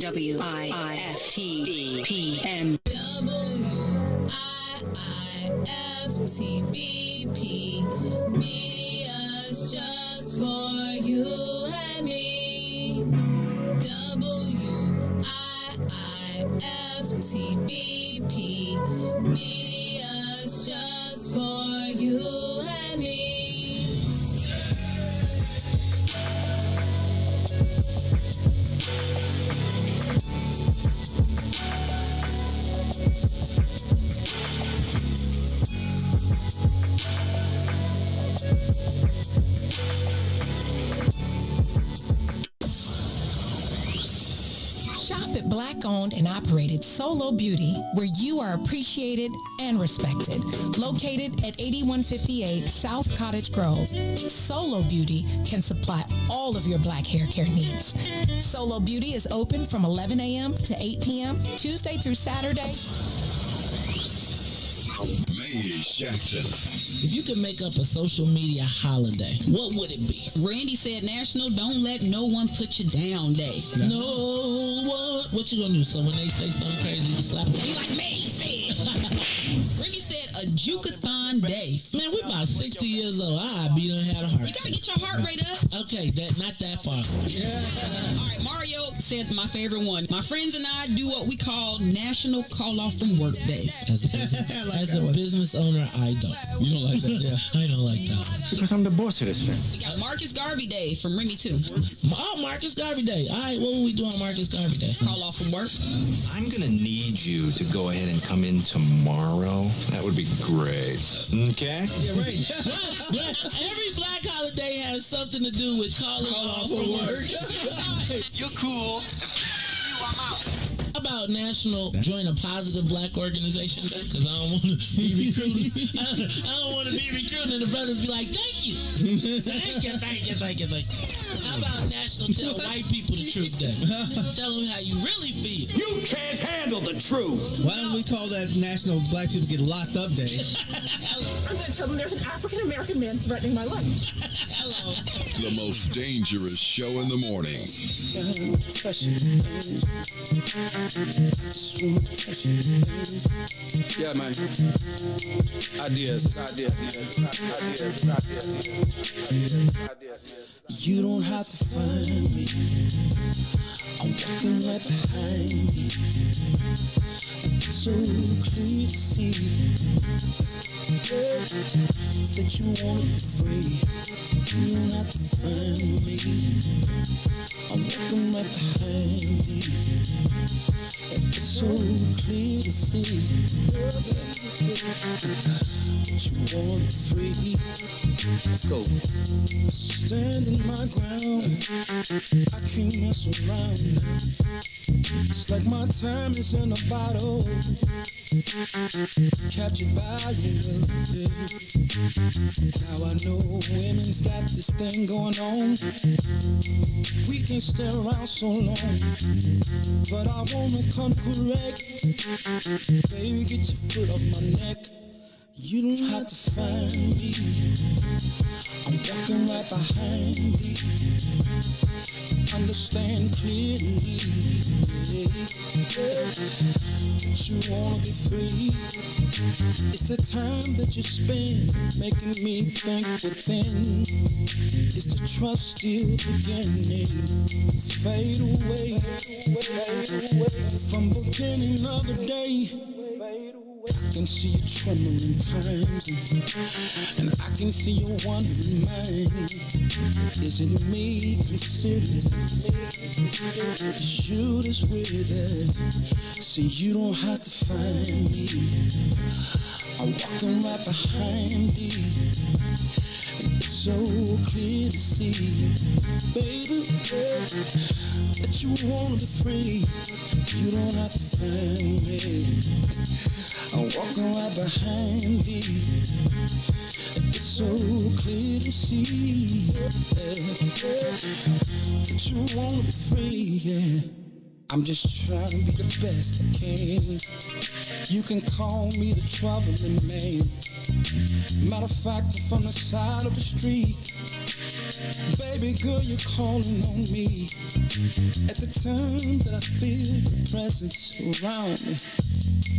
WIIFTV PM. WIIFTBP. Media's just for you and me. WIIFTBP. Media's just for you and me. Shop at Black-owned and operated Solo Beauty, where you are appreciated and respected. Located at 8158 South Cottage Grove, Solo Beauty can supply all of your black hair care needs. Solo Beauty is open from 11 a.m. to 8 p.m., Tuesday through Saturday. Riis Jackson. If you could make up a social media holiday, what would it be? Randy said National Don't Let No One Put You Down Day. No one. What you gonna do? So when they say something crazy, you slap them. Be like, man, he said. Randy said a Jukathon Day. Man, we about 60 years old. I be done had a heart You gotta attack. get your heart rate up. Okay, not that far. All right, Mario said my favorite one. My friends and I do what we call National Call Off from Work Day. As a business owner, I don't. You don't like that, yeah? I don't like that. Because I'm the boss of this thing. We got Marcus Garvey Day from Remy too. Oh, Marcus Garvey Day. All right, what will we do on Marcus Garvey Day? Call off from work. I'm going to need you to go ahead and come in tomorrow. That would be great. Okay? Yeah, right. Every black holiday has something to do with calling off from work. You're cool. How about National Join a Positive Black Organization Day? Because I don't want to be recruited. I don't want to be recruited and the brothers be like, thank you. Thank you. How about National Tell White People the Truth Day? Tell them how you really feel. You can't handle the truth. Why don't we call that National Black People Get Locked Up Day? I'm going to tell them there's an African-American man threatening my life. Hello. The most dangerous show in the morning. Yeah, man. Ideas, man. You don't have to find me. I'm walking right behind you. It's so clear to see that you want to be free. You don't have to find me. I'm walking right behind you. It's so clear to see that you want to be free. Let's go. Standing my ground, I can't mess around now. It's like my time is in a bottle, captured by your love, yeah. Now I know women's got this thing going on. We can't stay around so long, but I wanna come correct. Baby, get your foot off my neck. You don't have to find me. I'm walking right behind you. Understand clearly, that you wanna be free. It's the time that you spend making me think within. It's the trust still beginning. Fade away from beginning of the day. I can see you trembling times, and I can see you wondering mine. Is it me considered? It's you that's with it. See, you don't have to find me. I'm walking right behind you. It's so clear to see, baby, that you want to be free. You don't have to find me. I'm walking right behind thee. It's so clear to see that you want to be free, yeah. I'm just trying to be the best I can. You can call me the troubling man. Matter of fact, I'm from the side of the street. Baby girl, you're calling on me at the time that I feel the presence around me.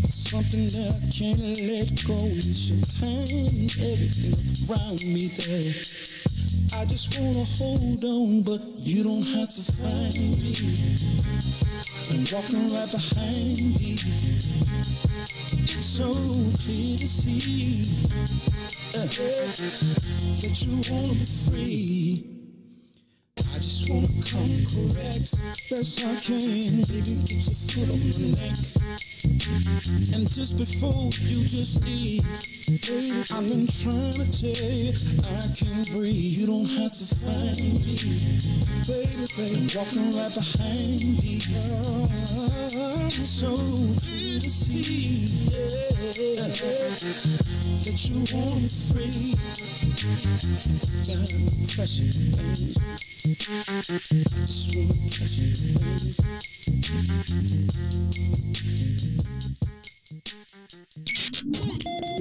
Something that I can't let go. It's your time, everything around me there. I just wanna hold on, but you don't have to find me. I'm walking right behind me. It's so clear to see that you wanna be free. I just wanna come correct, best I can. Baby, get your foot on my neck. And just before you just leave, baby, I've been trying to tell you I can't breathe. You don't have to find me, baby. I'm walking right behind me. It's so clear to see that you want me free. Got pressure, baby. I just wanna press you, baby.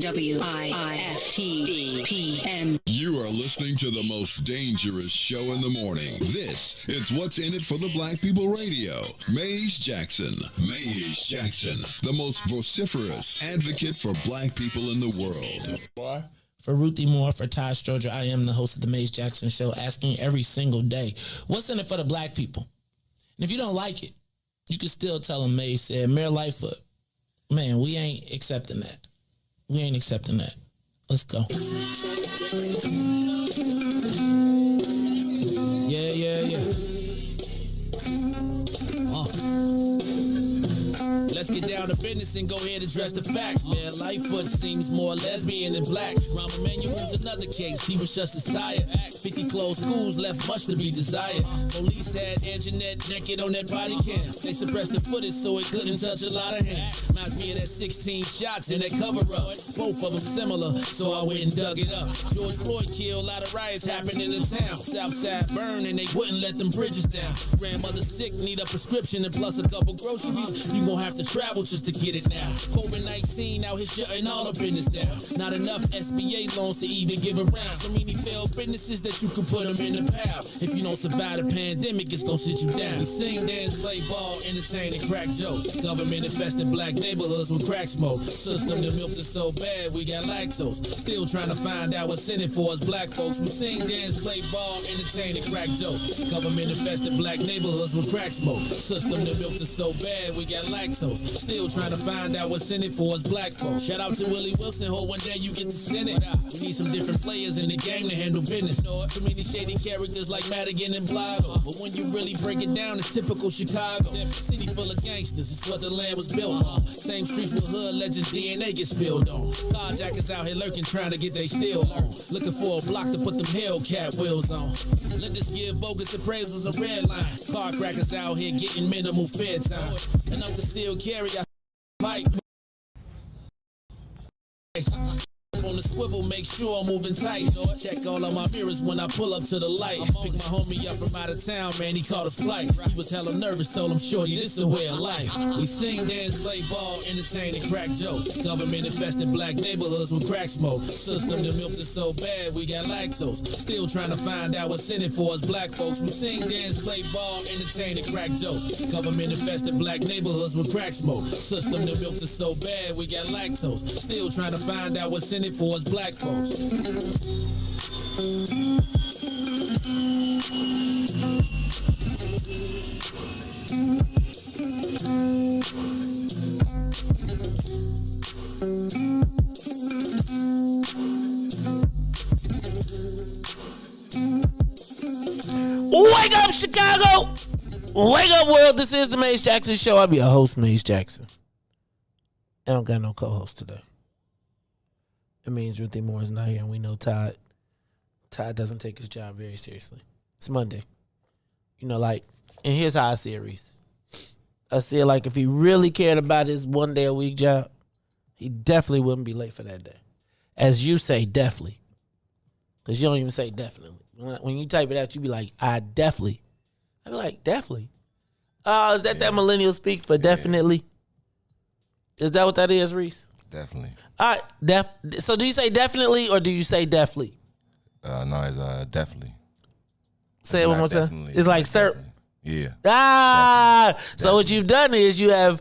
WIFTV-PM. You are listening to the most dangerous show in the morning. This is What's in It for the Black People Radio. Maze Jackson. Maze Jackson, the most vociferous advocate for black people in the world. For Ruthie Moore, for Todd Stoger, I am the host of the Maze Jackson Show, asking every single day, what's in it for the black people? And if you don't like it, you can still tell them Maze said, Mayor Lightfoot, man, we ain't accepting that. We ain't accepting that. Let's go. Yeah. Let's get down to business and go ahead and address the facts, man. Lightfoot seems more lesbian than black. Rahm Emanuel's another case. He was just as tired. 50 closed schools left much to be desired. Police had Anjanette naked on that body cam. They suppressed the footage so it couldn't touch a lot of hands. Reminds me of that 16 shots in that cover-up. Both of them similar, so I went and dug it up. George Floyd killed, a lot of riots happened in the town. Southside burned and they wouldn't let them bridges down. Grandmother sick, need a prescription and plus a couple groceries. You gon' have to travel just to get it now. COVID-19 out here shutting all the business down. Not enough SBA loans to even give around. So many failed businesses that you can put them in the pile. If you don't survive the pandemic, it's gonna sit you down. We sing, dance, play ball, entertain, and crack jokes. Government infested black neighborhoods with crack smoke. System that milked us so bad, we got lactose. Still trying to find out what's in it for us black folks. We sing, dance, play ball, entertain, and crack jokes. Government infested black neighborhoods with crack smoke. System that milked us so bad, we got lactose. Still trying to find out what's in it for us black folks. Shout out to Willie Wilson, hope one day you get to send it. We need some different players in the game to handle business. Too many shady characters like Madigan and Blago. But when you really break it down, it's typical Chicago. City full of gangsters, it's what the land was built on. Same streets with hood legends, DNA gets spilled on. Carjackers out here lurking, trying to get they steal on. Looking for a block to put them Hellcat wheels on. Let us give bogus appraisals a red line. Car crackers out here getting minimal fair time. And up the seal carry, I fight. On the swivel, make sure I'm moving tight. Check all of my mirrors when I pull up to the light. Pick my homie up from out of town, man, he caught a flight. He was hella nervous, told him, shorty, this is a way of life. We sing, dance, play ball, entertain, and crack jokes. Government infested black neighborhoods with crack smoke. System that milked us so bad, we got lactose. Still trying to find out what's in it for us black folks. We sing, dance, play ball, entertain, and crack jokes. Government infested black neighborhoods with crack smoke. System that milked us so bad, we got lactose. Still trying to find out what's in it for us black folks. Wake up, Chicago! Wake up, world. This is the Maze Jackson Show. I'll be your host, Maze Jackson. I don't got no co-host today. It means Ruthie Moore is not here, and we know Todd. Todd doesn't take his job very seriously. It's Monday. You know, like, and here's how I see it, Riis. I see it like if he really cared about his 1 day a week job, he definitely wouldn't be late for that day. As you say, definitely. Because you don't even say definitely. When you type it out, you be like, I definitely. I be like, definitely. Oh, is that millennial speak for definitely? Is that what that is, Riis? Definitely. All right. So do you say definitely or do you say definitely? No, it's definitely. Say it one more time. It's like, sir. Yeah. Definitely. So what you've done is you have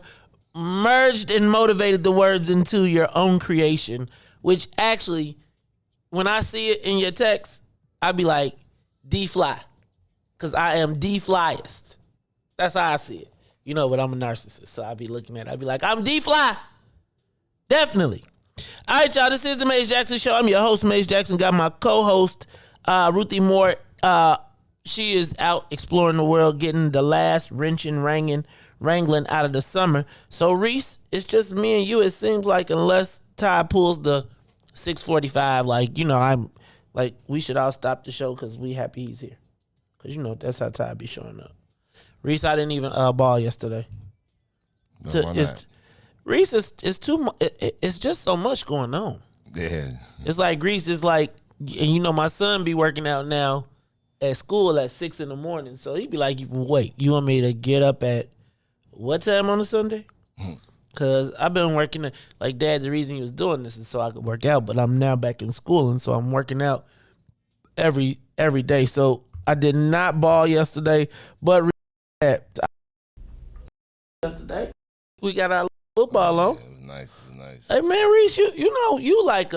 merged and motivated the words into your own creation, which actually, when I see it in your text, I be like, D-fly. Because I am D-flyest. That's how I see it. You know, but I'm a narcissist, so I be looking at it. I be like, I'm D-fly. Definitely. All right, y'all. This is the Maze Jackson Show. I'm your host, Maze Jackson. Got my co-host, Ruthie Moore. She is out exploring the world, getting the last wrenching, wrangling out of the summer. So, Riis, it's just me and you. It seems like unless Todd pulls the 6:45, like, you know, I'm like, we should all stop the show because we happy he's here. Because, you know, that's how Todd be showing up. Riis, I didn't even ball yesterday. No, why not? Riis is too much. It's just so much going on. Yeah. It's like Riis is like, and you know, my son be working out now at school at 6 a.m. So he'd be like, wait, you want me to get up at what time on a Sunday? Cause I've been working like Dad. The reason he was doing this is so I could work out. But I'm now back in school, and so I'm working out every day. So I did not ball yesterday, but yesterday we got our football on. Yeah, it was nice. It was nice. Hey man, Riis, you know you like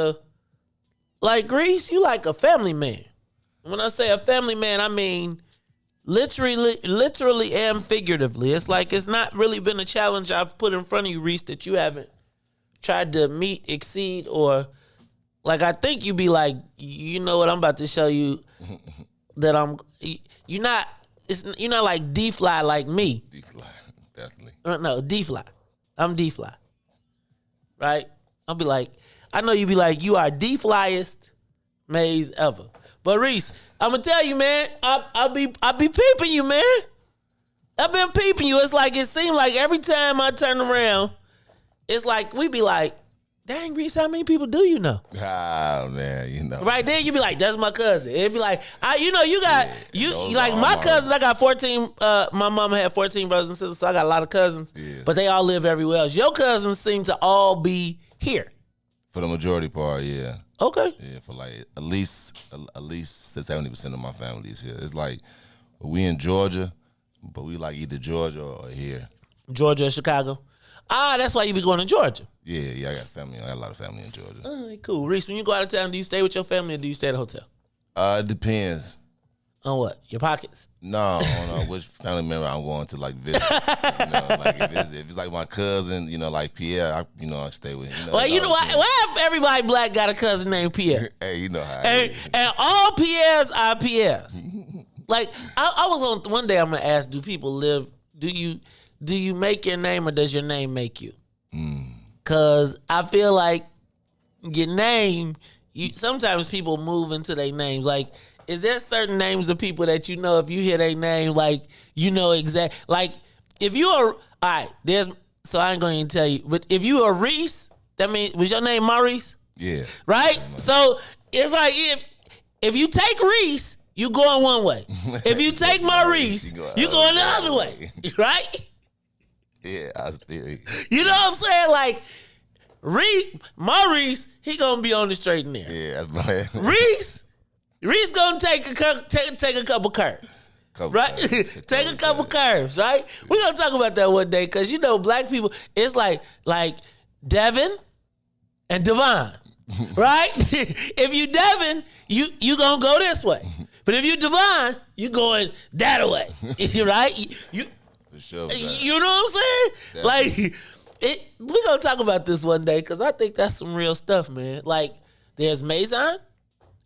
Riis, you like a family man. When I say a family man, I mean literally and figuratively. It's like it's not really been a challenge I've put in front of you, Riis, that you haven't tried to meet, exceed, or like I think you be like, you know what I'm about to show you that you're not like D-Fly like me. D-Fly, definitely. No, D-Fly. I'm D-Fly. Right? I'll be like, I know you be like, you are D-Flyest Maze ever. But Riis, I'm gonna tell you, man, I be peeping you, man. I've been peeping you. It's like it seems like every time I turn around, it's like we be like, dang, Riis, how many people do you know? Ah, man, you know. Right there, you be like, that's my cousin. It'd be like, you got like my cousins. I got 14. My mama had 14 brothers and sisters, so I got a lot of cousins. Yeah. But they all live everywhere else. Your cousins seem to all be here. For the majority part, yeah. Okay. Yeah, for like at least 70% of my family is here. It's like we in Georgia, but we like either Georgia or here. Georgia or Chicago. That's why you be going to Georgia. Yeah, I got family. I got a lot of family in Georgia. All right, cool. Riis, when you go out of town, do you stay with your family or do you stay at a hotel? It depends. On what? Your pockets? No, on which family member I'm going to like visit. Like if it's like my cousin, like Pierre, I stay with him. Well, you know why? Why everybody black got a cousin named Pierre? Hey, you know how. And all Pierres are Pierres. Like I was on one day. I'm gonna ask: do people live? Do you make your name or does your name make you? Cause I feel like your name. Sometimes people move into their names. Like, is there certain names of people that you know if you hear their name, like you know exact. Like if you are all right, so I ain't gonna even tell you. But if you are Riis, that means was your name Maurice? Yeah. Right. So it's like if you take Riis, you going one way. If you take Maurice, you going the other way. Right. Yeah, I feel you. You know what I'm saying? Like, Maurice, he gonna be on the straight and narrow. Yeah, that's my Riis gonna take a couple curves. Right? Take a couple curves, right? We're gonna talk about that one day, because black people, it's like Devin and Devon. Right? If you Devin, you gonna go this way. But if you Devon, you going that way. Right? For sure. You know what I'm saying? Definitely. Like, we're going to talk about this one day, because I think that's some real stuff, man. Like, there's Mason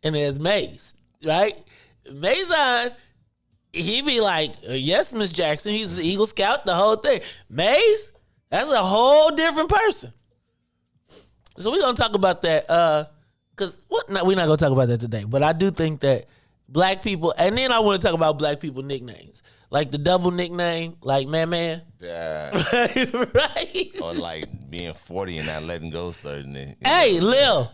and there's Maze, right? Mason, he be like, yes, Miss Jackson, he's the Eagle Scout, the whole thing. Maze, that's a whole different person. So we're going to talk about that, because we're not going to talk about that today, but I do think that black people, and then I want to talk about black people nicknames. Like the double nickname, like man. Yeah. Right. Or like being 40 and not letting go certain things. Hey, Lil.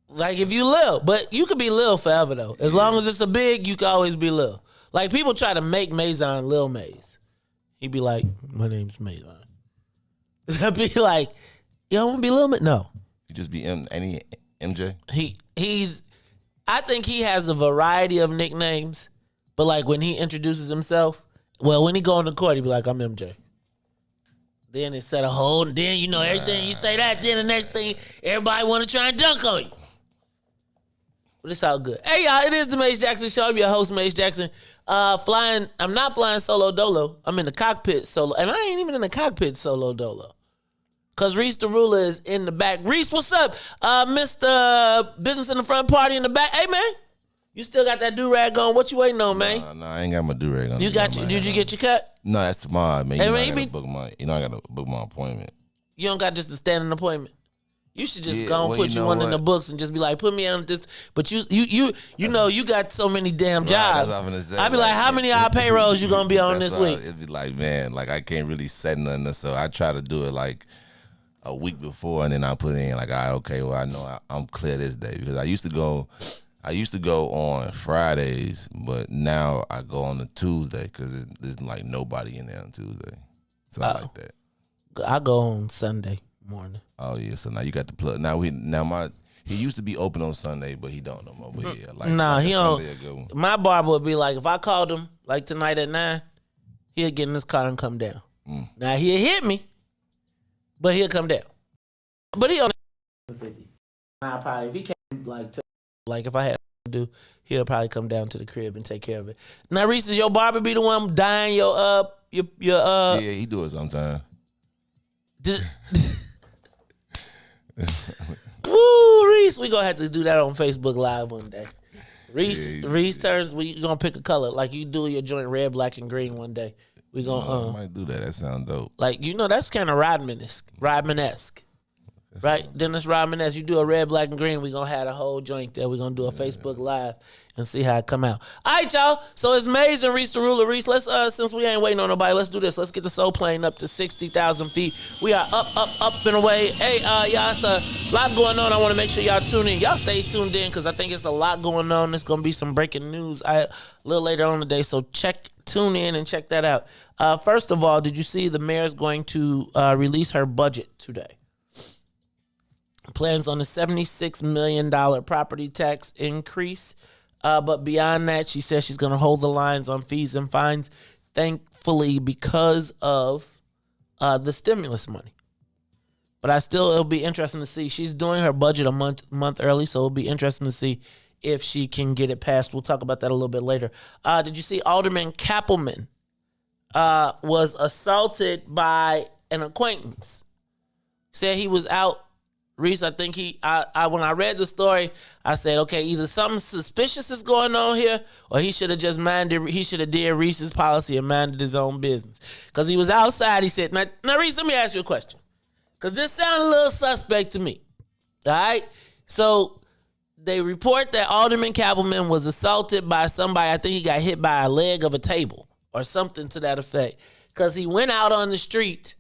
Like if you Lil. But you could be Lil forever though. As long as it's a big, you can always be Lil. Like people try to make Mazon Lil Maze. He'd be like, my name's Mazon. I'd be like, you don't want to be Lil Maze? No. You just be any MJ? I think he has a variety of nicknames. But like when he introduces himself, when he go on the court, he be like, I'm MJ. Then it set a hold, and then everything you say that, then the next thing, everybody want to try and dunk on you. But it's all good. Hey y'all, it is the Mace Jackson Show. I'm your host, Mace Jackson. I'm not flying solo dolo. I'm in the cockpit solo. And I ain't even in the cockpit solo dolo. Cause Riis the Ruler is in the back. Riis, what's up? Mr. Business in the Front, Party in the back. Hey man. You still got that do-rag on? What you waiting on, man? No, I ain't got my do-rag on. Did you get your cut? No, that's tomorrow, man. Hey, I gotta book my appointment. You don't got just a standing appointment. You should just go and put you one in the books and just be like, put me on this. But you got so many damn jobs. I'd be like, how many of our payrolls you gonna be on this week? It'd be like, man, like I can't really set nothing. So I try to do it like a week before, and then I put in like, all right, okay, well I know I'm clear this day, because I used to go on Fridays, but now I go on a Tuesday because there's like nobody in there on Tuesday. So I like that. I go on Sunday morning. Oh yeah, so now you got the plug. He used to be open on Sunday, but he don't no more. But yeah, he don't. My barber would be like, if I called him like tonight at 9, he'll get in his car and come down. Now he'll hit me, but he'll come down. But he'll 50. Nah, probably if he came like if I had to do, he'll probably come down to the crib and take care of it. Now, Reese, is your barber be the one dyeing your Yeah, he do it sometimes. Woo, Reese, we gonna have to do that on Facebook Live one day. Reese turns. We gonna pick a color like you do your joint red, black, and green one day. We gonna I might do that. That sounds dope. Like that's kind of Rodman-esque. Right? Dennis Rodman, as you do a red, black, and green, we're going to have a whole joint there. We're going to do a Facebook Live and see how it come out. All right, y'all. So it's Maze and Reese the Ruler. Reese, let's, since we ain't waiting on nobody, let's do this. Let's get the soul plane up to 60,000 feet. We are up and away. Hey, y'all, it's a lot going on. I want to make sure y'all tune in. Y'all stay tuned in because I think it's a lot going on. There's going to be some breaking news a little later on today. So tune in and check that out. First of all, did you see the mayor's going to release her budget today? Plans on a $76 million property tax increase. But beyond that, she says she's going to hold the lines on fees and fines, thankfully, because of the stimulus money. But it'll be interesting to see. She's doing her budget a month early, so it'll be interesting to see if she can get it passed. We'll talk about that a little bit later. Did you see Alderman Kappelman was assaulted by an acquaintance? Said he was out. Reese, I think when I read the story, I said, okay, either something suspicious is going on here, or he should have did Reese's policy and minded his own business. Because he was outside, he said, now Reese, let me ask you a question. Because this sounded a little suspect to me. All right? So they report that Alderman Kappelman was assaulted by somebody. I think he got hit by a leg of a table or something to that effect. Because he went out on the street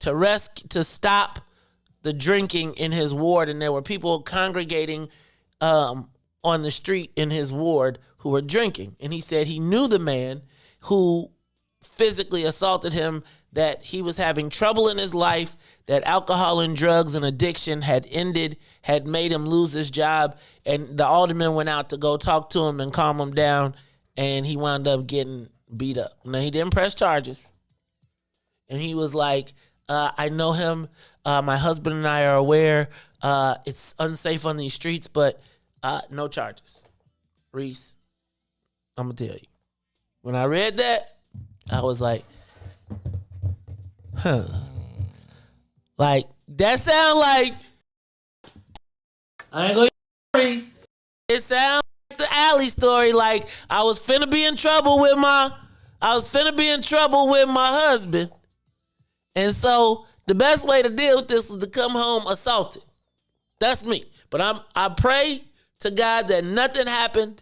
to stop the drinking in his ward, and there were people congregating on the street in his ward who were drinking. And he said he knew the man who physically assaulted him, that he was having trouble in his life, that alcohol and drugs and addiction had made him lose his job. And the alderman went out to go talk to him and calm him down, and he wound up getting beat up. Now, he didn't press charges. And he was like, I know him. My husband and I are aware. It's unsafe on these streets, but no charges. Reese, I'm going to tell you. When I read that, I was like, like, that sound like, I ain't going to Reese. It sounds like the Alley story. Like, I was finna be in trouble with my husband. And so the best way to deal with this was to come home assaulted. That's me. But I pray to God that nothing happened,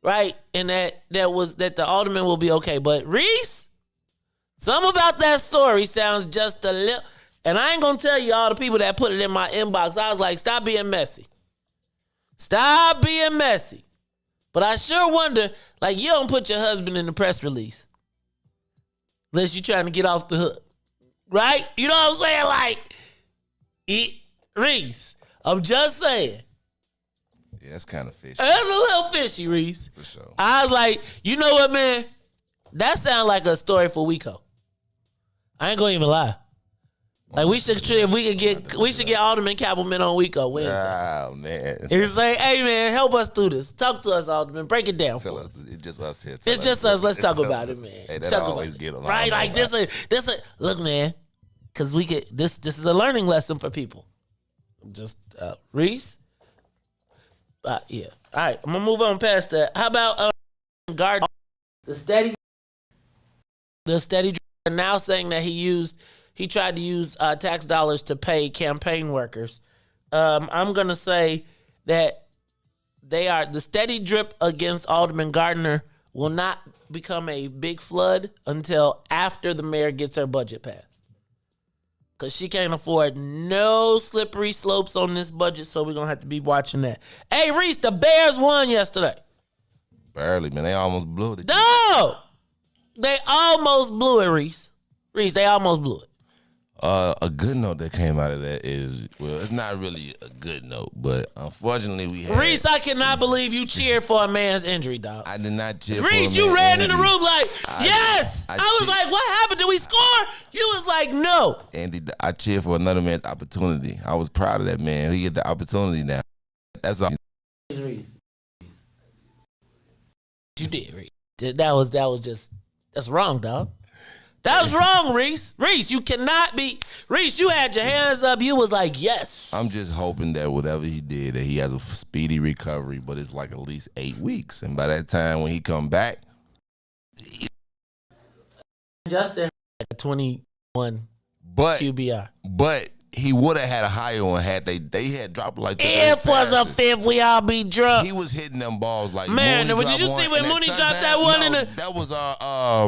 right? And that the alderman will be okay. But Reese, something about that story sounds just a little. And I ain't gonna tell you all the people that put it in my inbox. I was like, stop being messy. Stop being messy. But I sure wonder, like, you don't put your husband in the press release unless you're trying to get off the hook. Right? You know what I'm saying? Like, Reese, I'm just saying. Yeah, that's kind of fishy. That's a little fishy, Reese. For sure. I was like, you know what, man? That sounds like a story for Wico. I ain't gonna even lie. Like, we should get Alderman Kappelman on Wico Wednesday. Oh, man. And say, hey, man, help us through this. Talk to us, Alderman. Break it down for us. It's just us here. It's just us. Let's talk about it, man. Hey, that always get along. Right? Like, look, man, because this is a learning lesson for people. Just, Reese? Yeah. All right, I'm going to move on past that. How about Gardner? The steady now saying that he tried to use tax dollars to pay campaign workers. I'm going to say that the steady drip against Alderman Gardner will not become a big flood until after the mayor gets her budget passed. Because she can't afford no slippery slopes on this budget, so we're going to have to be watching that. Hey, Reese, the Bears won yesterday. Barely, man. They almost blew it. No! They almost blew it, Reese. Reese, they almost blew it. A good note that came out of that is, well, it's not really a good note, but unfortunately we had... Reese, I cannot believe you cheered for a man's injury, dog. I did not cheer for a Reese, man's you ran injury. in the room like, yes! I was like, what happened? Did we score? You was like, no. Andy, I cheered for another man's opportunity. I was proud of that man. He get the opportunity now. That's all. Reese. You did, Reese. That was just, that's wrong, dog. That was wrong, Reese. Reese, you cannot be. Reese, you had your hands up. You was like, yes. I'm just hoping that whatever he did, that he has a speedy recovery, but it's like at least 8 weeks. And by that time, when he come back. Justin had 21 QBR. But he would have had a higher one had they had dropped like the If was a fifth, we all be drunk. He was hitting them balls like man. Did you see when Mooney dropped that one in the? That was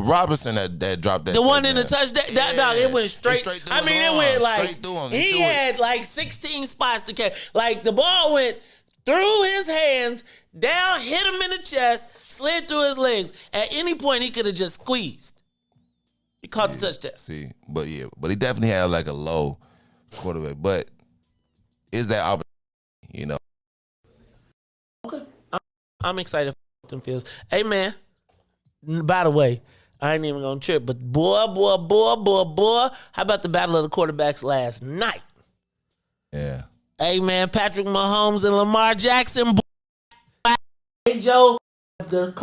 Robinson that dropped that. The one in the touchdown. That dog, it went straight. I mean, it went like he had like 16 spots to catch. Like the ball went through his hands, down, hit him in the chest, slid through his legs. At any point, he could have just squeezed. He caught the touchdown. See, but he definitely had like a low quarterback, but is that opportunity, you know? Okay, I'm excited for them Fields. Hey man, by the way, I ain't even gonna trip, but boy, how about the battle of the quarterbacks last night? Yeah. Hey man, Patrick Mahomes and Lamar Jackson. Hey Joe, the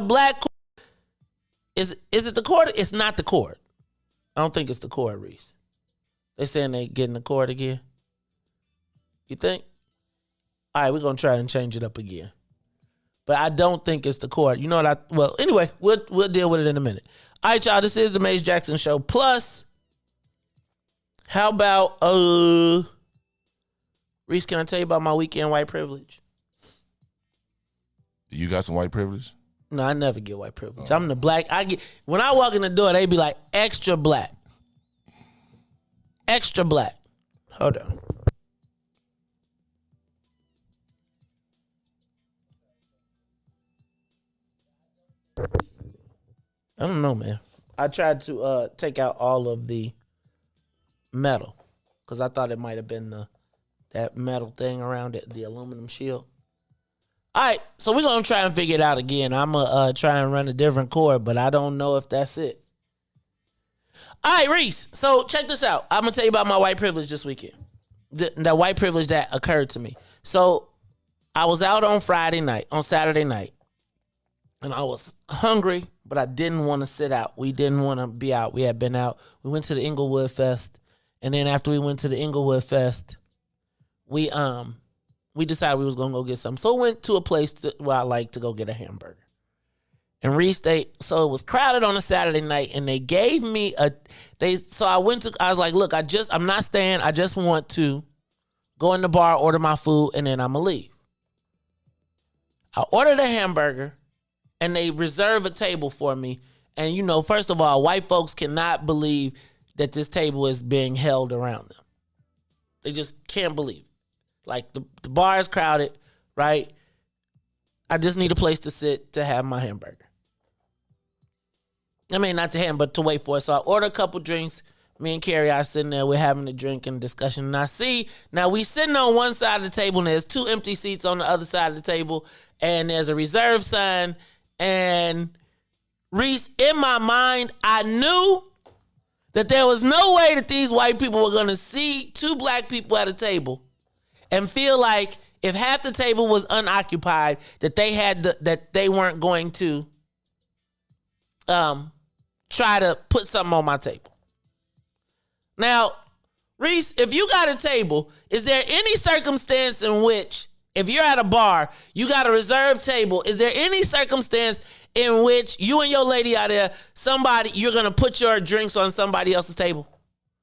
black. Is it the court? It's not the court. I don't think it's the court, Reese. They saying they getting the court again. You think? All right, we're gonna try and change it up again. But I don't think it's the court. You know what? Well, anyway, we'll deal with it in a minute. All right, y'all. This is the Maze Jackson Show. Plus, how about Reese? Can I tell you about my weekend white privilege? You got some white privilege? No, I never get white privilege. I'm the black. When I walk in the door, they be like extra black. Extra black. Hold on. I don't know, man. I tried to take out all of the metal because I thought it might have been that metal thing around it, the aluminum shield. All right, so we're going to try and figure it out again. I'm going to try and run a different cord, but I don't know if that's it. All right, Reese. So check this out. I'm going to tell you about my white privilege this weekend. That white privilege that occurred to me. So I was out on Saturday night, and I was hungry, but I didn't want to sit out. We didn't want to be out. We had been out. We went to the Inglewood Fest, and then after we went to the Inglewood Fest, we decided we was going to go get something. So we went to a place where I like to go get a hamburger. And Reese, so it was crowded on a Saturday night, and they gave me so I was like, look, I'm not staying. I just want to go in the bar, order my food, and then I'm going to leave. I ordered a hamburger, and they reserve a table for me. And, you know, first of all, white folks cannot believe that this table is being held around them. They just can't believe it. Like, the bar is crowded, right? I just need a place to sit to have my hamburger. I mean, not to have, but to wait for it. So I order a couple drinks. Me and Carrie are sitting there. We're having a drink and discussion. And now we sitting on one side of the table, and there's 2 empty seats on the other side of the table. And there's a reserve sign. And Reese, in my mind, I knew that there was no way that these white people were going to see 2 black people at a table and feel like if half the table was unoccupied, that they weren't going to try to put something on my table. Now, Reese, if you got a table, is there any circumstance in which, if you're at a bar, you got a reserved table, is there any circumstance in which you and your lady out there, you're going to put your drinks on somebody else's table?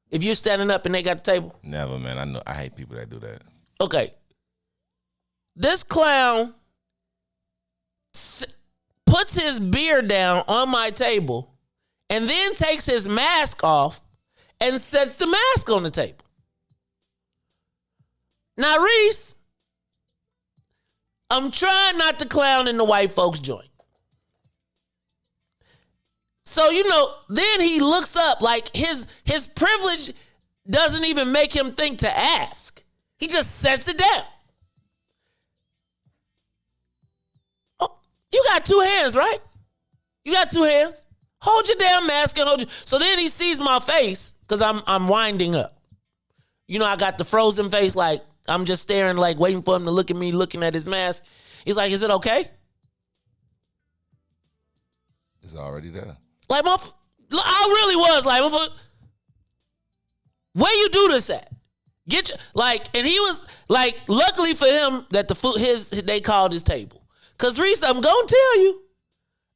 If you're standing up and they got the table? Never, man. I hate people that do that. Okay. This clown puts his beer down on my table and then takes his mask off and sets the mask on the table. Now, Reese, I'm trying not to clown in the white folks joint. So, then he looks up like his privilege doesn't even make him think to ask. He just sets it down. Oh, you got two hands, right? You got two hands. Hold your damn mask and hold your... So then he sees my face because I'm winding up. You know, I got the frozen face, like I'm just staring, like waiting for him to look at me, looking at his mask. He's like, is it okay? It's already there. Like, I really was like, where you do this at? Get your, like, and he was like, luckily for him that the food, they called his table. Cause Riis, I'm gonna tell you,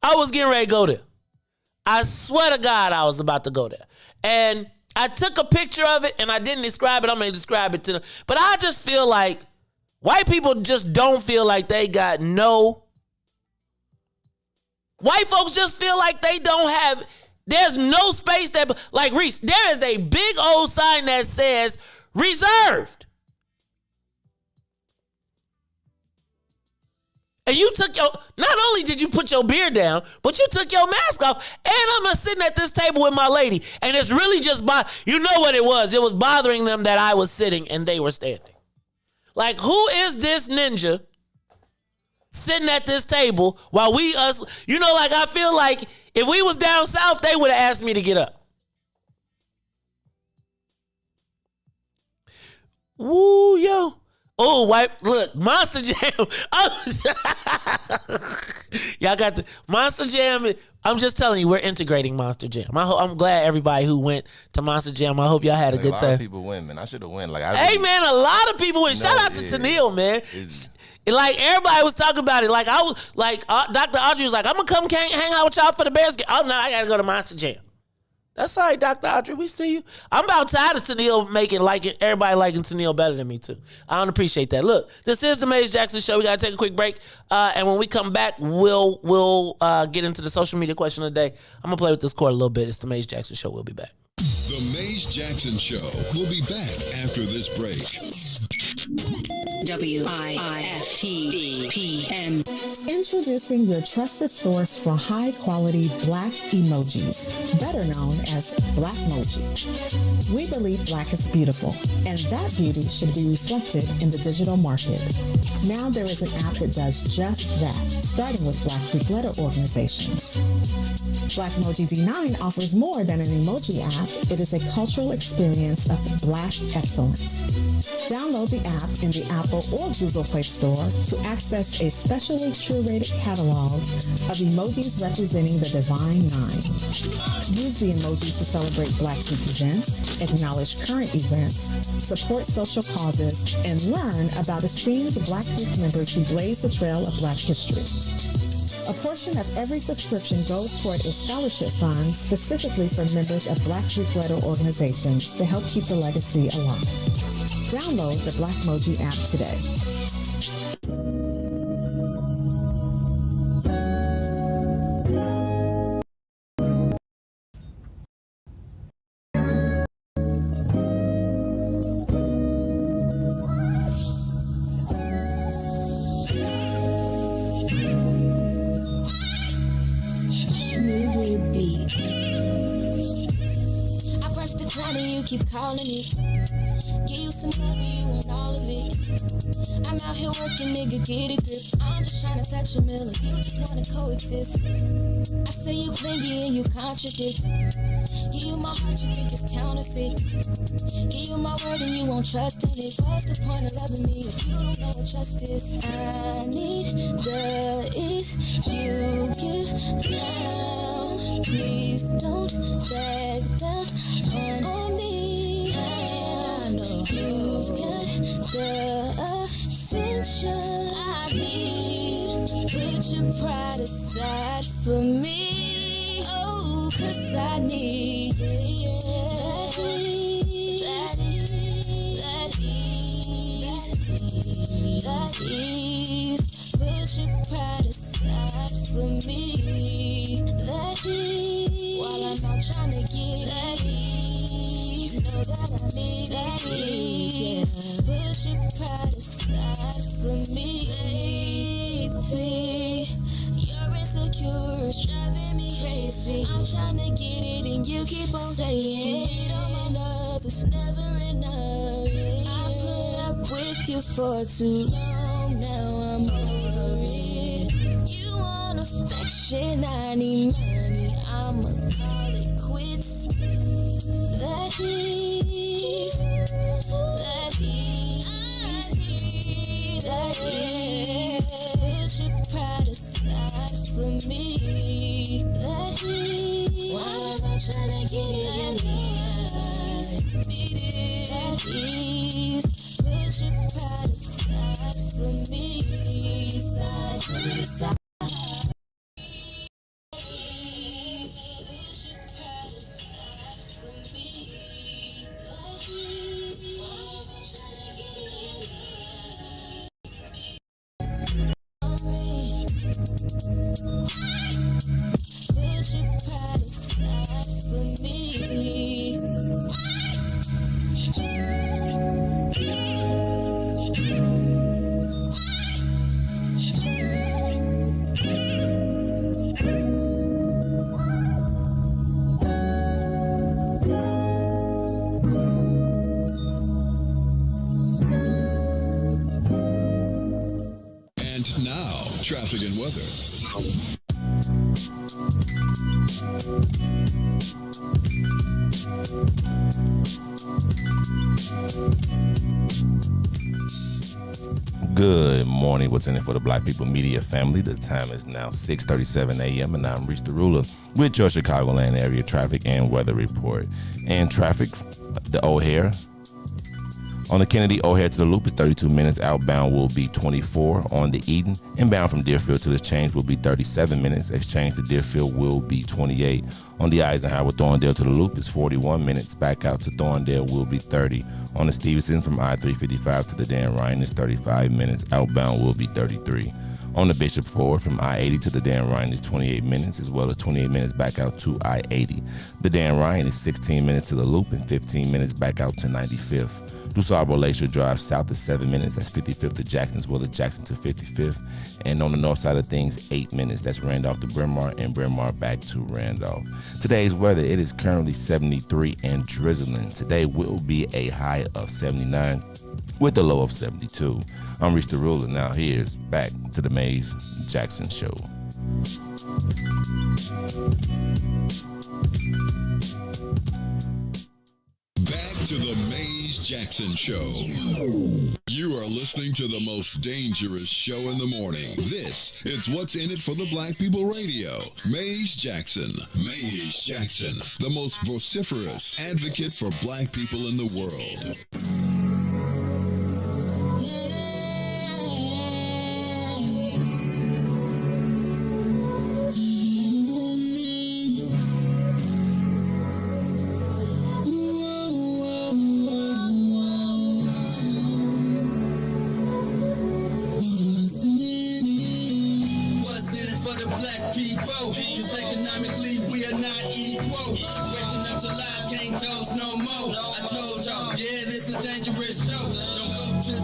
I was getting ready to go there. I swear to God, I was about to go there. And I took a picture of it and I didn't describe it. I'm going to describe it to them. But I just feel like white people just don't feel like they got no. White folks just feel like they don't have, there's no space that, like Riis, there is a big old sign that says reserved. And you took not only did you put your beard down, but you took your mask off. And I'm sitting at this table with my lady. And it's really just, you know what it was? It was bothering them that I was sitting and they were standing. Like, who is this ninja sitting at this table while you know, like, I feel like if we was down south, they would have asked me to get up. Woo, yo. Oh, white, look, Monster Jam. Oh. Y'all got the Monster Jam. I'm just telling you, we're integrating Monster Jam. I'm glad everybody who went to Monster Jam, I hope y'all had a good time. A lot of people win, man. I should have won. Like, man, a lot of people went. Shout out to Tennille, man. Like, everybody was talking about it. Like, I was like, Dr. Audrey was like, I'm going to come hang out with y'all for the Bears game. Oh, no, I got to go to Monster Jam. That's all right, Dr. Audrey. We see you. I'm about tired of Tennille everybody liking Tennille better than me, too. I don't appreciate that. Look, this is the Maze Jackson Show. We got to take a quick break. And when we come back, we'll get into the social media question of the day. I'm going to play with this chord a little bit. It's the Maze Jackson Show. We'll be back. The Maze Jackson Show. We'll be back after this break. WIIFTBPM. Introducing your trusted source for high-quality black emojis, better known as Blackmoji. We believe black is beautiful, and that beauty should be reflected in the digital market. Now there is an app that does just that, starting with Black Greek letter organizations. Blackmoji D9 offers more than an emoji app. It is a cultural experience of black excellence. Download the app in the Apple or Google Play Store to access a specially curated catalog of emojis representing the Divine Nine. Use the emojis to celebrate Black Week events, acknowledge current events, support social causes, and learn about esteemed Black Week members who blaze the trail of Black history. A portion of every subscription goes toward a scholarship fund specifically for members of Black Greek letter organizations to help keep the legacy alive. Download the Blackmoji app today. Keep calling me, give you some love, you want all of it. I'm out here working, nigga, get a grip. I'm just trying to touch a million, you just wanna coexist. I say you clingy and you contradict. Give you my heart, you think it's counterfeit. Give you my word and you won't trust in it. What's the point of loving me if you don't know what trust is? I need the ease you give now. Please don't back down on me. You've got the attention I need. Put your pride aside for me. Oh, 'cause I need that ease. Put your pride aside for me. That ease. While I'm out trying to get that ease. Know that I need that ease. Put your pride aside for me, baby. You're insecure, it's driving me crazy. I'm trying to get it and you keep on saying, give me all my love, it's it's never enough. I put up with you for too long, now I'm over it. You want affection, I need money, I'ma call it quits. That is. Put your pride aside for me. That is. Why I'm trying to get it that is. Put your pride aside for me. Side. And now, traffic and weather. Good morning. What's in it for the Black People Media family? The time is now 6:37 a.m. and I'm Riis the Ruler with your Chicagoland area traffic and weather report. And traffic, the O'Hare. On the Kennedy O'Hare to the Loop is 32 minutes. Outbound will be 24 on the Eden. Inbound from Deerfield to the Exchange will be 37 minutes. Exchange to Deerfield will be 28. On the Eisenhower Thorndale to the Loop is 41 minutes. Back out to Thorndale will be 30. On the Stevenson from I-355 to the Dan Ryan is 35 minutes. Outbound will be 33. On the Bishop Ford from I-80 to the Dan Ryan is 28 minutes, as well as 28 minutes back out to I-80. The Dan Ryan is 16 minutes to the Loop and 15 minutes back out to 95th. DuSable Lakeshore Drive south is 7 minutes. That's 55th to Jackson, as well as Jackson to 55th. And on the north side of things, 8 minutes. That's Randolph to Bryn Mawr and Bryn Mawr back to Randolph. Today's weather, it is currently 73 and drizzling. Today will be a high of 79 with a low of 72. I'm Riis the Ruler. Now here's back to the Mays Jackson Show. Back to the Mays Jackson Show. You are listening to the most dangerous show in the morning. This is What's in It for the Black People Radio. Mays Jackson. Mays Jackson, the most vociferous advocate for black people in the world.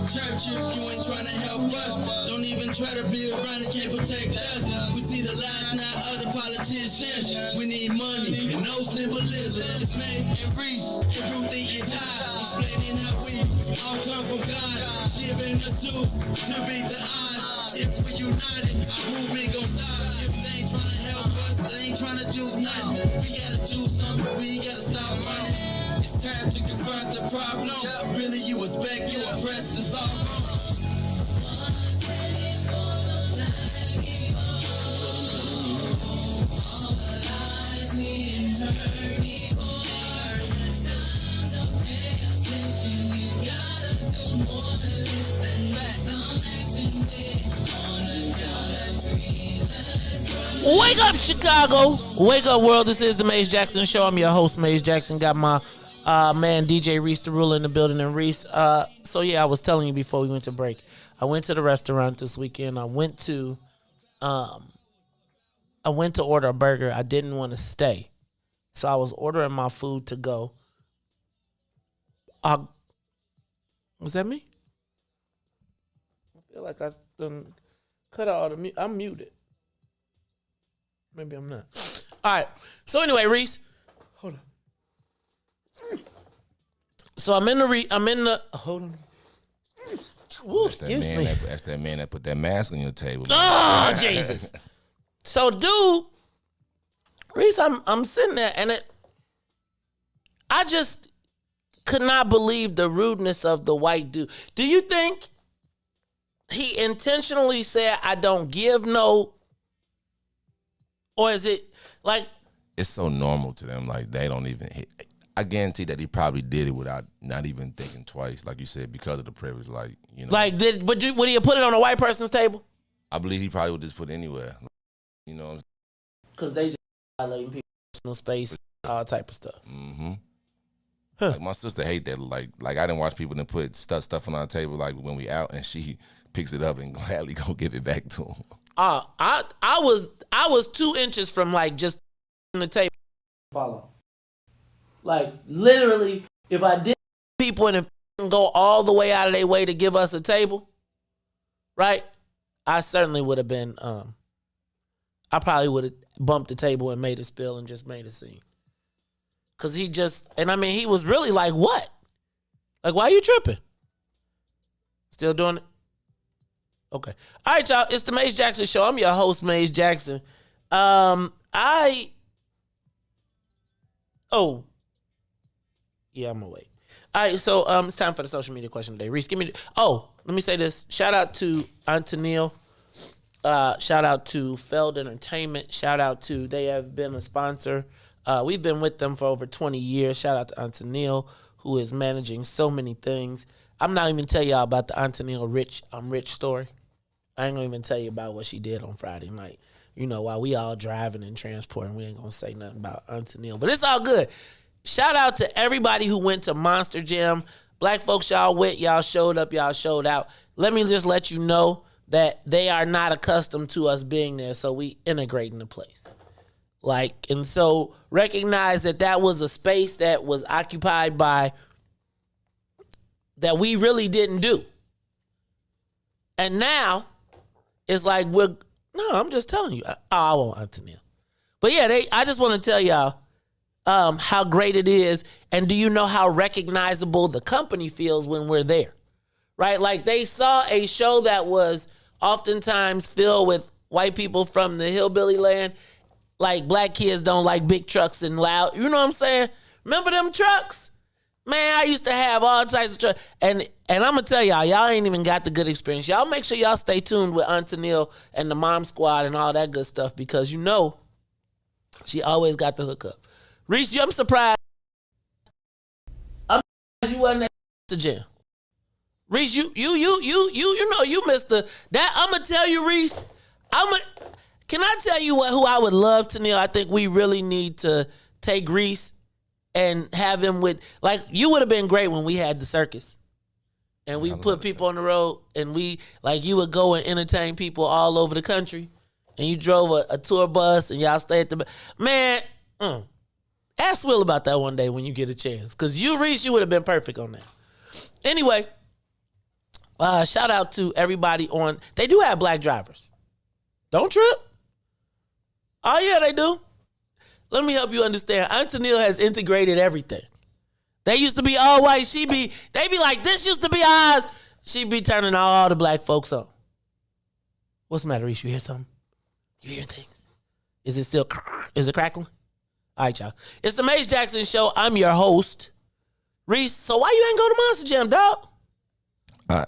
Church if you ain't trying to help us. Don't even try to be around and can't protect us. We see the lies now other politicians. We need money and no symbolism. It's Mays and Riis, and Ruthie and Todd, explaining how we all come from God, giving us tools to beat the odds. If we united, our movement gon' stop. If they ain't trying to help us, they ain't trying to do nothing. We gotta do something, we gotta stop running. It's time to confront the problem. Really, you expect you oppressed to solve. Wake up, Chicago. Wake up, world. This is the Mays Jackson Show. I'm your host, Mays Jackson. Got my man, DJ Riis the Ruler in the building. And Riis, so yeah, I was telling you before we went to break. I went to the restaurant this weekend. I went to order a burger. I didn't want to stay. So I was ordering my food to go. Was that me? I feel like I done cut out all the mute. I'm muted. Maybe I'm not. All right. So anyway, Riis, hold on. So I'm in the. Hold on. Woo, That's that man that put that mask on your table. Oh, Jesus. So, dude, Reese, I'm sitting there, and I just could not believe the rudeness of the white dude. Do you think he intentionally said, I don't give no, or is it like? It's so normal to them, like they don't even I guarantee that he probably did it without not even thinking twice, like you said, because of the privilege. Like, you know, like would he have put it on a white person's table? I believe he probably would just put it anywhere. You know, because they just violating people's personal space, all type of stuff. Mm-hmm. Huh. Like my sister hate that. Like I didn't watch people that put stuff on our table like when we out, and she picks it up and gladly go give it back to him. I was 2 inches from like just the table. Follow. Like, literally, if I did people and go all the way out of their way to give us a table, right, I certainly would have been, I probably would have bumped the table and made a spill and just made a scene. Because he was really like, what? Like, why are you tripping? Still doing it? Okay. All right, y'all, it's the Maze Jackson Show. I'm your host, Maze Jackson. Yeah, I'm gonna wait. All right, so it's time for the social media question today. Riis, let me say this. Shout out to Auntie Neil. Shout out to Feld Entertainment. Shout out to, they have been a sponsor. We've been with them for over 20 years. Shout out to Auntie Neil, who is managing so many things. I'm not even tell y'all about the Auntie Neil rich story. I ain't gonna even tell you about what she did on Friday night. You know, while we all driving and transporting, we ain't gonna say nothing about Auntie Neil. But it's all good. Shout out to everybody who went to Monster Jam. Black folks, y'all went, y'all showed up, y'all showed out. Let me just let you know that they are not accustomed to us being there, so we integrate in the place. And so recognize that was a space that was occupied by, that we really didn't do. And now, it's like, I'm just telling you. I won't, Auntie Neil. But yeah, I just want to tell y'all, how great it is, and do you know how recognizable the company feels when we're there, right? Like, they saw a show that was oftentimes filled with white people from the hillbilly land. Like, black kids don't like big trucks and loud, you know what I'm saying? Remember them trucks? Man, I used to have all types of trucks, and I'm gonna tell y'all ain't even got the good experience. Y'all make sure y'all stay tuned with Auntie Neil and the Mom Squad and all that good stuff, because you know she always got the hookup. Riis, I'm surprised. I'm surprised you wasn't at the gym. Riis, you know you missed that. I'm gonna tell you, Riis. Can I tell you who I would love to know? I think we really need to take Riis and have him with, like, you would have been great when we had the circus. And we put people on the road, and you would go and entertain people all over the country. And you drove a tour bus, and y'all stayed at the man. Ask Will about that one day when you get a chance. Because Riis, you would have been perfect on that. Anyway, shout out to everybody they do have black drivers. Don't trip. Oh, yeah, they do. Let me help you understand. Auntie Neil has integrated everything. They used to be all white. They be like, this used to be ours. She be turning all the black folks on. What's the matter, Riis? You hear something? You hear things? Is it crackling? All right, y'all. It's the Maze Jackson Show. I'm your host, Riis. So why you ain't go to Monster Jam, dog?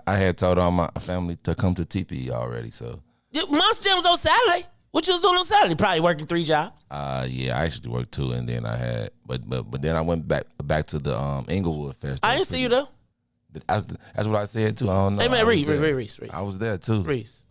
I had told all my family to come to TP already, so. Monster Jam was on Saturday. What you was doing on Saturday? Probably working 3 jobs. Yeah, I actually worked 2, and then I had, but then I went back to the Inglewood Festival. I didn't see you though. That's what I said too. I don't know. Hey man, Riis. I was there too. Riis,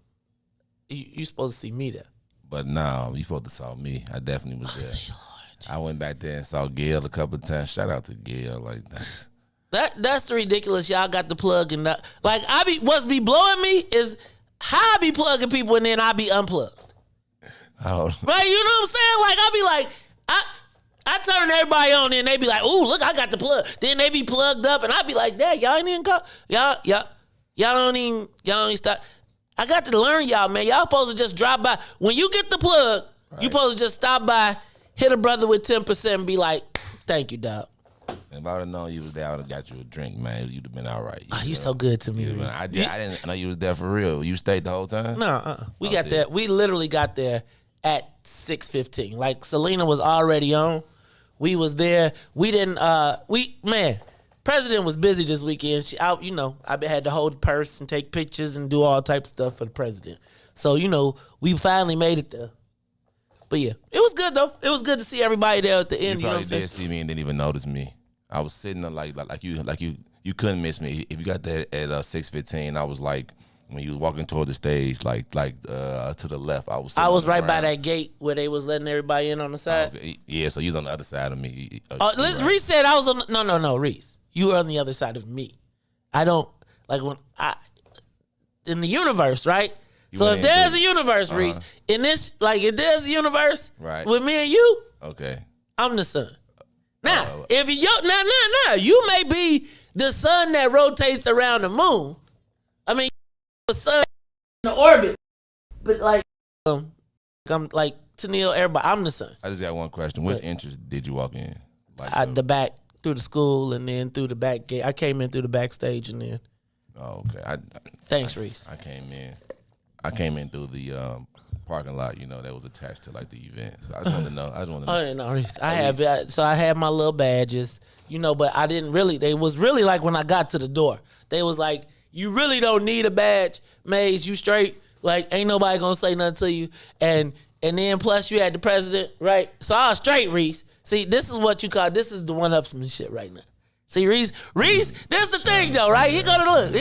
you supposed to see me there. But no, you supposed to saw me. I definitely was there. Lord, I went back there and saw Gail a couple of times. Shout out to Gail, like that. That's the ridiculous. Y'all got the plug and that. Like what's be blowing me is how I be plugging people and then I be unplugged. Oh. Right, you know what I'm saying? Like I be like, I turn everybody on and they be like, ooh, look, I got the plug. Then they be plugged up and I be like, Dad, y'all ain't even go. Y'all don't even stop. I got to learn y'all, man. Y'all supposed to just drop by. When you get the plug, right, you supposed to just stop by, hit a brother with 10% and be like, thank you, dog. If I would have known you was there, I would have got you a drink, man. You'd have been all right. You so good to me. I didn't know you was there for real. You stayed the whole time? No, we got there. We literally got there at 6:15. Like Selena was already on. We was there. We didn't. President was busy this weekend. I had to hold the purse and take pictures and do all types of stuff for the president. So we finally made it there. But yeah, it was good though. It was good to see everybody there at the end. You probably did see me and didn't even notice me. I was sitting there like you couldn't miss me. If you got there at 6:15, I was like when you was walking toward the stage, like to the left. I was right by that gate where they was letting everybody in on the side. Okay. Yeah, so you was on the other side of me. Reese said I was on. No, Reese, you were on the other side of me. I don't like when in the universe, right? So if there's a universe, Reese, in this, if there's a universe with me and you, okay, I'm the sun. Now, if you may be the sun that rotates around the moon. I mean, the sun in the orbit, but I'm like Tennille, everybody. I'm the sun. I just got one question. Which entrance did you walk in? The back through the school and then through the back gate. I came in through the backstage and then. Oh, okay. Thanks, Reese. I came in through the parking lot, that was attached to the event. So I just wanted to know. Oh, no, Reese. I had my little badges, but I didn't really. They was really like when I got to the door. They was like, you really don't need a badge, Maze. You straight. Like, ain't nobody gonna say nothing to you. And then plus you had the president, right? So I was straight, Reese. See, this is what you call. This is the one-upsmanship right now. See, Reese. This is the thing though, right? He gonna look,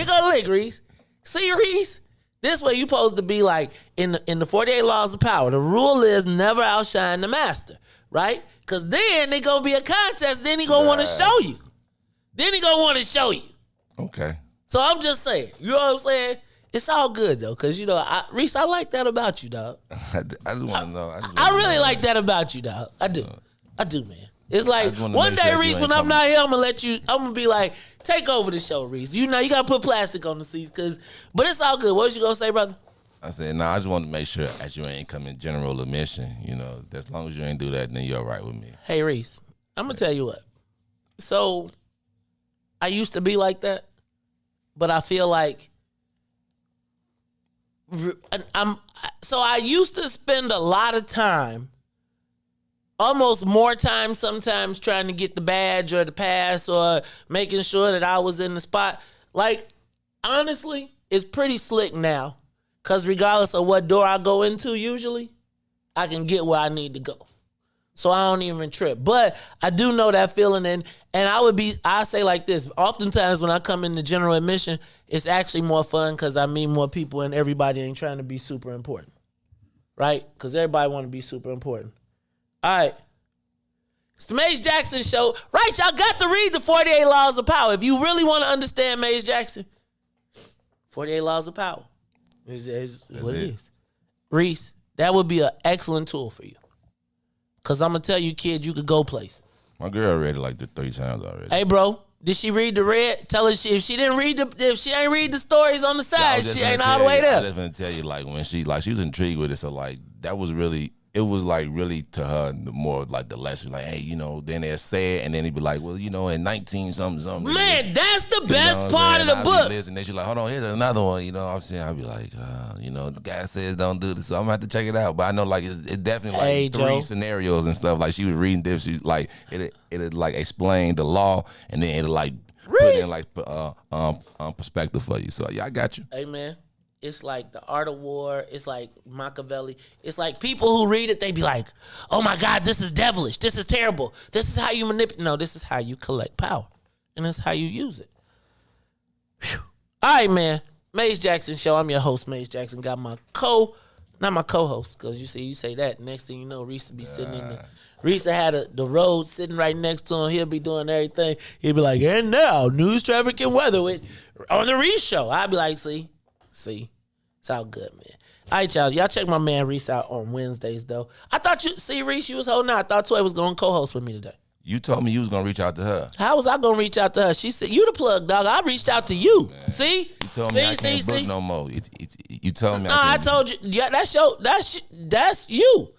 Reese. See, Reese. This way you supposed to be like in the 48 laws of power. The rule is never outshine the master, right? Because then they gonna be a contest. Then he gonna want to show you. Okay. So I'm just saying, you know what I'm saying? It's all good though, because Reese, I like that about you, dog. I just want to know. I really like that about you, dog. I do, man. It's like one day, Reese, when I'm not here, I'm gonna be like, take over the show, Reese. You gotta put plastic on the seats, but it's all good. What was you gonna say, brother? I said, I just want to make sure that you ain't coming general admission. As long as you ain't do that, then you're all right with me. Hey, Reese, I'm gonna tell you what. So, I used to be like that, but I feel like I used to spend a lot of time, almost more time sometimes, trying to get the badge or the pass or making sure that I was in the spot. Like, honestly, it's pretty slick now, because regardless of what door I go into, usually, I can get where I need to go. So I don't even trip. But I do know that feeling, and I say like this, oftentimes when I come into general admission, it's actually more fun because I meet more people and everybody ain't trying to be super important, right? Because everybody want to be super important. All right. It's the Maze Jackson Show. Right, y'all got to read the 48 Laws of Power. If you really want to understand Maze Jackson, 48 Laws of Power is what it is. Reese, that would be an excellent tool for you. Because I'm going to tell you, kid, you could go places. My girl read it 3 times already. Hey, bro, did she read the red? Tell her if she ain't read the stories on the side, she ain't all the way there. I was just going to tell you, when she was intrigued with it, so that was really... It was really to her more the lesson, hey, then they'll say it, and then he'd be like, well, in 19 something. Man, that's the best part of the book. And then she's like, hold on, here's another one. You know what I'm saying? I'd be like, the guy says don't do this, so I'm gonna have to check it out. But I know it's definitely 3 scenarios and stuff. Like she was reading this, she's like it'd explain the law, and then it'd put in perspective for you. So yeah, I got you. Hey man. It's like The Art of War. It's like Machiavelli. It's like people who read it, they be like, oh my God, this is devilish. This is terrible. This is how you manipulate. No, this is how you collect power. And that's how you use it. Whew. All right, man. Maze Jackson Show. I'm your host, Maze Jackson. Got my not my co-host, because you say that. Next thing you know, Reese will be sitting in the... Reese had the road sitting right next to him. He'll be doing everything. He'll be like, and now, news, traffic, and weather on the Reese Show. I'll be like, see, it's all good, man. All right, y'all check my man Reese out on Wednesdays, though. I thought Reese, you was holding out. I thought Toy was going to co-host with me today. You told me you was going to reach out to her. How was I going to reach out to her? She said, you the plug, dog. I reached out to you. Man. See? You told me I can't book no more. You told me I told you. Yeah, that's you.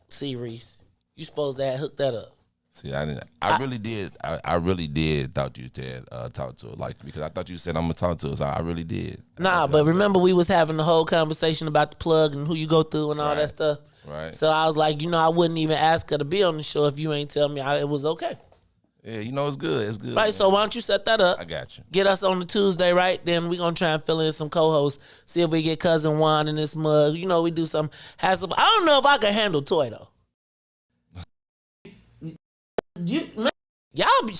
See, Reese, you supposed to have hooked that up. See, I really did. I really did thought you did talk to her, like, because I thought you said I'm gonna talk to her. So I really did. Nah, but remember we was having the whole conversation about the plug and who you go through and all that stuff. Right. So I was like, I wouldn't even ask her to be on the show if you ain't tell me it was okay. Yeah, it's good. It's good. Right. Man. So why don't you set that up? I got you. Get us on the Tuesday, right? Then we gonna try and fill in some co-hosts. See if we get Cousin Juan in this mug. We do some. I don't know if I can handle Toy though. Y'all be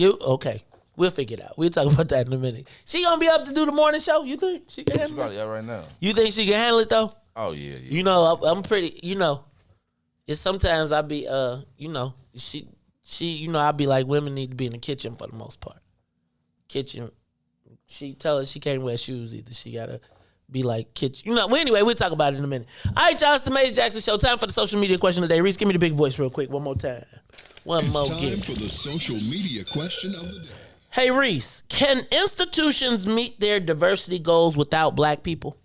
okay. We'll figure it out. We'll talk about that in a minute. She gonna be up to do the morning show? You think she can handle it? She probably right now. You think she can handle it though? Oh yeah. I'm pretty. It's sometimes I be she I be like, women need to be in the kitchen for the most part. Kitchen. She tell her she can't wear shoes either. She gotta be like kitchen. Well, anyway, we'll talk about it in a minute. All right, y'all, it's the Maze Jackson Show. Time for the social media question of the day. Reese, give me the big voice real quick. One more time. It's time for the social media question of the day. Hey, Reese, can institutions meet their diversity goals without black people?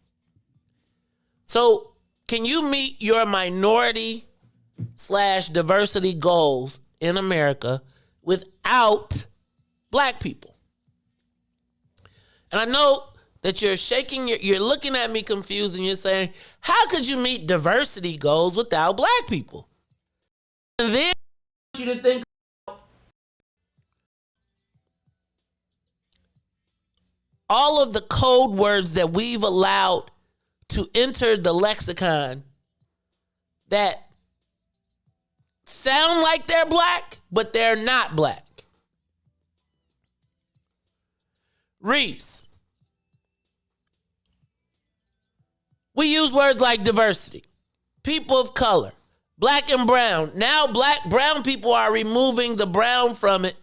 So, can you meet your minority/diversity goals in America without black people? And I know that you're shaking, you're looking at me confused and you're saying, how could you meet diversity goals without black people? And then I want you to think all of the code words that we've allowed to enter the lexicon that sound like they're black, but they're not black. Reese, we use words like diversity, people of color, black and brown. Now brown people are removing the brown from it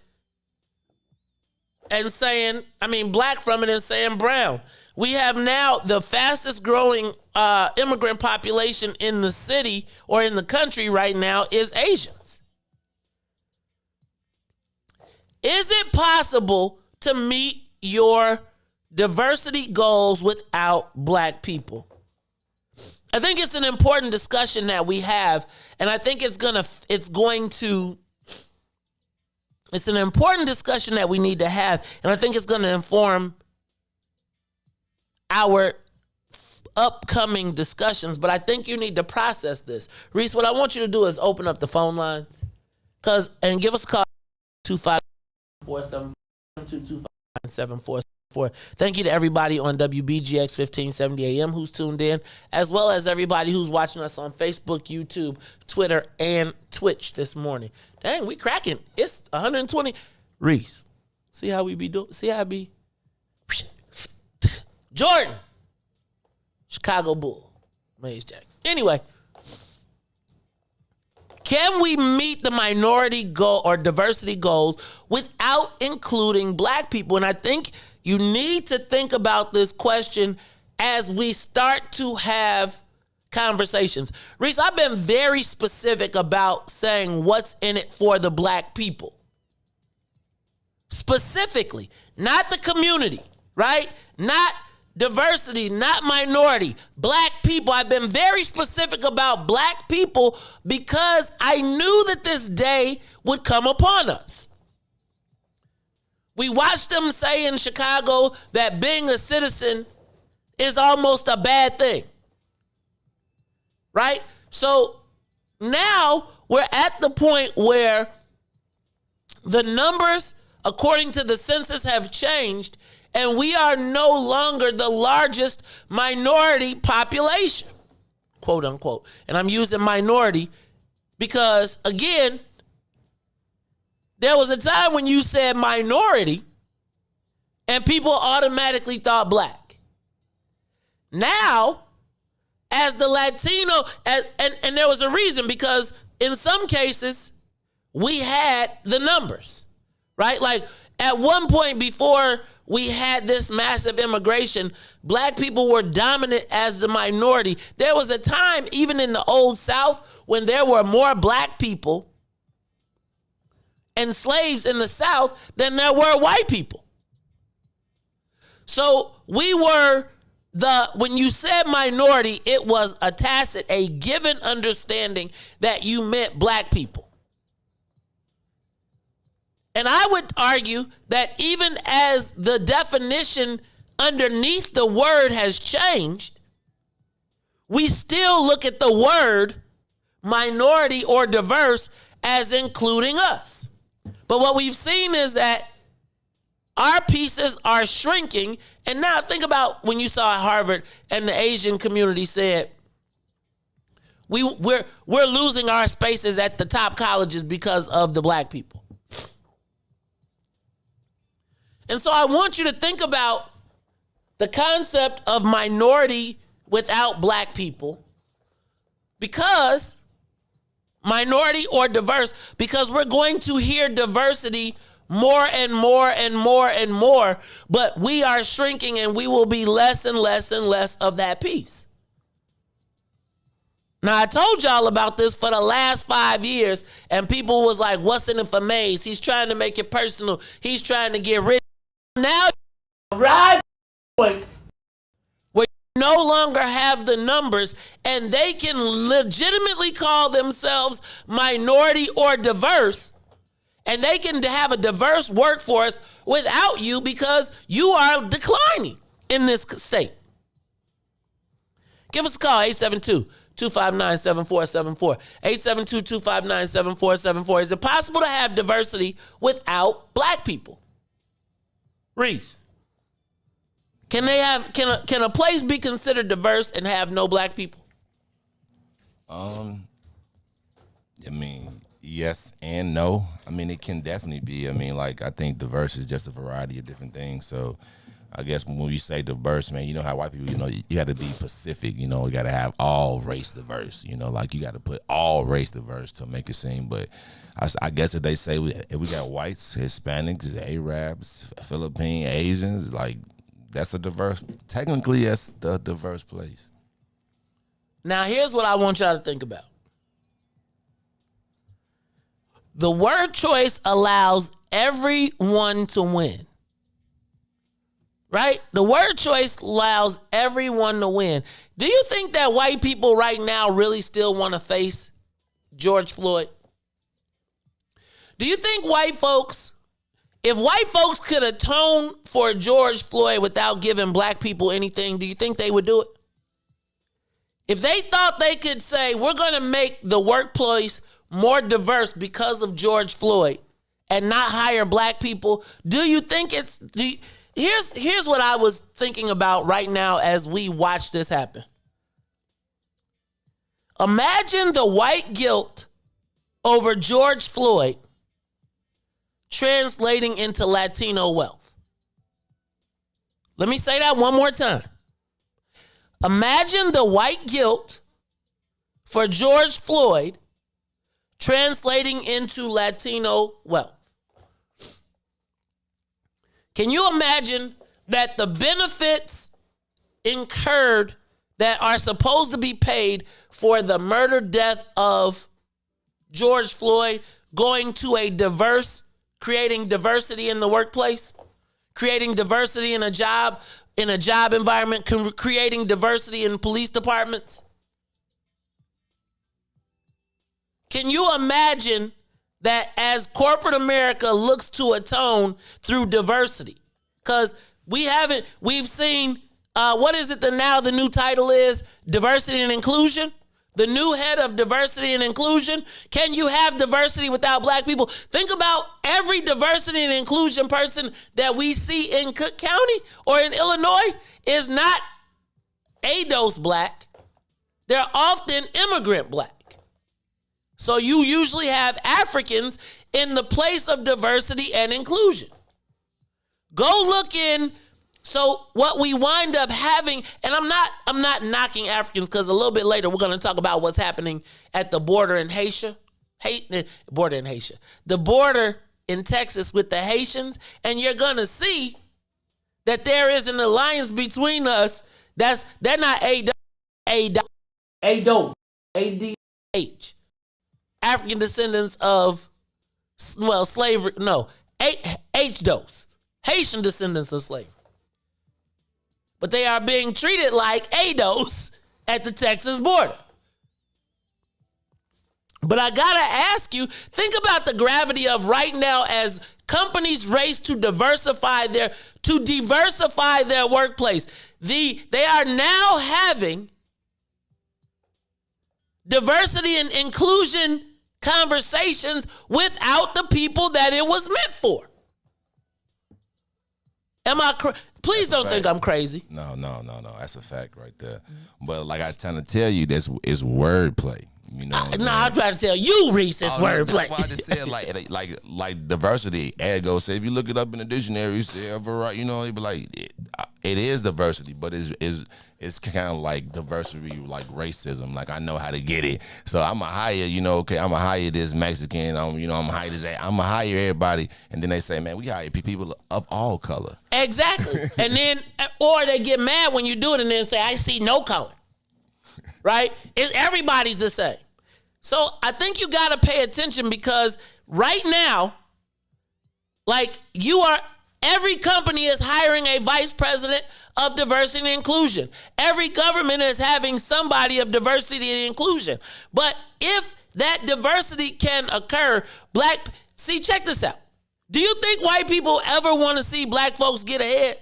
and saying, black from it and saying brown. We have now the fastest growing immigrant population in the city or in the country right now is Asians. Is it possible to meet your diversity goals without black people? I think it's an important discussion that we have, and I think it's an important discussion that we need to have, and I think it's going to inform our upcoming discussions, but I think you need to process this. Reese, what I want you to do is open up the phone lines and give us a call, 254-742-2744. Thank you to everybody on WBGX 1570 AM who's tuned in, as well as everybody who's watching us on Facebook, YouTube, Twitter, and Twitch this morning. Dang, we cracking. It's 120. Reese, see how we be doing? See how I be? Jordan, Chicago Bull, Maze Jackson. Anyway, can we meet the minority goal or diversity goals without including black people? And I think you need to think about this question as we start to have conversations. Reese, I've been very specific about saying what's in it for the black people. Specifically, not the community, right? Not diversity, not minority, black people. I've been very specific about black people because I knew that this day would come upon us. We watched them say in Chicago that being a citizen is almost a bad thing, right? So now we're at the point where the numbers, according to the census, have changed, and we are no longer the largest minority population, quote unquote. And I'm using minority because, again, there was a time when you said minority and people automatically thought black. Now, as the Latino, and there was a reason, because in some cases, we had the numbers, right? Like at one point before we had this massive immigration, black people were dominant as the minority. There was a time, even in the Old South, when there were more black people and slaves in the South than there were white people. So we were when you said minority, it was a tacit, a given understanding that you meant black people. And I would argue that even as the definition underneath the word has changed, we still look at the word minority or diverse as including us. But what we've seen is that our pieces are shrinking. And now think about when you saw at Harvard and the Asian community said, we're losing our spaces at the top colleges because of the black people. And so I want you to think about the concept of minority without black people, because minority or diverse, because we're going to hear diversity more and more and more and more, but we are shrinking and we will be less and less and less of that piece. Now, I told y'all about this for the last 5 years, and people was like, what's in it for Mays? He's trying to make it personal. He's trying to get rich. Now, right point where you no longer have the numbers, and they can legitimately call themselves minority or diverse, and they can have a diverse workforce without you because you are declining in this state. Give us a call, 872-259-7474. 872-259-7474. Is it possible to have diversity without black people? Riis, can a place be considered diverse and have no black people? I mean, yes and no. I mean, it can definitely be. I mean, like, I think diverse is just a variety of different things. So I guess when we say diverse, man, you know how white people, you got to be specific. You got to have all race diverse. Like you got to put all race diverse to make it seem. But I guess if they say if we got whites, Hispanics, Arabs, Philippine, Asians, like that's a diverse. Technically, that's the diverse place. Now, here's what I want y'all to think about. The word choice allows everyone to win. Right? The word choice allows everyone to win. Do you think that white people right now really still want to face George Floyd? Do you think if white folks could atone for George Floyd without giving black people anything, do you think they would do it? If they thought they could say, we're going to make the workplace more diverse because of George Floyd and not hire black people, do you think here's what I was thinking about right now as we watch this happen. Imagine the white guilt over George Floyd translating into Latino wealth. Let me say that one more time. Imagine the white guilt for George Floyd translating into Latino wealth. Can you imagine that the benefits incurred that are supposed to be paid for the murder death of George Floyd going to creating diversity in the workplace, creating diversity in a job environment, creating diversity in police departments? Can you imagine that as corporate America looks to atone through diversity? Because we've seen, what is it that now the new title is? Diversity and inclusion? The new head of diversity and inclusion. Can you have diversity without black people? Think about every diversity and inclusion person that we see in Cook County or in Illinois is not ADOS black. They're often immigrant black. So you usually have Africans in the place of diversity and inclusion. Go look in. So what we wind up having, and I'm not knocking Africans, because a little bit later we're going to talk about what's happening at the border in Haitian, the border in Texas with the Haitians, and you're going to see that there is an alliance between us. They're not ADOH, African descendants of, slavery. No, HDOS, Haitian descendants of slavery. But they are being treated like ADOS at the Texas border. But I gotta ask you, think about the gravity of right now as companies race to diversify their workplace. They are now having diversity and inclusion conversations without the people that it was meant for. Am I Please don't think I'm crazy. No. That's a fact right there. But like I tend to tell you, this is wordplay. You know, I'm trying to tell you, Riis, it's wordplay. That's why I just said like diversity. Ergo, say if you look it up in the dictionary, you say variety. You know, it'd be like it is diversity, but it's kind of like diversity, like racism. Like I know how to get it, so I'm gonna hire. You know, okay, I'm gonna hire this Mexican. I'm gonna hire this. I'm gonna hire everybody, and then they say, man, we hire people of all color. Exactly, and then or they get mad when you do it, and then say, I see no color. Right? Everybody's the same. So I think you got to pay attention because right now, like every company is hiring a vice president of diversity and inclusion. Every government is having somebody of diversity and inclusion. But if that diversity can occur, check this out. Do you think white people ever want to see black folks get ahead?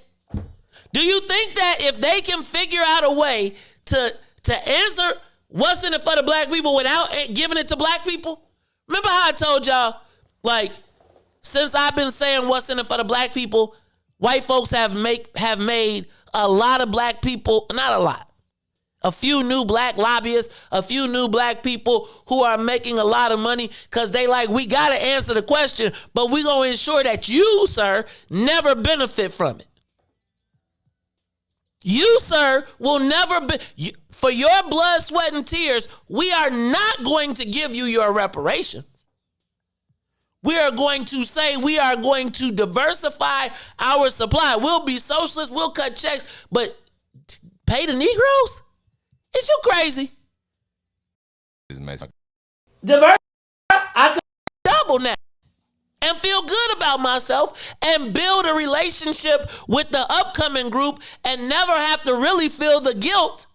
Do you think that if they can figure out a way to answer what's in it for the black people without giving it to black people? Remember how I told y'all, like, since I've been saying what's in it for the black people, white folks have made a lot of black people, not a lot, a few new black lobbyists, a few new black people who are making a lot of money because they like, we got to answer the question, but we're going to ensure that you, sir, never benefit from it. You, sir, will never be, for your blood, sweat, and tears, we are not going to give you your reparations. We are going to say we are going to diversify our supply. We'll be socialists, we'll cut checks, but pay the Negroes? Is you crazy? Diversify, I could double now. And feel good about myself and build a relationship with the upcoming group and never have to really feel the guilt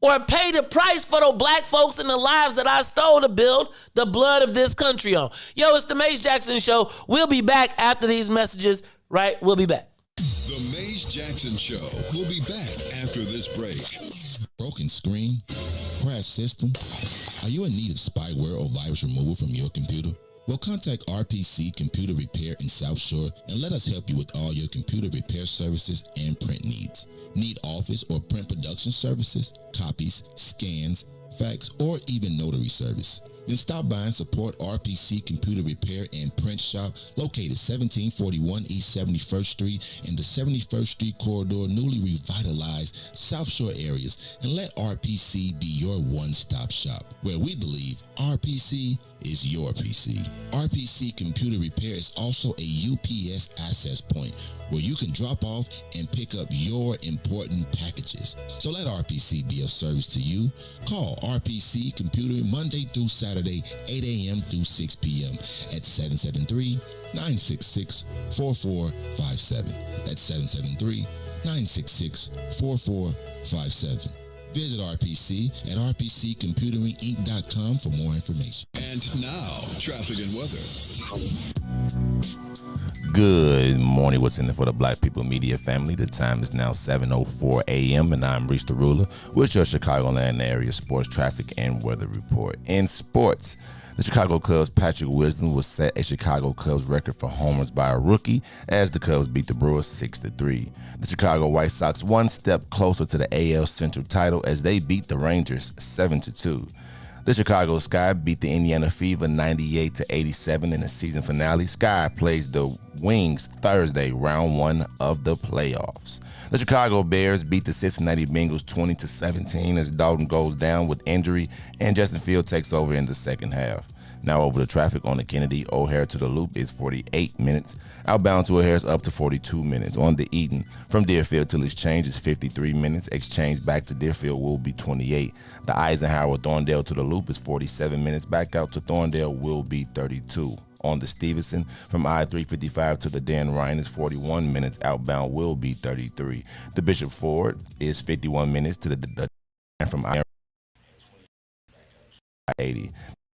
or pay the price for those black folks and the lives that I stole to build the blood of this country on. Yo, it's the Mace Jackson Show. We'll be back after these messages, right? We'll be back. The Mace Jackson Show. We'll be back after this break. Broken screen? Crash system? Are you in need of spyware or virus removal from your computer? Well, contact RPC Computer Repair in South Shore and let us help you with all your computer repair services and print needs. Need office or print production services, copies, scans, fax, or even notary service? Then stop by and support RPC Computer Repair and Print Shop located 1741 East 71st Street in the 71st Street corridor, newly revitalized South Shore areas, and let RPC be your one-stop shop where we believe RPC is your PC. RPC Computer Repair is also a UPS access point where you can drop off and pick up your important packages. So let RPC be of service to you. Call RPC Computer Monday through Saturday, 8 a.m. through 6 p.m. at 773-966-4457. That's 773-966-4457. Visit RPC at rpccomputeringinc.com for more information. And now, traffic and weather. Good morning. What's in it for the Black People Media family? The time is now 7:04 a.m. and I'm Riis the Ruler with your Chicagoland area sports traffic and weather report. In sports, the Chicago Cubs' Patrick Wisdom will set a Chicago Cubs record for homers by a rookie as the Cubs beat the Brewers 6-3. The Chicago White Sox one step closer to the AL Central title as they beat the Rangers 7-2. The Chicago Sky beat the Indiana Fever 98-87 in the season finale. Sky plays the Wings Thursday, round one of the playoffs. The Chicago Bears beat the Cincinnati Bengals 20-17 as Dalton goes down with injury and Justin Fields takes over in the second half. Now over the traffic on the Kennedy O'Hare to the Loop is 48 minutes. Outbound to O'Hare is up to 42 minutes. On the Eaton from Deerfield to Exchange is 53 minutes. Exchange back to Deerfield will be 28. The Eisenhower Thorndale to the Loop is 47 minutes. Back out to Thorndale will be 32. On the Stevenson from I-355 to the Dan Ryan is 41 minutes. Outbound will be 33. The Bishop Ford is 51 minutes to the from I-80.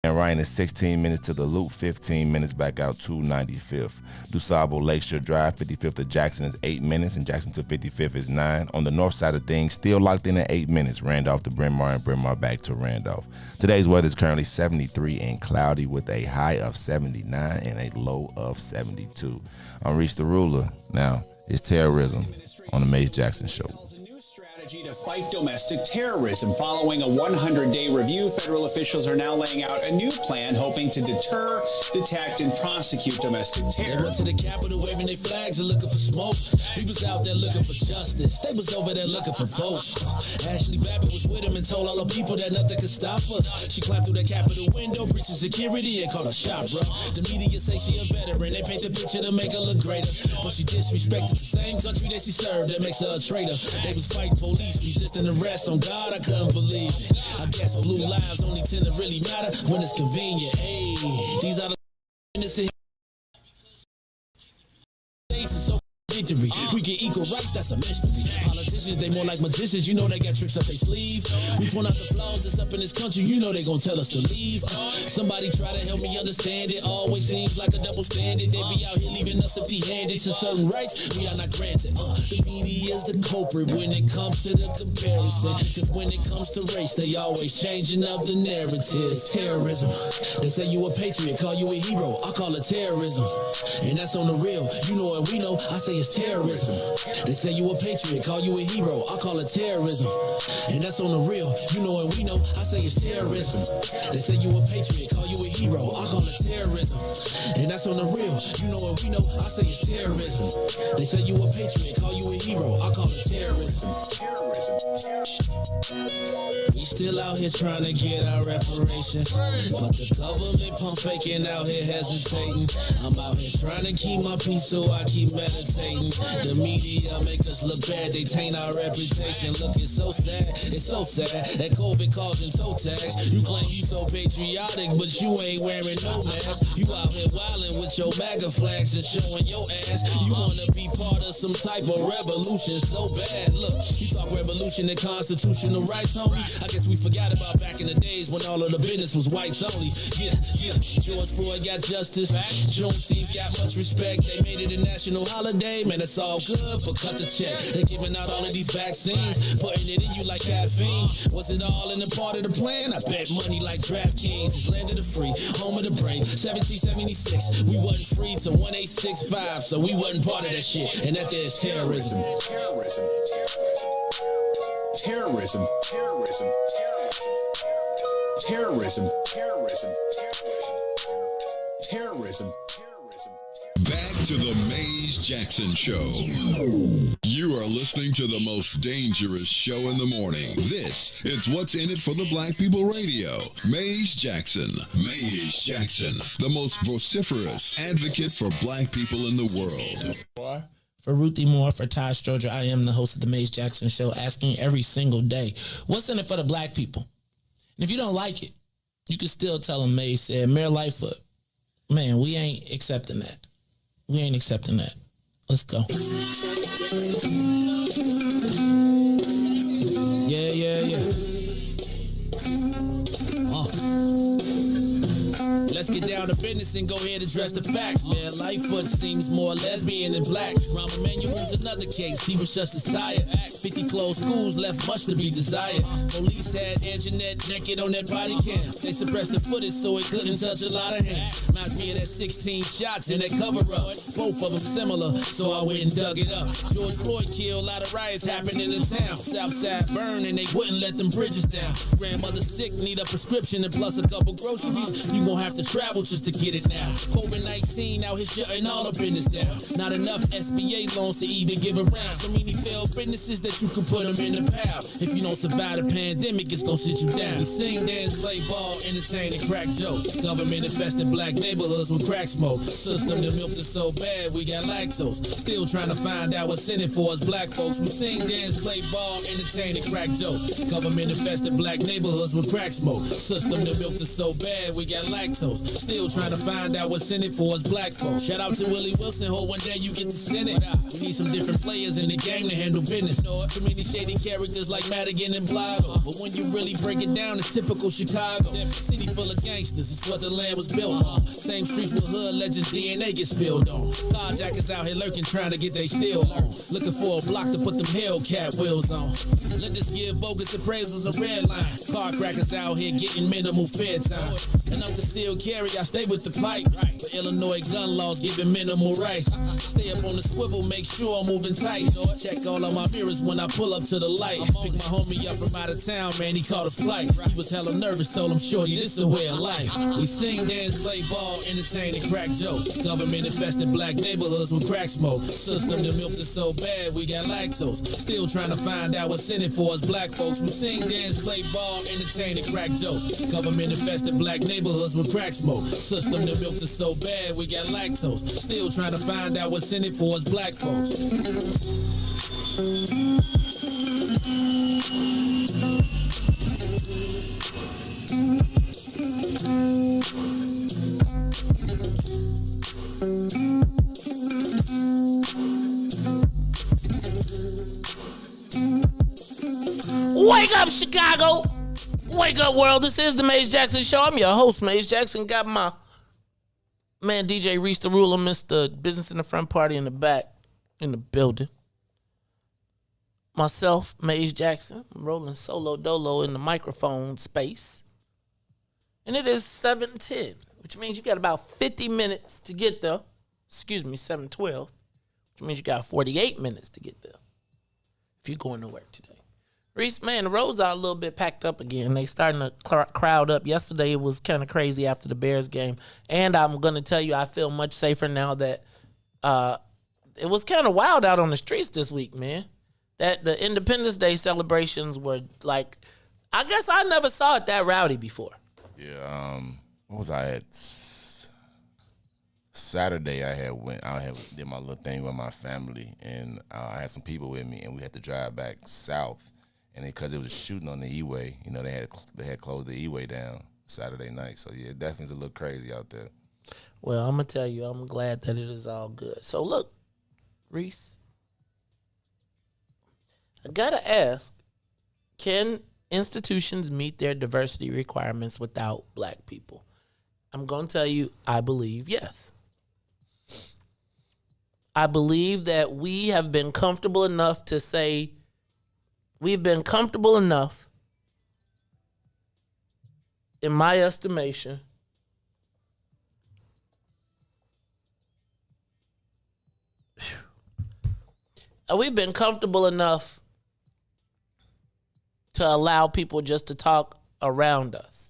And Ryan is 16 minutes to the loop, 15 minutes back out to 95th. DuSable Lakeshore Drive, 55th to Jackson is 8 minutes, and Jackson to 55th is 9. On the north side of things, still locked in at 8 minutes. Randolph to Bryn Mawr and Bryn Mawr back to Randolph. Today's weather is currently 73 and cloudy with a high of 79 and a low of 72. I'm Riis the Ruler. Now, it's terrorism on the Mace Jackson Show. To fight domestic terrorism. Following a 100-day review, federal officials are now laying out a new plan hoping to deter, detect, and prosecute domestic terror. They went to the Capitol waving their flags and looking for smoke. He was out there looking for justice. They was over there looking for votes. Ashley Babbitt was with him and told all the people that nothing could stop us. She climbed through the Capitol window, breaching security, and called a shot, bro. The media say she a veteran. They paint the picture to make her look greater, but she disrespected the same country that she served. That makes her a traitor. They was fighting police, resisting arrest. On God, I couldn't believe it. I guess blue lives only tend to really matter when it's convenient. Hey, these are the innocent states are so victory. We get equal rights, that's a mystery. Politicians, they more like magicians, you know they got tricks up their sleeve. We point out the flaws that's up in this country, you know they gon' tell us to leave. Somebody try to help me understand it. Always seems like a double standard. They be out here leaving us empty-handed. To certain rights, we are not granted. The media is the culprit when it comes to the comparison. Cause when it comes to race, they always changing up the narrative. It's terrorism. They say you a patriot, call you a hero. I call it terrorism. And that's on the real. You know what we know, I say it's terrorism. They say you a patriot, call you a hero. I call it terrorism. And that's on the real. You know what we know, I say it's terrorism. They say you a patriot, call you a hero. I call it terrorism. And that's on the real. You know what we know, I say it's terrorism. They say you a patriot, call you a hero. I call it terrorism. We still out here trying to get our reparations, but the government pump faking out here hesitating. I'm out here trying to keep my peace, so I keep meditating. The media make us look bad, they taint our reputation. Look, it's so sad that COVID causing toe tags. You claim you so patriotic, but you ain't wearing no mask. You out here wildin' with your MAGA flags and showing your ass. You wanna be part of some type of revolution so bad. Look, you talk revolution and constitutional rights, homie. I guess we forgot about back in the days when all of the business was whites only. Yeah. George Floyd got justice. Juneteenth got much respect. They made it a national holiday. Man, it's all good, but cut the check. They're giving out all of these vaccines, putting it in you like caffeine. Was it all in the part of the plan? I bet money like DraftKings. It's land of the free, home of the brave. 1776, we wasn't free till 1865, so we wasn't part of that shit. And that there's terrorism. Terrorism. Terrorism. Terrorism. Terrorism. Terrorism. Terrorism. Back to the Maze Jackson Show. You are listening to the most dangerous show in the morning. This is What's in It for the Black People Radio. Maze Jackson. Maze Jackson, the most vociferous advocate for black people in the world. For Ruthie Moore, for Todd Stoger, I am the host of the Maze Jackson Show, asking every single day, what's in it for the black people? And if you don't like it, you can still tell them Maze said, Mayor Lightfoot, man, we ain't accepting that. We ain't accepting that. Let's go. Yeah. Let's get down to business and go ahead and address the facts, man. Lightfoot seems more lesbian than black. Rahm Emanuel's another case. He was just as tired. 50 closed schools left much to be desired. Police had Anjanette naked on that body cam. They suppressed the footage so it couldn't touch a lot of hands. Reminds me of that 16 shots in that cover up. Both of them similar, so I went and dug it up. George Floyd killed, a lot of riots happened in the town. Southside burned and they wouldn't let them bridges down. Grandmother sick, need a prescription and plus a couple groceries. You gon' have to travel just to get it now. COVID-19 out here shutting all the business down. Not enough SBA loans to even give around. So many failed businesses that you can put them in the pile. If you don't survive the pandemic, it's gonna sit you down. We sing, dance, play ball, entertain, and crack jokes. Government infested black neighborhoods with crack smoke. System that milked us so bad, we got lactose. Still trying to find out what's in it for us black folks. We sing, dance, play ball, entertain, and crack jokes. Government infested black neighborhoods with crack smoke. System that milked us so bad, we got lactose. folks. Still trying to find out what's in it for us black folks. Shout out to Willie Wilson, hope one day you get to send it. We need some different players in the game to handle business. Too many shady characters like Madigan and Blago. But when you really break it down, it's typical Chicago. City full of gangsters, it's what the land was built on. Same streets with hood legends, DNA get spilled on. Carjackers out here lurking, trying to get they steal on. Looking for a block to put them Hellcat wheels on. Let this give bogus appraisals a red line. Car crackers out here getting minimal fair time. Enough to seal carry, I stay with the pipe. But Illinois gun laws giving minimal rights. Stay up on the swivel, make sure I'm moving tight. Check all of my mirrors when I pull up to the light. Pick my homie up from out of town, man, he caught a flight. He was hella nervous, told him, shorty, this a way of life. We sing, dance, play ball, entertain, and crack jokes. Government infested black neighborhoods with crack smoke. System that milked us so bad, we got lactose. Still trying to find out what's in it for us black folks. We sing, dance, play ball, entertain, and crack jokes. Government infested black neighborhoods with crack smoke. System that milked us so bad, we got lactose. Still trying to find out what's in it for us black folks. Wake up, Chicago! Wake up, world. This is the Maze Jackson Show. I'm your host, Maze Jackson. Got my man, DJ Riis the Ruler, Mr. Business in the Front, Party in the Back, in the building. Myself, Maze Jackson, I'm rolling solo dolo in the microphone space. And it is 7:10, which means you got about 50 minutes to get there. Excuse me, 7:12, which means you got 48 minutes to get there if you're going to work today. Riis, man, the roads are a little bit packed up again. They starting to crowd up. Yesterday it was kind of crazy after the Bears game. And I'm going to tell you, I feel much safer now that it was kind of wild out on the streets this week, man. That the Independence Day celebrations were like, I guess I never saw it that rowdy before. Yeah, what was I at? Saturday I did my little thing with my family, and I had some people with me, and we had to drive back south. And because it was shooting on the E-way, you know, they had closed the E-way down Saturday night. So yeah, it definitely is a little crazy out there. Well, I'm gonna tell you, I'm glad that it is all good. So look, Riis, I gotta ask, can institutions meet their diversity requirements without black people? I'm gonna tell you, I believe yes. I believe that we have been comfortable enough to say, we've been comfortable enough, in my estimation, we've been comfortable enough to allow people just to talk around us,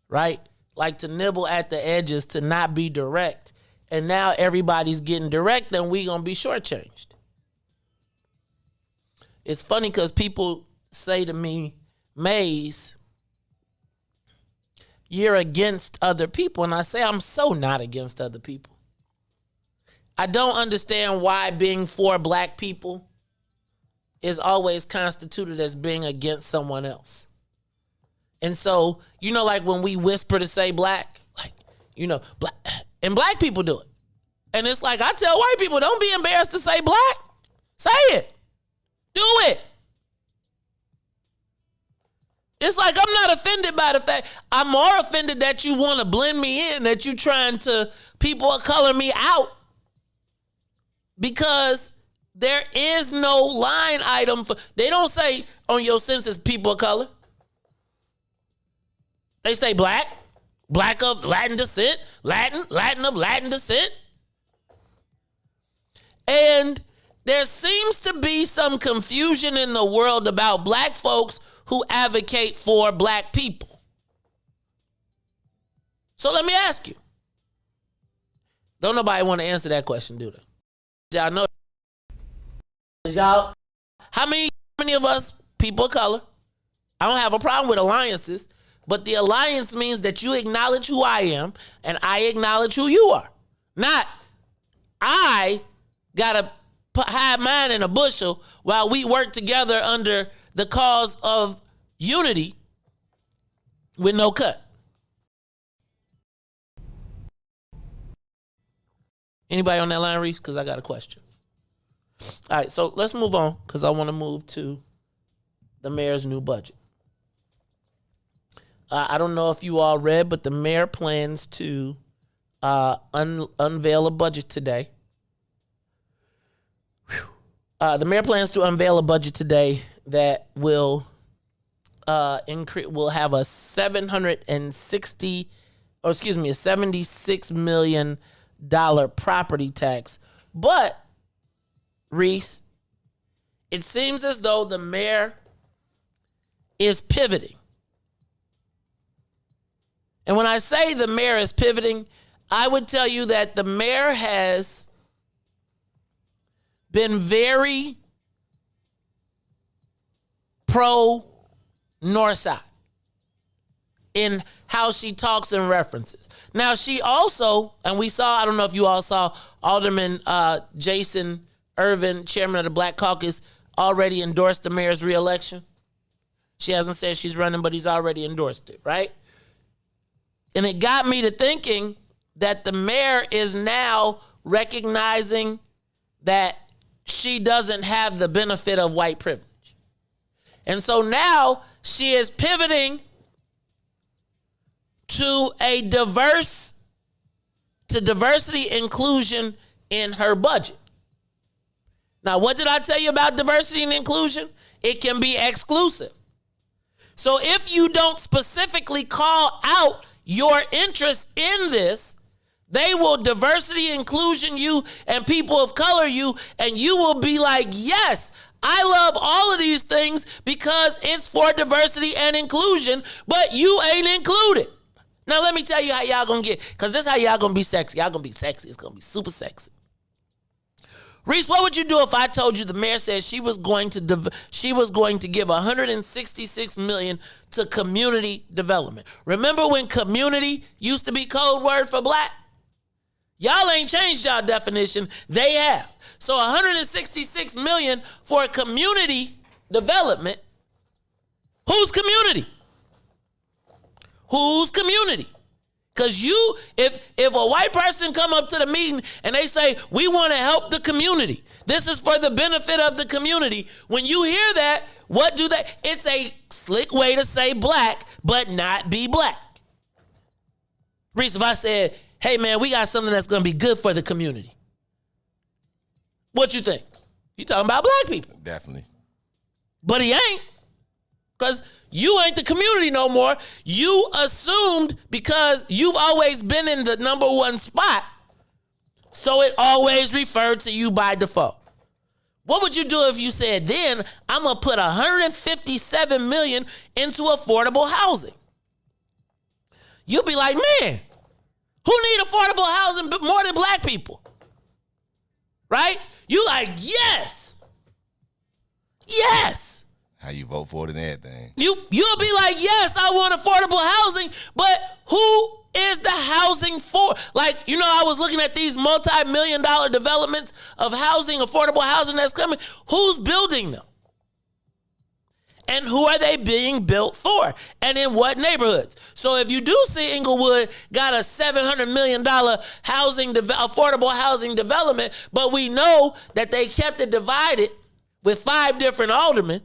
right? Like to nibble at the edges, to not be direct. And now everybody's getting direct and we gonna be shortchanged. It's funny because people say to me, Maze, you're against other people. And I say, I'm so not against other people. I don't understand why being for black people is always constituted as being against someone else. And so, you know, like when we whisper to say black, like, you know, black, and black people do it. And it's like, I tell white people, don't be embarrassed to say black. Say it. Do it. It's like I'm not offended by the fact. I'm more offended that you want to blend me in, that you trying to people of color me out. Because there is no line item for, they don't say on your census people of color. They say black, black of Latin descent, Latin of Latin descent. And there seems to be some confusion in the world about black folks who advocate for black people. So let me ask you. Don't nobody want to answer that question, do they? Y'all know. Y'all, how many of us, people of color, I don't have a problem with alliances, but the alliance means that you acknowledge who I am and I acknowledge who you are. Not, I gotta hide mine in a bushel while we work together under the cause of unity with no cut. Anybody on that line, Riis? Because I got a question. All right, so let's move on because I want to move to the mayor's new budget. I don't know if you all read, but the mayor plans to unveil a budget today. The mayor plans to unveil a budget today that will have a $76 million property tax. But Riis, it seems as though the mayor is pivoting. And when I say the mayor is pivoting, I would tell you that the mayor has been very pro Northside in how she talks and references. Now, she also, and we saw, I don't know if you all saw, Alderman Jason Irvin, chairman of the Black Caucus, already endorsed the mayor's reelection. She hasn't said she's running, but he's already endorsed it, right? And it got me to thinking that the mayor is now recognizing that she doesn't have the benefit of white privilege. And so now she is pivoting to diversity inclusion in her budget. Now, what did I tell you about diversity and inclusion? It can be exclusive. So if you don't specifically call out your interest in this, they will diversity inclusion you and people of color you, and you will be like, yes, I love all of these things because it's for diversity and inclusion, but you ain't included. Now, let me tell you how y'all gonna get, because this is how y'all gonna be sexy. Y'all gonna be sexy. It's gonna be super sexy. Riis, what would you do if I told you the mayor said she was going to give $166 million to community development? Remember when community used to be code word for black? Y'all ain't changed y'all definition. They have. So $166 million for community development. Whose community? Whose community? Because if a white person come up to the meeting and they say, we want to help the community, this is for the benefit of the community. When you hear that, what do they? It's a slick way to say black, but not be black. Riis, if I said, hey man, we got something that's going to be good for the community, what you think? You talking about black people. Definitely. But he ain't. Because you ain't the community no more. You assumed because you've always been in the number one spot, so it always referred to you by default. What would you do if you said, then I'm going to put $157 million into affordable housing? You'd be like, man, who need affordable housing more than black people? Right? You like, yes. Yes. How you vote for it and everything. You'll be like, yes, I want affordable housing, but who is the housing for? Like, I was looking at these multi-million-dollar developments of housing, affordable housing that's coming. Who's building them? And who are they being built for? And in what neighborhoods? So if you do see Inglewood got a $700 million affordable housing development, but we know that they kept it divided with 5 different aldermen.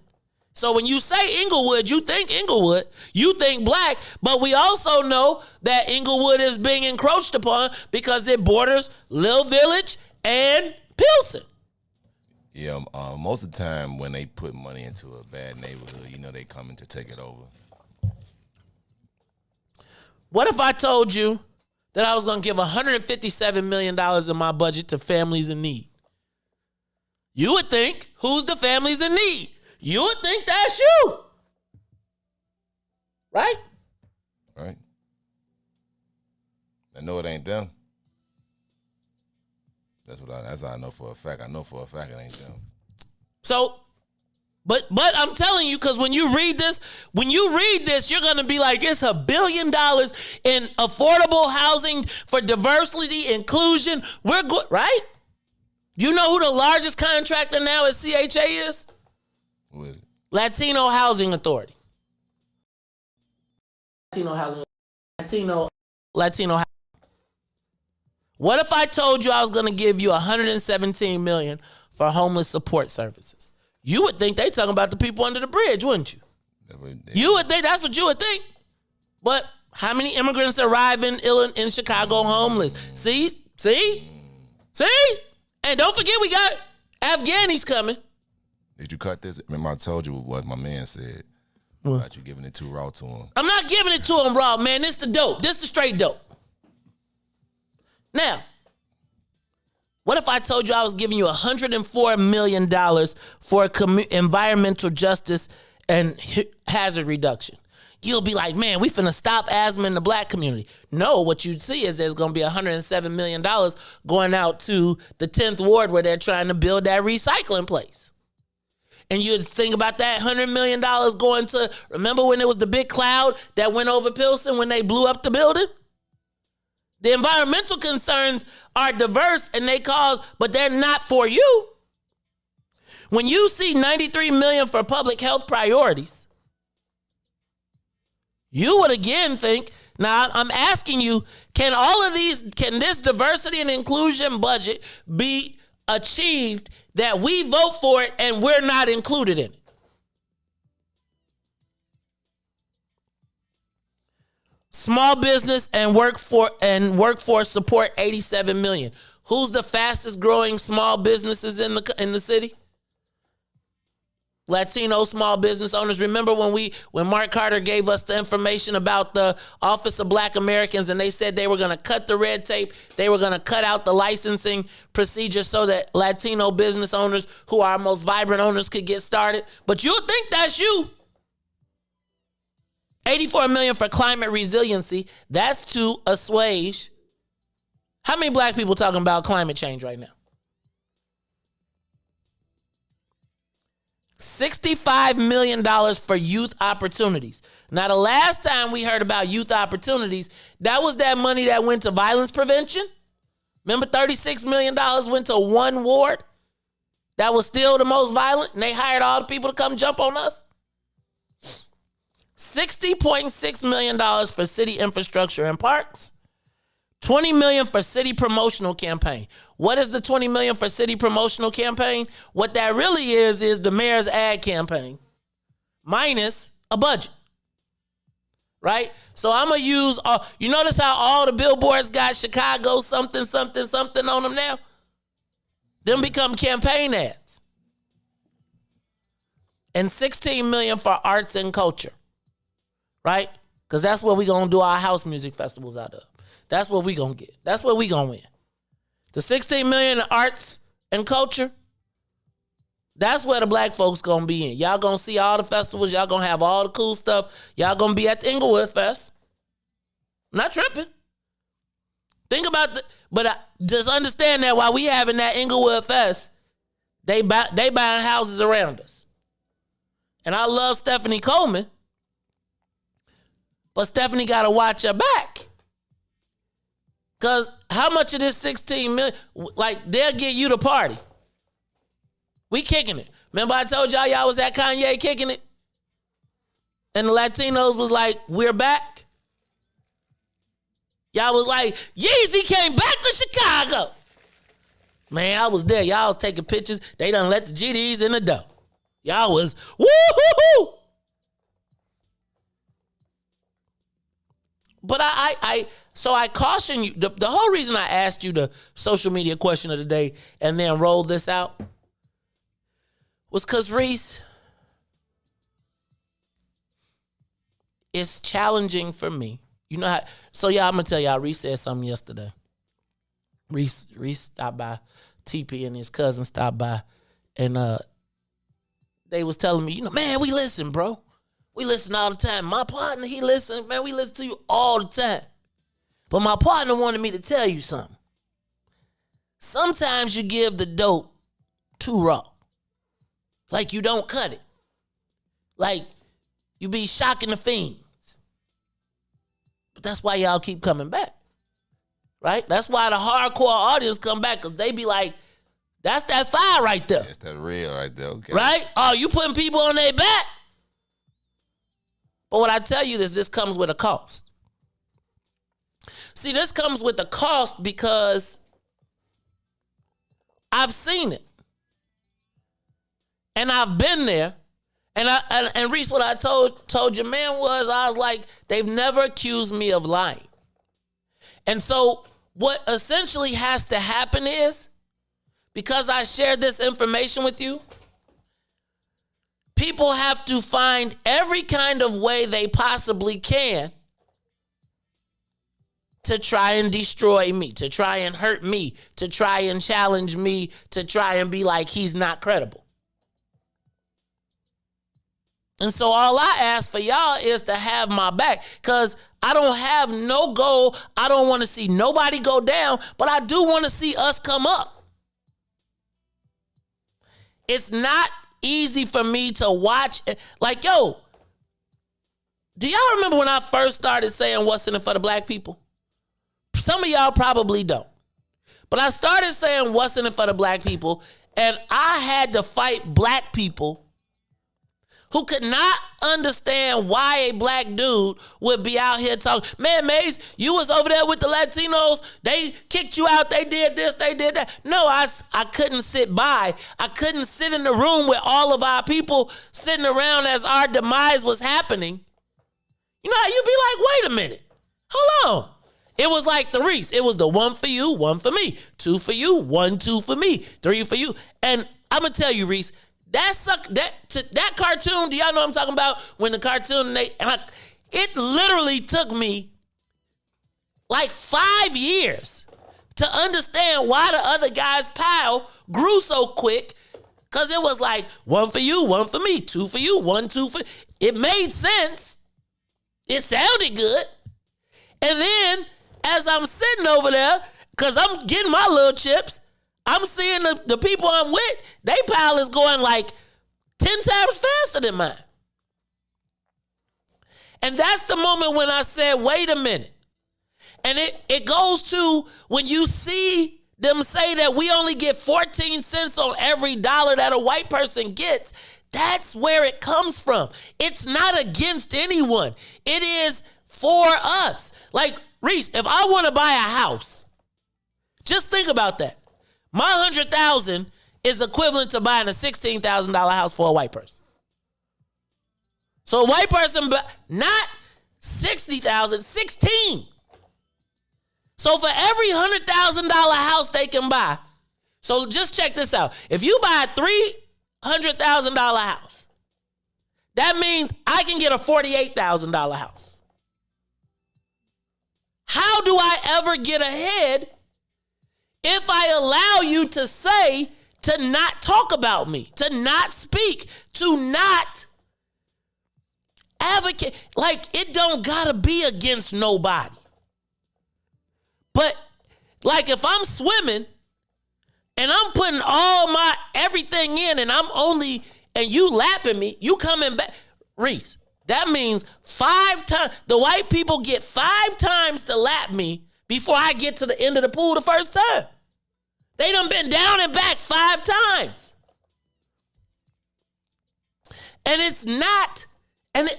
So when you say Inglewood, you think Inglewood, you think black, but we also know that Inglewood is being encroached upon because it borders Little Village and Pilsen. Yeah, most of the time when they put money into a bad neighborhood, they coming to take it over. What if I told you that I was going to give $157 million in my budget to families in need? You would think, who's the families in need? You would think that's you. Right? Right. I know it ain't them. That's how I know for a fact. I know for a fact it ain't them. So, but I'm telling you, because when you read this, you're going to be like, it's $1 billion in affordable housing for diversity, inclusion. We're good, right? You know who the largest contractor now at CHA is? Who is it? Latino Housing Authority. Latino. What if I told you I was going to give you $117 million for homeless support services? You would think they talking about the people under the bridge, wouldn't you? You would think that's what you would think. But how many immigrants arrive in Chicago homeless? See? And don't forget we got Afghanis coming. Did you cut this? Remember I told you what my man said about you giving it too raw to him. I'm not giving it to him raw, man. This the dope. This the straight dope. Now, what if I told you I was giving you $104 million for environmental justice and hazard reduction? You'll be like, man, we finna stop asthma in the black community. No, what you'd see is there's gonna be $107 million going out to the 10th ward where they're trying to build that recycling place. And you'd think about that $100 million going to, remember when it was the big cloud that went over Pilsen when they blew up the building? The environmental concerns are diverse and but they're not for you. When you see $93 million for public health priorities, you would again think, now I'm asking you, can this diversity and inclusion budget be achieved that we vote for it and we're not included in it? Small business and workforce support, $87 million. Who's the fastest growing small businesses in the city? Latino small business owners. Remember when Mark Carter gave us the information about the Office of Black Americans and they said they were going to cut the red tape, they were going to cut out the licensing procedure so that Latino business owners who are our most vibrant owners could get started. But you'll think that's you. $84 million for climate resiliency. That's to assuage. How many black people talking about climate change right now? $65 million for youth opportunities. Now, the last time we heard about youth opportunities, that was that money that went to violence prevention. Remember, $36 million went to one ward that was still the most violent, and they hired all the people to come jump on us. $60.6 million for city infrastructure and parks. $20 million for city promotional campaign. What is the $20 million for city promotional campaign? What that really is the mayor's ad campaign minus a budget, right? So I'm going to use, you notice how all the billboards got Chicago something, something, something on them now? Them become campaign ads. And $16 million for arts and culture, right? Because that's what we're going to do our house music festivals out of. That's what we gonna get. That's what we gonna win. The $16 million in arts and culture, that's where the black folks gonna be in. Y'all gonna see all the festivals. Y'all gonna have all the cool stuff. Y'all gonna be at the Inglewood Fest. I'm not tripping. Think about just understand that while we having that Inglewood Fest, they buying houses around us. And I love Stephanie Coleman, but Stephanie gotta watch her back. Because how much of this $16 million, like, they'll get you the party. We kicking it. Remember I told y'all was at Kanye kicking it? And the Latinos was like, we're back. Y'all was like, Yeezy came back to Chicago. Man, I was there. Y'all was taking pictures. They done let the GDs in the door. Y'all was, woo-hoo-hoo. But so I caution you. The whole reason I asked you the social media question of the day and then rolled this out was because, Riis, it's challenging for me. You know how, so yeah, I'm going to tell y'all, Riis said something yesterday. Riis stopped by, TP and his cousin stopped by, and they was telling me, man, we listen, bro. We listen all the time. My partner, he listen, man, we listen to you all the time. But my partner wanted me to tell you something. Sometimes you give the dope too raw. Like you don't cut it. Like you be shocking the fiends. But that's why y'all keep coming back. Right? That's why the hardcore audience come back, because they be like, that's that fire right there. That's that real right there, okay. Right? Oh, you putting people on their back? But what I tell you is this comes with a cost. See, this comes with a cost because I've seen it. And I've been there. And Riis, what I told your man was, I was like, they've never accused me of lying. And so what essentially has to happen is, because I shared this information with you, people have to find every kind of way they possibly can to try and destroy me, to try and hurt me, to try and challenge me, to try and be like he's not credible. And so all I ask for y'all is to have my back, because I don't have no goal. I don't want to see nobody go down, but I do want to see us come up. It's not easy for me to watch. Like, yo, do y'all remember when I first started saying what's in it for the black people? Some of y'all probably don't. But I started saying what's in it for the black people, and I had to fight black people who could not understand why a black dude would be out here talking, man, Mace, you was over there with the Latinos. They kicked you out. They did this. They did that. No, I couldn't sit by. I couldn't sit in the room with all of our people sitting around as our demise was happening. You know how you be like, wait a minute. Hold on. It was like the Riis. It was the 1 for you, 1 for me. 2 for you, 1, 2 for me. 3 for you. And I'm going to tell you, Riis, that cartoon, do y'all know what I'm talking about? When the cartoon, it literally took me like 5 years to understand why the other guy's pile grew so quick, because it was like 1 for you, 1 for me, 2 for you, 1, 2 for... It made sense. It sounded good. And then, as I'm sitting over there, because I'm getting my little chips, I'm seeing the people I'm with, they pile is going like 10 times faster than mine. And that's the moment when I said, wait a minute. And it goes to when you see them say that we only get 14 cents on every dollar that a white person gets. That's where it comes from. It's not against anyone. It is for us. Like, Riis, if I want to buy a house, just think about that. My $100,000 is equivalent to buying a $16,000 house for a white person. So a white person, not $60,000, 16. So for every $100,000 house they can buy, so just check this out. If you buy a $300,000 house, that means I can get a $48,000 house. How do I ever get ahead if I allow you to say, to not talk about me, to not speak, to not advocate? Like, it don't gotta be against nobody. But like, if I'm swimming and I'm putting all my everything in and and you lapping me, you coming back, Riis, that means 5 times, the white people get 5 times to lap me before I get to the end of the pool the first time. They done been down and back 5 times. And it's not, and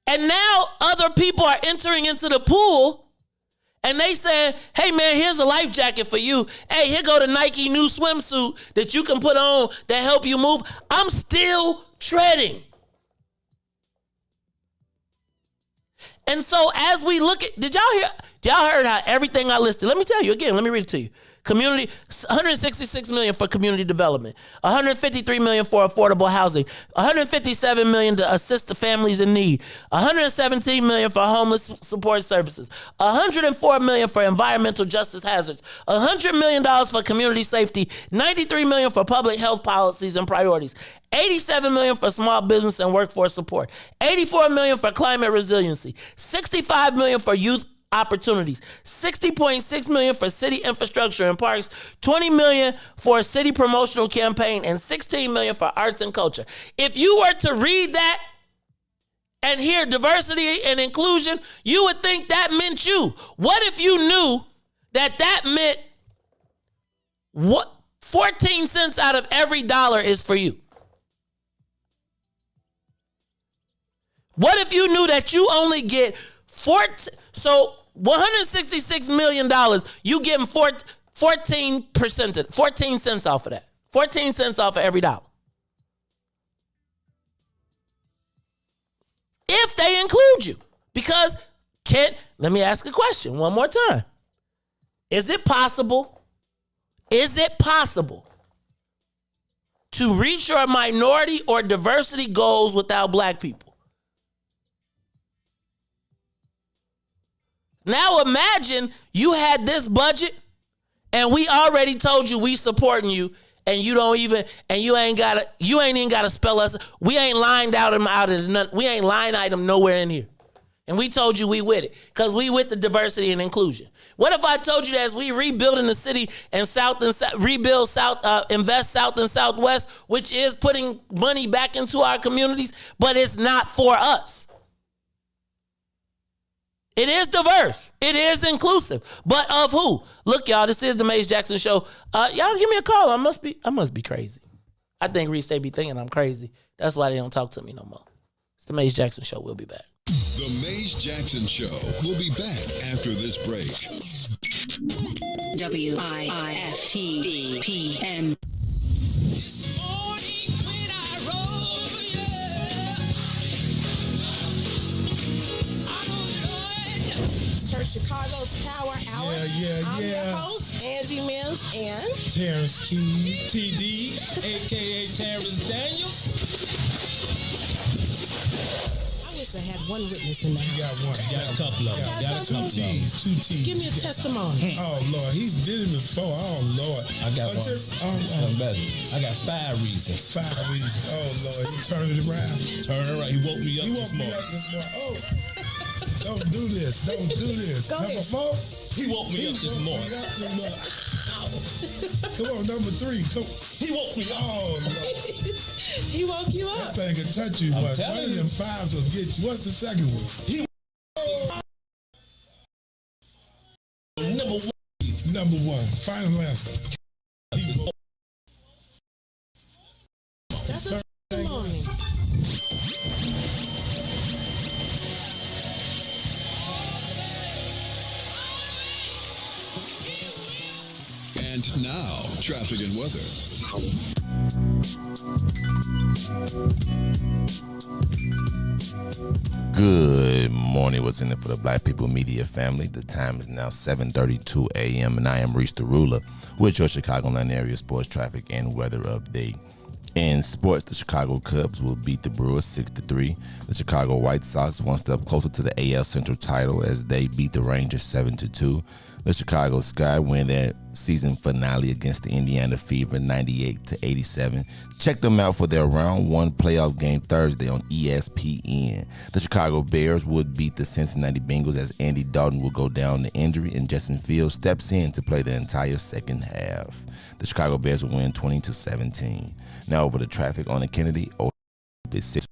now other people are entering into the pool and they say, hey man, here's a life jacket for you. Hey, here go the Nike new swimsuit that you can put on that help you move. I'm still treading. And so as we look at, y'all heard how everything I listed? Let me tell you again, let me read it to you. Community, $166 million for community development, $153 million for affordable housing, $157 million to assist the families in need, $117 million for homeless support services, $104 million for environmental justice hazards, $100 million for community safety, $93 million for public health policies and priorities, $87 million for small business and workforce support, $84 million for climate resiliency, $65 million for youth opportunities, $60.6 million for city infrastructure and parks, $20 million for a city promotional campaign, and $16 million for arts and culture. If you were to read that and hear diversity and inclusion, you would think that meant you. What if you knew that meant what 14 cents out of every dollar is for you? What if you knew that you only get 14? So $166 million, you getting 14%, 14 cents off of that. 14 cents off of every dollar. If they include you. Because, let me ask a question one more time. Is it possible to reach your minority or diversity goals without black people? Now imagine you had this budget and we already told you we supporting you and you ain't even gotta spell us. We ain't line item nowhere in here. And we told you we with it because we with the diversity and inclusion. What if I told you that as we rebuilding the city and invest South and Southwest, which is putting money back into our communities, but it's not for us. It is diverse. It is inclusive. But of who? Look, y'all, this is the Maze Jackson Show. Y'all give me a call. I must be crazy. I think Riis, they be thinking I'm crazy. That's why they don't talk to me no more. It's the Maze Jackson Show. We'll be back. The Maze Jackson Show will be back after this break. WIIFTBPM. Church Chicago's Power Hour. I'm your host, Angie Mims, and Terrence Keys, TD, a.k.a. Terrence Daniels. I wish I had one witness in the house. You got one. You got a couple of them. Got two T's. Give me a testimony. Oh, Lord. He's did it before. Oh, Lord. I got one. Better. I got 5 reasons. 5 reasons. Oh, Lord. He turned it around. He woke me up this morning. Oh. Don't do this. Go number 4? He woke me up this morning. Come on, number 3. He woke me up. Oh, Lord. He woke you up. That thing can touch you, but one of them 5s will get you. What's the second one? Number 1. Final answer. That's a testimony. And now, traffic and weather. Good morning. What's in it for the Black People Media family? The time is now 7:32 a.m. and I am Riis the Ruler with your Chicagoland area sports traffic and weather update. In sports, the Chicago Cubs will beat the Brewers 6-3. The Chicago White Sox one step closer to the AL Central title as they beat the Rangers 7-2. The Chicago Sky win their season finale against the Indiana Fever 98-87. Check them out for their round 1 playoff game Thursday on ESPN. The Chicago Bears would beat the Cincinnati Bengals as Andy Dalton will go down to injury and Justin Fields steps in to play the entire second half. The Chicago Bears will win 20-17. Now over to traffic on the Kennedy. It's 6.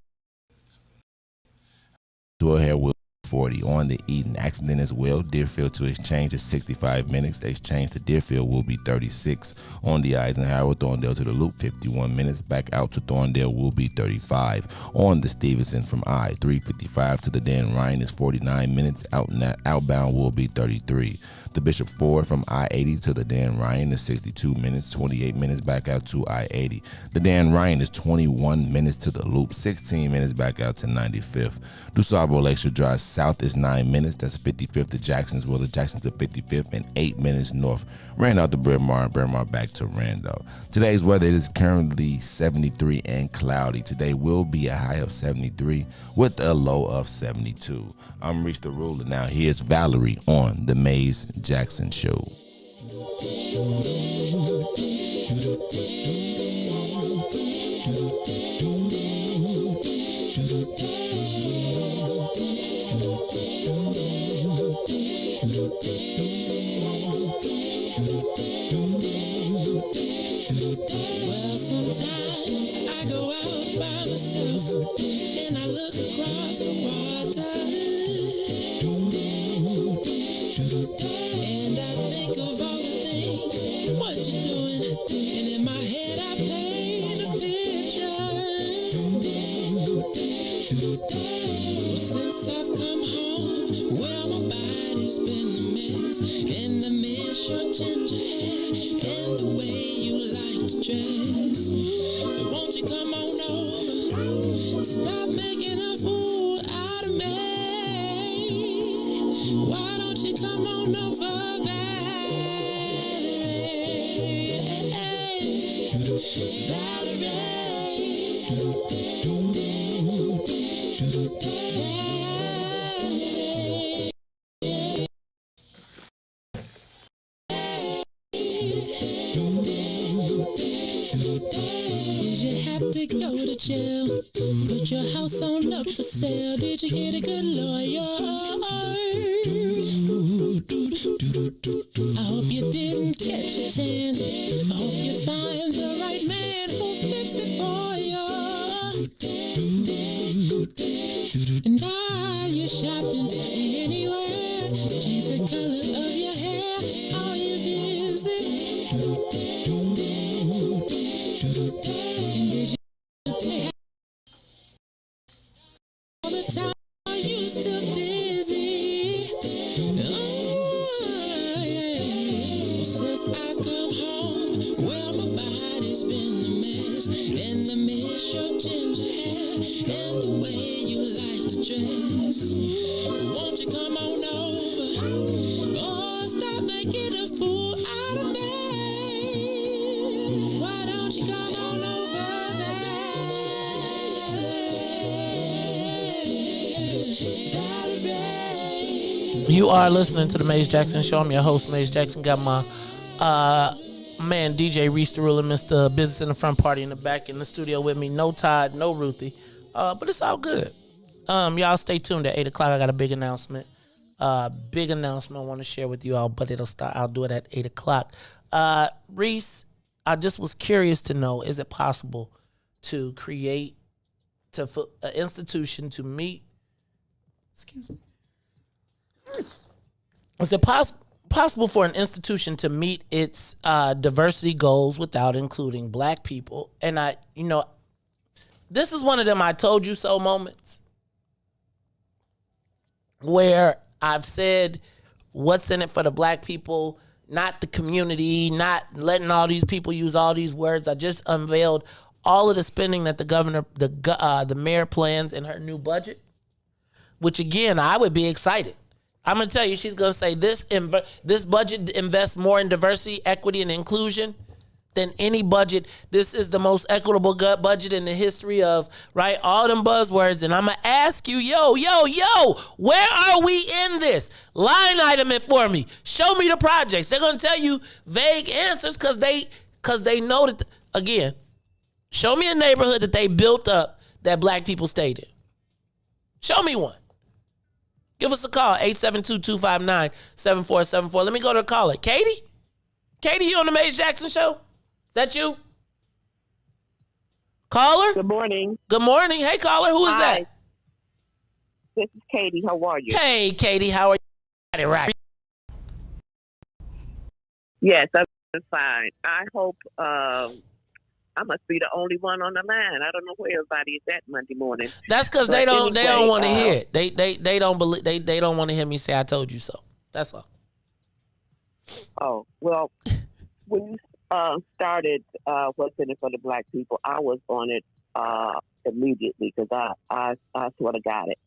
O'Hare will 40 on the Eden. Accident as well. Deerfield to Exchange is 65 minutes. Exchange to Deerfield will be 36. On the Eisenhower, Thorndale to the Loop, 51 minutes. Back out to Thorndale will be 35. On the Stevenson from I-355 to the Dan Ryan is 49 minutes. Outbound will be 33. The Bishop Ford from I-80 to the Dan Ryan is 62 minutes, 28 minutes back out to I-80. The Dan Ryan is 21 minutes to the Loop, 16 minutes back out to 95th. DuSable Lakeshore Drive South is 9 minutes, that's 55th to Jacksonville, the Jackson to 55th, and 8 minutes north. Randolph to Bryn Mawr, and Bryn Mawr back to Randolph. Today's weather is currently 73 and cloudy. Today will be a high of 73 with a low of 72. I'm Riis the Ruler. Now here's Valerie on the Maze Jackson Show. Well, sometimes I go out by myself and I look across the water and I think Why don't you come on over, Did you have to go to jail? Put your house on up for sale. Did you get a good lawyer? I hope you didn't catch a tan. I hope you find the right man who'll fix it for you. And are you shopping anywhere? Change the color of your hair. Are you busy? And did you pay all the time? Are you still dizzy? Since I've come home, well, my body's been a mess. And I miss your ginger hair and the way you like to dress. Won't you come on over? Oh, stop making a fool out of me. Why don't you come on over there? You are listening to the Maze Jackson Show. I'm your host, Maze Jackson. Got my man, DJ Riis the Ruler, Mr. Business in the Front, Party in the back, in the studio with me. No Todd, no Ruthie. But it's all good. Y'all stay tuned at 8 o'clock. I got a big announcement. I want to share with you all, but I'll do it at 8 o'clock. Riis, I just was curious to know, is it possible to create an institution to meet, is it possible for an institution to meet its diversity goals without including black people? And this is one of them I told you so moments where I've said what's in it for the black people, not the community, not letting all these people use all these words. I just unveiled all of the spending that the mayor plans in her new budget, which again, I would be excited. I'm going to tell you, she's going to say this budget invests more in diversity, equity, and inclusion than any budget. This is the most equitable budget in the history of, right? All them buzzwords. And I'm going to ask you, yo, where are we in this? Line item it for me. Show me the projects. They're going to tell you vague answers because they know that, again, show me a neighborhood that they built up that black people stayed in. Show me one. Give us a call, 872-259-7474. Let me go to the caller. Katie? Katie, you on the Maze Jackson Show? Is that you? Caller? Good morning. Good morning. Hey, caller. Who is that? This is Katie. How are you? Hey, Katie. How are you? Right. Yes, I'm fine. I hope I must be the only one on the line. I don't know where everybody is at Monday morning. That's because they don't want to hear it. They don't believe they don't want to hear me say I told you so. That's all. Oh, well, when you started What's in It for the Black People, I was on it immediately because I sort of got it.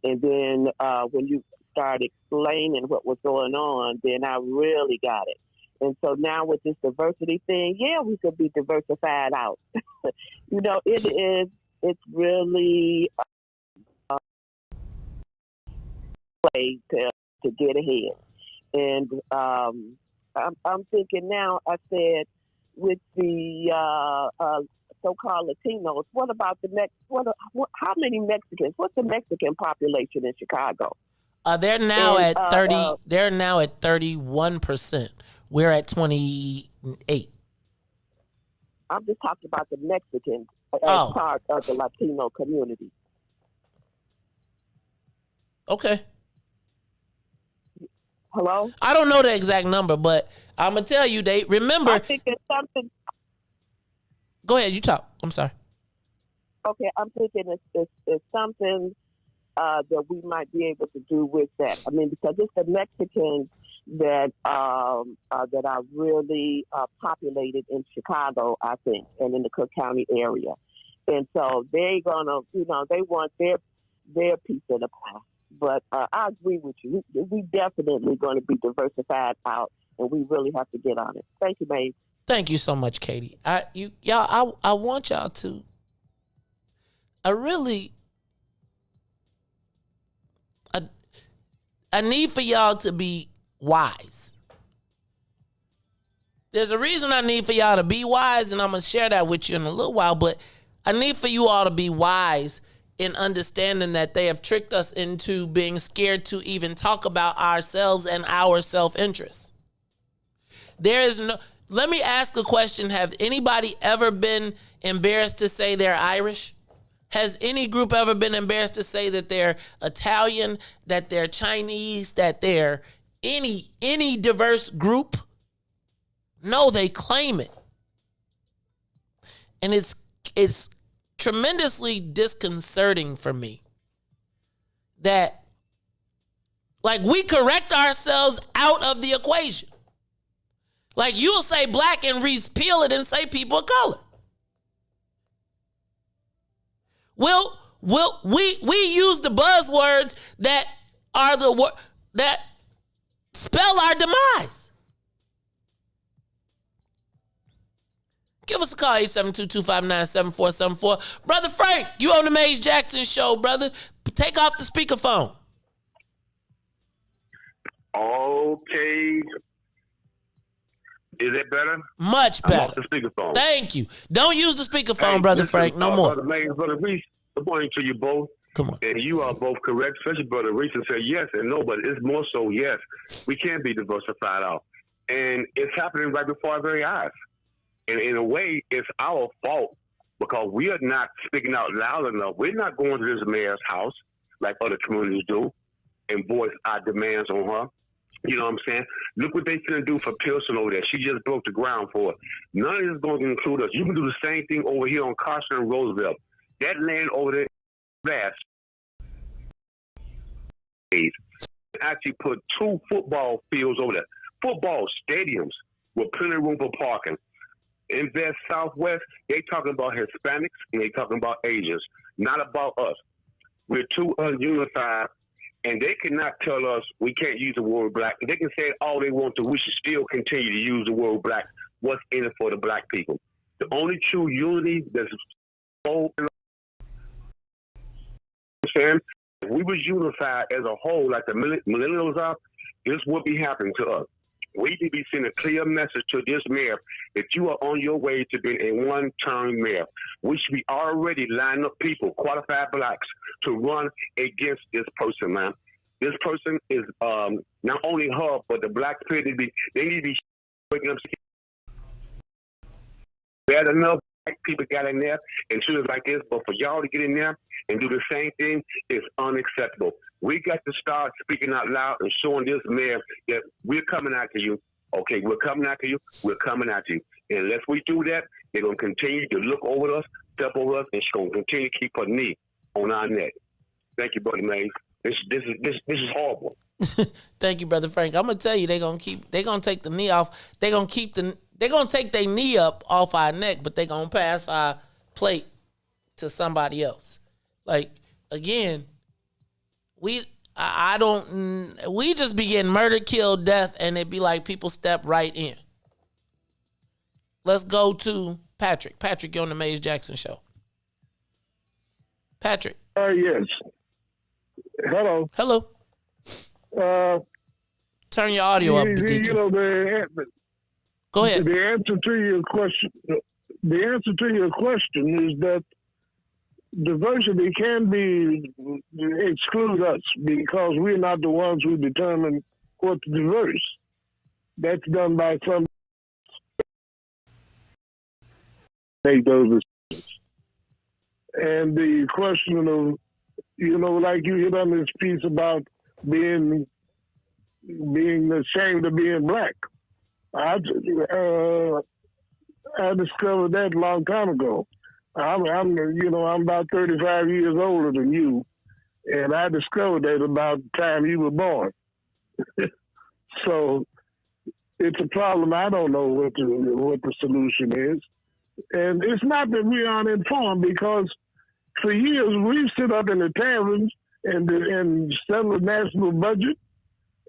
And then when you started explaining what was going on, then I really got it. And so now with this diversity thing, yeah, we could be diversified out. It's really a way to get ahead. And I'm thinking now, I said, with the so-called Latinos, what about how many Mexicans? What's the Mexican population in Chicago? They're now at 30. They're now at 31%. We're at 28. I'm just talking about the Mexicans as part of the Latino community. Okay. Hello? I don't know the exact number, but I'm gonna tell you. They remember. I think it's something. Go ahead. You talk. I'm sorry. Okay, I'm thinking it's something that we might be able to do with that. I mean, because it's the Mexicans that are really populated in Chicago, I think, and in the Cook County area. And so they're gonna, they want their piece of the pie. But I agree with you. We definitely going to be diversified out, and we really have to get on it. Thank you, babe. Thank you so much, Katie. I want y'all to. I need for y'all to be wise. There's a reason I need for y'all to be wise, and I'm going to share that with you in a little while, but I need for you all to be wise in understanding that they have tricked us into being scared to even talk about ourselves and our self-interest. Let me ask a question. Have anybody ever been embarrassed to say they're Irish? Has any group ever been embarrassed to say that they're Italian, that they're Chinese, that they're any diverse group? No, they claim it. And it's tremendously disconcerting for me that, like, we correct ourselves out of the equation. Like, you'll say black and Reis peel it and say people of color. We use the buzzwords that are that spell our demise. Give us a call, 872-259-7474. Brother Frank, you on the Maze Jackson show, brother. Take off the speakerphone. Okay. Is that better? Much better. I'm off the speakerphone. Thank you. Don't use the speakerphone, Brother Frank, no more. Brother Reis, good morning to you both. Come on. And you are both correct, especially Brother Reis, and say yes and no, but it's more so yes. We can be diversified out. And it's happening right before our very eyes. And in a way, it's our fault because we are not speaking out loud enough. We're not going to this mayor's house like other communities do and voice our demands on her. You know what I'm saying? Look what they finna do for Pilsen over there. She just broke the ground for it. None of this is going to include us. You can do the same thing over here on Carson and Roosevelt. That land over there, vast. Actually put 2 football fields over there. Football stadiums with plenty of room for parking. Invest Southwest, they talking about Hispanics and they talking about Asians, not about us. We're too ununified, and they cannot tell us we can't use the word black. They can say all they want to. We should still continue to use the word black. What's in it for the black people? The only true unity that's if we was unified as a whole, like the millennials are, this would be happening to us. We need to be sending a clear message to this mayor that you are on your way to being a one-term mayor. We should be already lining up people, qualified blacks, to run against this person, man. This person is not only her, but the black people, they need to be waking up. Bad enough black people got in there and shooters like this, but for y'all to get in there and do the same thing is unacceptable. We got to start speaking out loud and showing this mayor that we're coming after you. Okay, we're coming after you. We're coming after you. And unless we do that, they're going to continue to look over us, step over us, and she's going to continue to keep her knee on our neck. Thank you, Brother Mays. This is horrible. Thank you, Brother Frank. I'm gonna tell you, they're gonna take the knee off. They're gonna take their knee up off our neck, but they're gonna pass our plate to somebody else. Like, again, we just be getting murder, kill, death, and it'd be like people step right in. Let's go to Patrick. Patrick, you're on the Maze Jackson show. Patrick. Yes. Hello. Hello. Turn your audio up. Go ahead. The answer to your question is that diversity can exclude us because we're not the ones who determine what's diverse. That's done by some. Make those decisions. And the question of, like you hit on this piece about being ashamed of being black. I discovered that a long time ago. I'm about 35 years older than you, and I discovered that about the time you were born. So it's a problem. I don't know what the solution is, and it's not that we aren't informed because for years we sit up in the taverns and settle the national budget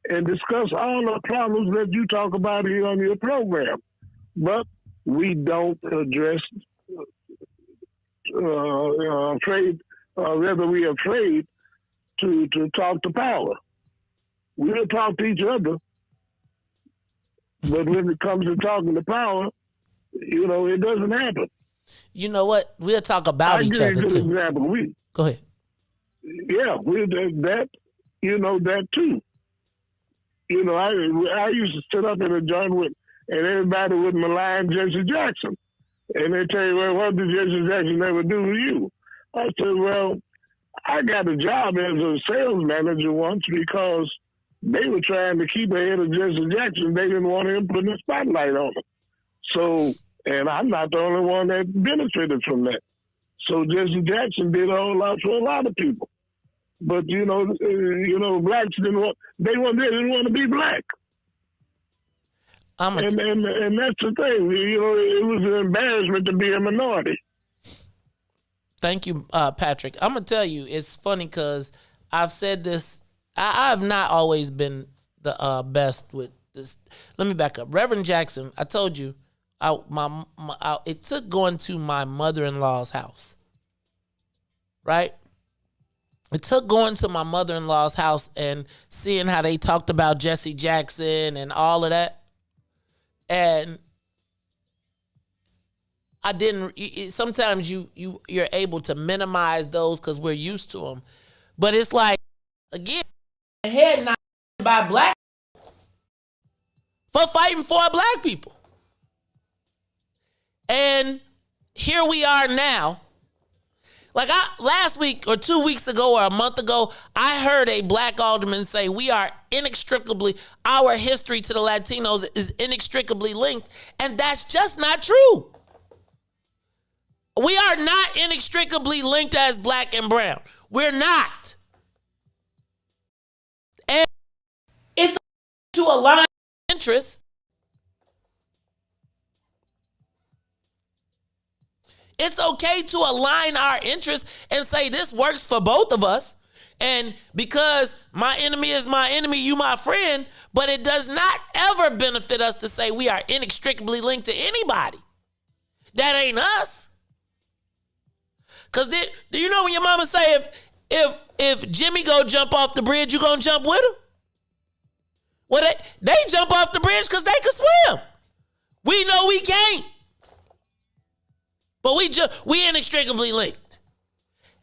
and discuss all the problems that you talk about here on your program. But we don't address whether we are afraid to talk to power. We'll talk to each other, but when it comes to talking to power, it doesn't happen. You know what? We'll talk about each other, too. Example. Go ahead. Yeah, that too. I used to sit up in a joint and everybody would malign Jesse Jackson. And they tell you, well, what did Jesse Jackson ever do to you? I said, well, I got a job as a sales manager once because they were trying to keep ahead of Jesse Jackson. They didn't want him putting the spotlight on him. So, and I'm not the only one that benefited from that. So Jesse Jackson did a whole lot for a lot of people. But, blacks didn't want to be black. And that's the thing. It was an embarrassment to be a minority. Thank you, Patrick. I'm going to tell you, it's funny because I've said this. I've not always been the best with this. Let me back up. Reverend Jackson, I told you, it took going to my mother-in-law's house, right? It took going to my mother-in-law's house and seeing how they talked about Jesse Jackson and all of that. And I didn't. Sometimes you're able to minimize those because we're used to them, but it's like, again, head knocked by black people for fighting for black people, and here we are now. Like last week or 2 weeks ago or a month ago, I heard a black alderman say our history to the Latinos is inextricably linked, and that's just not true. We are not inextricably linked as black and brown. We're not. And it's to align interests. It's okay to align our interests and say this works for both of us. And because my enemy is my enemy, you my friend, but it does not ever benefit us to say we are inextricably linked to anybody. That ain't us. Because do you know when your mama say if Jimmy go jump off the bridge, you gonna jump with him? Well, they jump off the bridge because they can swim. We know we can't. But we inextricably linked.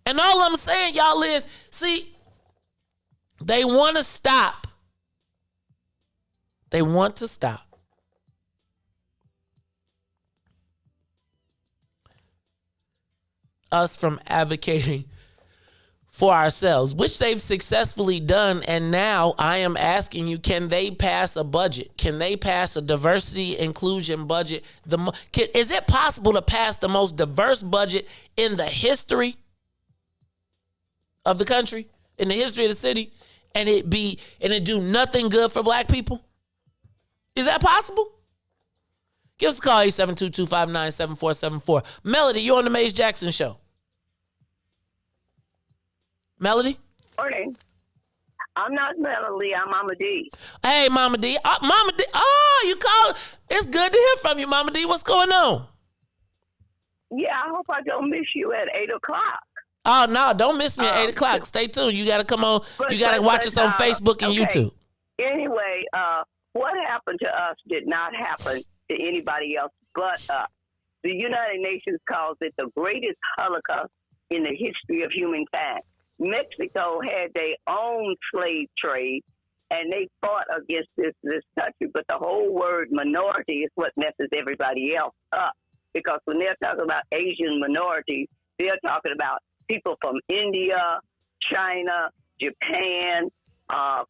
And all I'm saying, y'all, is, see, they want to stop. They want to stop us from advocating for ourselves, which they've successfully done. And now I am asking you, can they pass a budget? Can they pass a diversity inclusion budget? Is it possible to pass the most diverse budget in the history of the country, in the history of the city, and it do nothing good for black people? Is that possible? Give us a call, 872-259-7474. Melody, you're on the Maze Jackson Show. Melody? Morning. I'm not Melody. I'm Mama D. Hey, Mama D. Mama D. Oh, you called. It's good to hear from you, Mama D. What's going on? Yeah, I hope I don't miss you at 8 o'clock. Oh, no, don't miss me at 8 o'clock. Stay tuned. You got to come on. You got to watch us on Facebook and YouTube. Anyway, what happened to us did not happen to anybody else but us. The United Nations calls it the greatest Holocaust in the history of humankind. Mexico had their own slave trade, and they fought against this country. But the whole word minority is what messes everybody else up. Because when they're talking about Asian minorities, they're talking about people from India, China, Japan,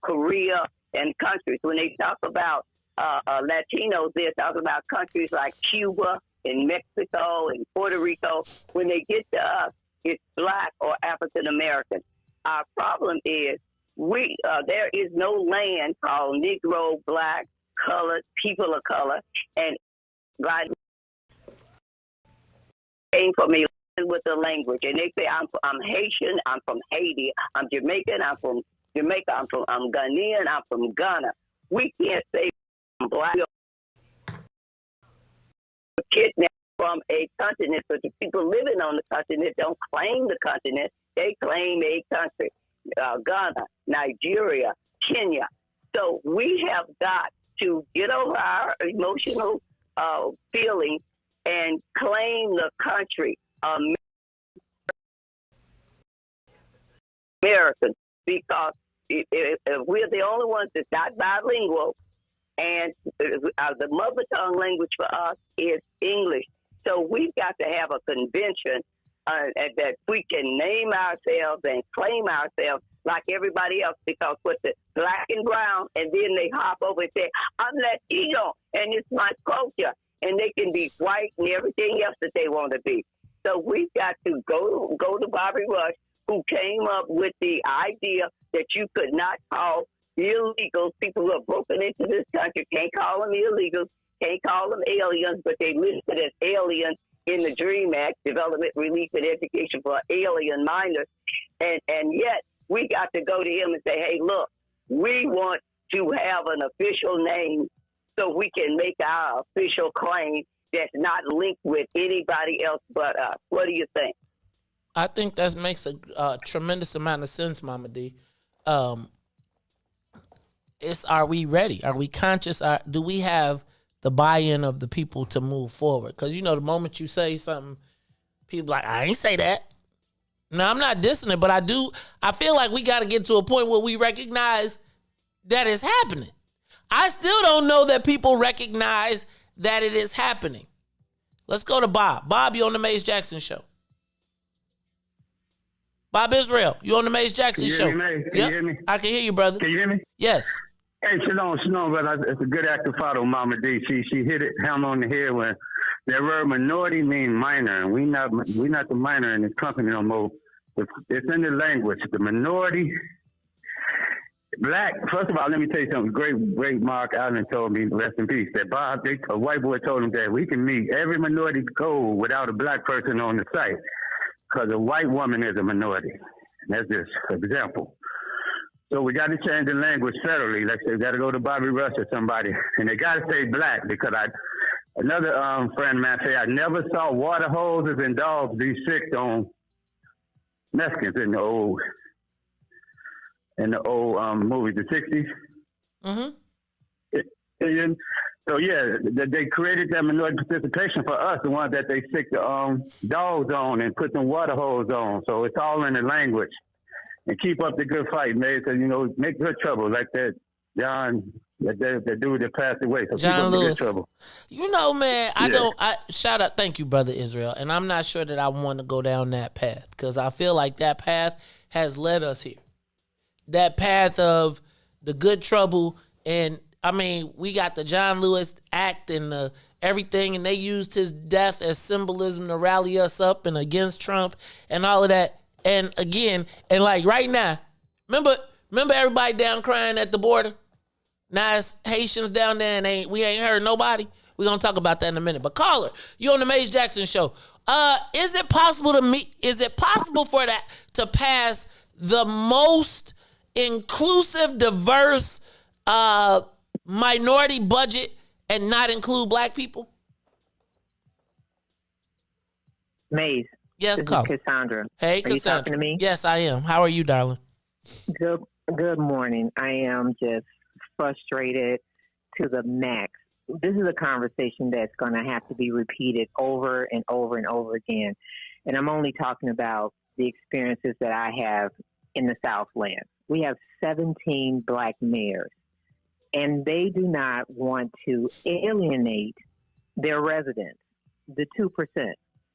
Korea, and countries. When they talk about Latinos, they're talking about countries like Cuba and Mexico and Puerto Rico. When they get to us, it's black or African American. Our problem is there is no land called Negro, black, colored, people of color, and God came for me with the language, and they say I'm Haitian, I'm from Haiti, I'm Jamaican, I'm from Jamaica, I'm Ghanaian, I'm from Ghana. We can't say I'm black. Kidnapped from a continent, but the people living on the continent don't claim the continent. They claim a country, Ghana, Nigeria, Kenya. So we have got to get over our emotional feelings and claim the country, Americans, because if we're the only ones that's not bilingual, and the mother tongue language for us is English. So we've got to have a convention that we can name ourselves and claim ourselves like everybody else, because with the black and brown, and then they hop over and say, I'm Latino, and it's my culture. And they can be white and everything else that they want to be. So we've got to go to Bobby Rush, who came up with the idea that you could not call illegals, people who have broken into this country, can't call them illegals, can't call them aliens, but they listed as aliens in the DREAM Act, Development, Relief, and Education for Alien Minors. And yet we got to go to him and say, hey, look, we want to have an official name so we can make our official claim that's not linked with anybody else but us. What do you think? I think that makes a tremendous amount of sense, Mama D. Are we ready? Are we conscious? Do we have the buy-in of the people to move forward? Because, the moment you say something, people like, I ain't say that. No, I'm not dissing it, but I feel like we got to get to a point where we recognize that it's happening. I still don't know that people recognize that it is happening. Let's go to Bob. Bob, you on the Maze Jackson Show. Bob Israel, you on the Maze Jackson Show. Can you hear me? I can hear you, brother. Can you hear me? Yes. Hey, Shalom, brother. It's a good act to follow, Mama D. She hit it hammer on the head when that word minority means minor, and we not the minor in this company no more. It's in the language. The minority, black. First of all, let me tell you something. Great Mark Allen told me, rest in peace, that a white boy told him that we can meet every minority goal without a black person on the site, because a white woman is a minority. And that's just an example. So we got to change the language federally. Like they got to go to Bobby Rush or somebody, and they got to say black, because another friend of mine said I never saw water hoses and dogs be sick on Mexicans in the old movies, the 60s. Mm-hmm. So yeah, they created that minority participation for us, the ones that they stick the dogs on and put them water hoses on. So it's all in the language. And keep up the good fight, man. So, make good trouble like that John, that dude that passed away. So John keep up Lewis. the good trouble. Man, shout out, thank you, brother Israel. And I'm not sure that I want to go down that path, because I feel like that path has led us here. That path of the good trouble. And we got the John Lewis Act and everything, and they used his death as symbolism to rally us up and against Trump and all of that. And again, and like right now, remember everybody down crying at the border? Now it's Haitians down there, and we ain't heard nobody. We're gonna talk about that in a minute. But caller, you on the Maze Jackson Show. Is it possible for that to pass the most inclusive, diverse minority budget and not include black people? Maze. Yes, this is Cassandra. Hey, Cassandra. Are you talking to me? Yes, I am. How are you, darling? Good morning. I am just frustrated to the max. This is a conversation that's going to have to be repeated over and over and over again. And I'm only talking about the experiences that I have in the Southland. We have 17 black mayors, and they do not want to alienate their residents, the 2%.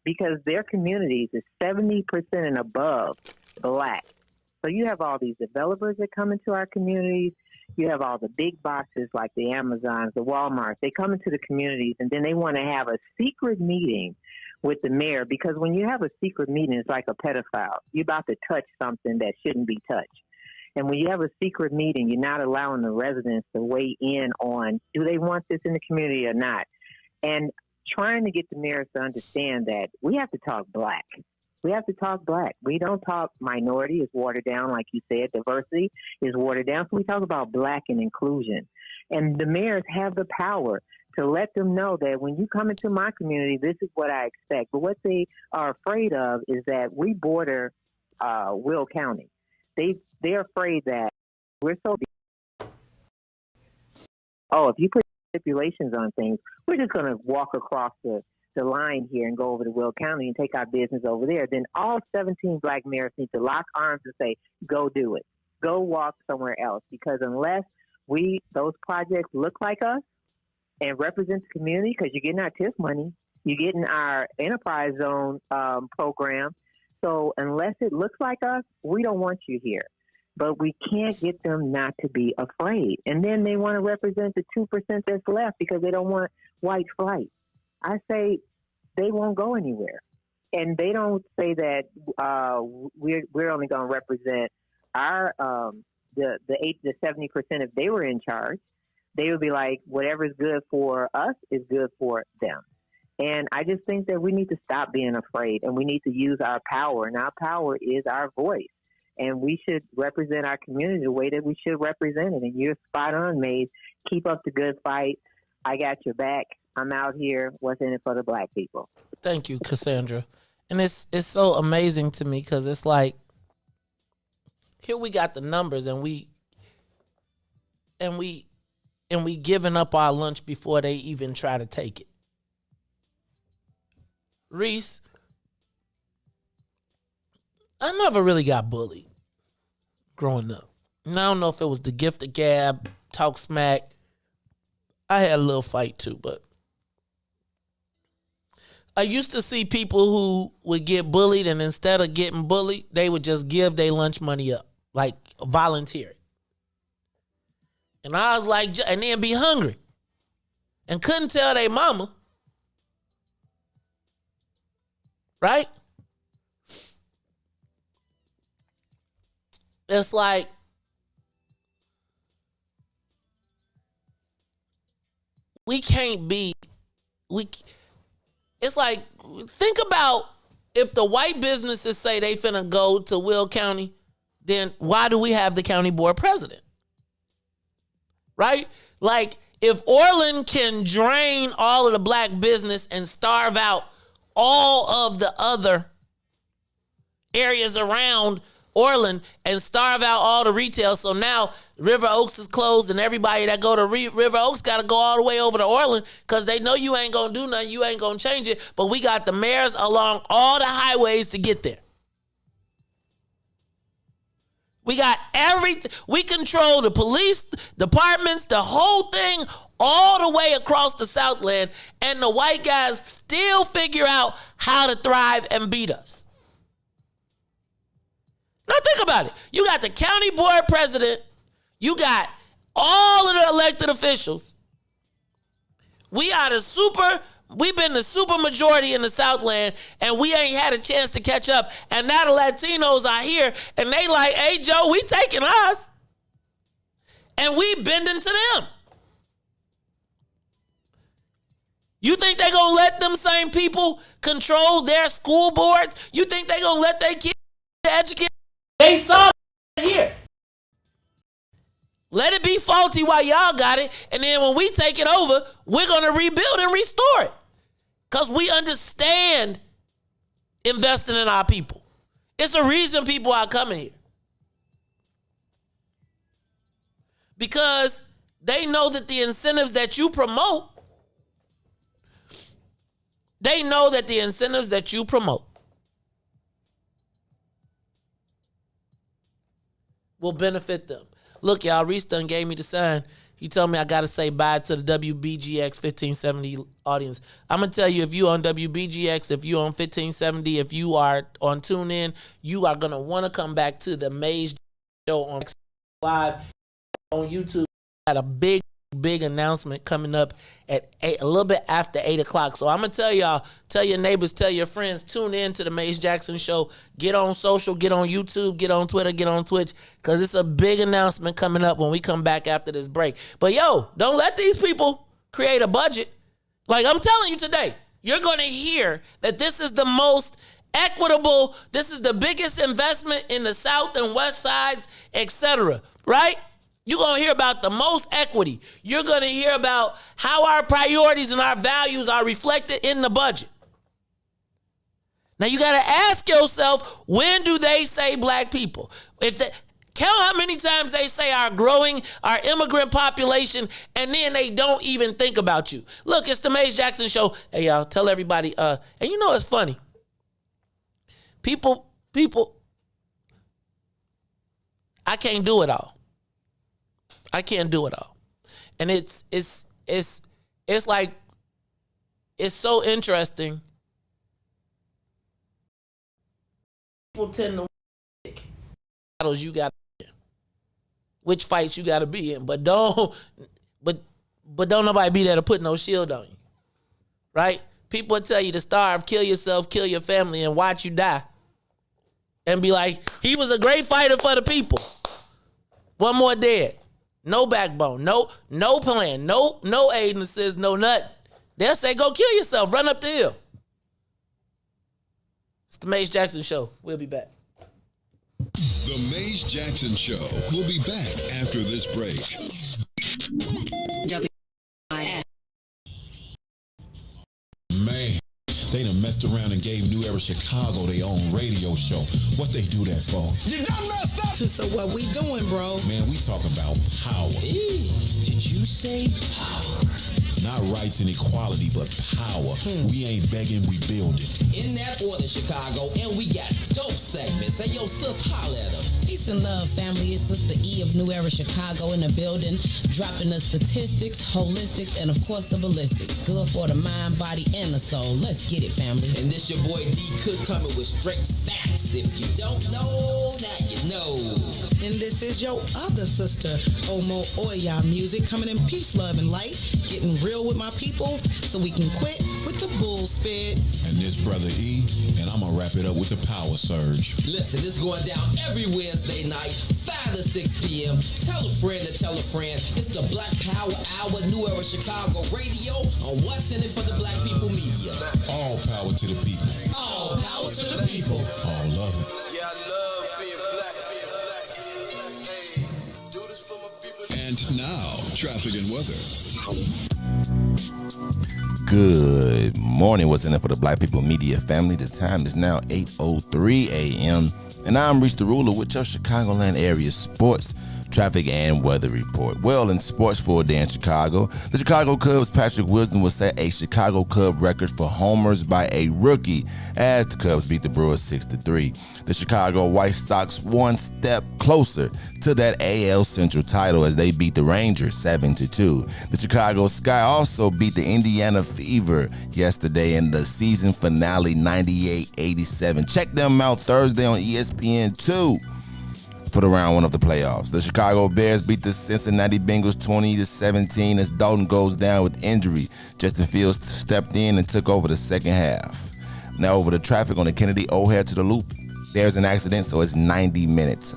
Because their communities is 70% and above black. So you have all these developers that come into our communities. You have all the big boxes like the Amazons, the Walmarts. They come into the communities, and then they want to have a secret meeting with the mayor, because when you have a secret meeting, it's like a pedophile. You're about to touch something that shouldn't be touched. And when you have a secret meeting, you're not allowing the residents to weigh in on, do they want this in the community or not? And trying to get the mayors to understand that we have to talk black. We have to talk black. We don't talk minority is watered down, like you said. Diversity is watered down. So we talk about black and inclusion. And the mayors have the power to let them know that when you come into my community, this is what I expect. But what they are afraid of is that we border Will County. They're afraid that we're so big. Oh, if you put stipulations on things, we're just going to walk across the line here and go over to Will County and take our business over there. Then all 17 black mayors need to lock arms and say, go do it. Go walk somewhere else. Because unless those projects look like us and represent the community, because you're getting our TIF money, you're getting our enterprise zone program. So unless it looks like us, we don't want you here. But we can't get them not to be afraid. And then they want to represent the 2% that's left because they don't want white flight. I say they won't go anywhere. And they don't say that we're only going to represent our the 80 to 70% if they were in charge. They would be like, whatever's good for us is good for them. And I just think that we need to stop being afraid and we need to use our power. And our power is our voice. And we should represent our community the way that we should represent it. And you're spot on, Maze. Keep up the good fight. I got your back. I'm out here. What's in it for the black people? Thank you, Cassandra. And it's so amazing to me because it's like, here we got the numbers and we giving up our lunch before they even try to take it. Riis, I never really got bullied growing up. And I don't know if it was the gift of gab, talk smack. I had a little fight too, but I used to see people who would get bullied and instead of getting bullied, they would just give their lunch money up, like volunteer it. And I was like, and then be hungry and couldn't tell their mama. Right? It's like, it's like, think about if the white businesses say they finna go to Will County, then why do we have the county board president? Right? Like, if Orland can drain all of the black business and starve out all of the other areas around Orland and starve out all the retail. So now River Oaks is closed and everybody that go to River Oaks got to go all the way over to Orland because they know you ain't going to do nothing. You ain't going to change it. But we got the mayors along all the highways to get there. We got everything. We control the police departments, the whole thing, all the way across the Southland. And the white guys still figure out how to thrive and beat us. Now think about it. You got the county board president. You got all of the elected officials. We've been the super majority in the Southland, and we ain't had a chance to catch up. And now the Latinos are here, and they like, hey, Joe, we taking us. And we bending to them. You think they going to let them same people control their school boards? You think they going to let their kids educate? They saw it here. Let it be faulty while y'all got it, and then when we take it over, we're going to rebuild and restore it. Because we understand investing in our people. It's a reason people are coming here. Because they know that the incentives that you promote, will benefit them. Look, y'all, Riis done gave me the sign. He told me I got to say bye to the WBGX 1570 audience. I'm going to tell you, if you on WBGX, if you on 1570, if you are on TuneIn, you are going to want to come back to the Maze Show on live on YouTube. Got a big announcement coming up at a little bit after 8 o'clock. So I'm going to tell y'all, tell your neighbors, tell your friends, tune in to the Maze Jackson Show. Get on social, get on YouTube, get on Twitter, get on Twitch, because it's a big announcement coming up when we come back after this break. But yo, don't let these people create a budget. Like I'm telling you today, you're going to hear that this is the most equitable. This is the biggest investment in the South and West Sides, etc. Right? You're going to hear about the most equity. You're going to hear about how our priorities and our values are reflected in the budget. Now, you got to ask yourself, when do they say black people? Count how many times they say our immigrant population, and then they don't even think about you. Look, it's the Maze Jackson Show. Hey, y'all, tell everybody. And you know it's funny. People, I can't do it all. I can't do it all. And it's like, it's so interesting. People tend to pick battles you got to be in, which fights you got to be in, but don't nobody be there to put no shield on you, right? People tell you to starve, kill yourself, kill your family, and watch you die, and be like, he was a great fighter for the people. One more dead, no backbone, no plan, no aid and assist, no nothing. They'll say, go kill yourself, run up the hill. It's the Maze Jackson Show. We'll be back. The Maze Jackson Show will be back after this break. Man, they done messed around and gave New Era Chicago their own radio show. What they do that for? You done messed up. So what we doing, bro? Man, we talking about power. Did you say power? Not rights and equality, but power. We ain't begging, we building. In that order, Chicago, and we got dope segments. Hey, yo, sis, holla at them. Peace and love, family. It's Sister E of New Era Chicago in the building, dropping the statistics, holistics, and of course the ballistics. Good for the mind, body, and the soul. Let's get it, family. And this your boy D Cook coming with straight facts. If you don't know, now you know. And this is your other sister, Omo Oya Music, coming in peace, love, and light, getting real with my people so we can quit with the bull spit. And this brother E, and I'm gonna wrap it up with the power surge. Listen, it's going down every Wednesday night, 5 to 6 p.m. Tell a friend to tell a friend. It's the Black Power Hour, New Era Chicago Radio on What's in It for the Black People Media. All power to the people. All power to the people. All love it. Yeah, I love being black, Hey, do this for my people. And now, traffic and weather. Good morning. What's in it for the Black People Media family? The time is now 8:03 a.m. And I'm Riis the Ruler with your Chicagoland area sports, traffic, and weather report. Well, in sports for a day in Chicago, the Chicago Cubs' Patrick Wisdom will set a Chicago Cub record for homers by a rookie as the Cubs beat the Brewers 6-3. The Chicago White Sox one step closer to that AL Central title as they beat the Rangers 7-2. The Chicago Sky also beat the Indiana Fever yesterday in the season finale 98-87. Check them out Thursday on ESPN2. For the round one of the playoffs. The Chicago Bears beat the Cincinnati Bengals 20-17 as Dalton goes down with injury. Justin Fields stepped in and took over the second half. Now over to traffic on the Kennedy O'Hare to the Loop. There's an accident, so it's 90 minutes.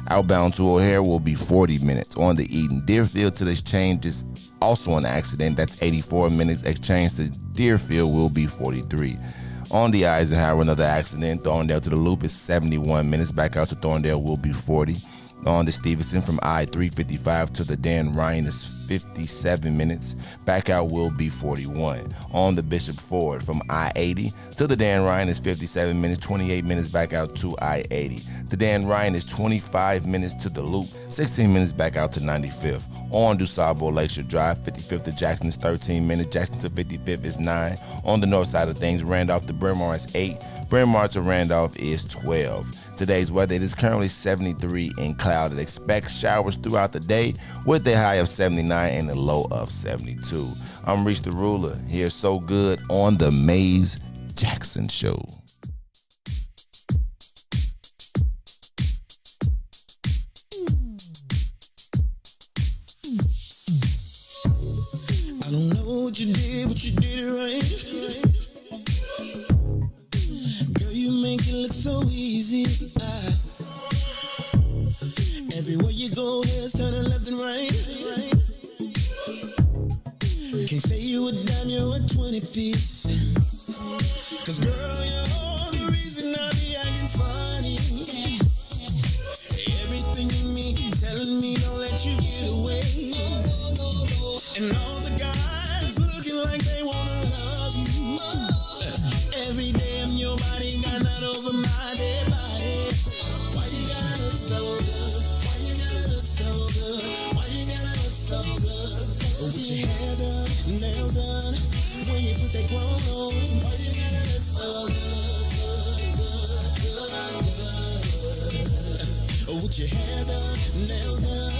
Outbound to O'Hare will be 40 minutes. On the Eden Deerfield to the Exchange is also an accident. That's 84 minutes. Exchange to Deerfield will be 43. On the Eisenhower, another accident. Thorndale to the Loop is 71 minutes. Back out to Thorndale will be 40. On the Stevenson from I-355 to the Dan Ryan is 57 minutes. Back out will be 41. On the Bishop Ford from I-80 to the Dan Ryan is 57 minutes. 28 minutes back out to I-80. The Dan Ryan is 25 minutes to the Loop. 16 minutes back out to 95th. On DuSable Lakeshore Drive, 55th to Jackson is 13 minutes. Jackson to 55th is 9. On the north side of things, Randolph to Bryn Mawr is 8. Bryn Mawr to Randolph is 12. Today's weather, it is currently 73 and clouded. Expect showers throughout the day with a high of 79 and a low of 72. I'm Riis the Ruler, here So Good on the Maze Jackson Show. I don't know what you did, but you did it right. Girl, you make it look so easy. Everywhere you go, heads turning left and right. Can't say you a dime, you're a 20 piece. 'Cause girl, you're all the reason the guys looking like they wanna love you. Every day I'm your body got not over my dead body. Why you gotta look so good? Why you gotta look so good? Why you gotta look so good? With your hair done, nail done, when you put that clothes on, why you gotta look so good? With your hair done, nail done,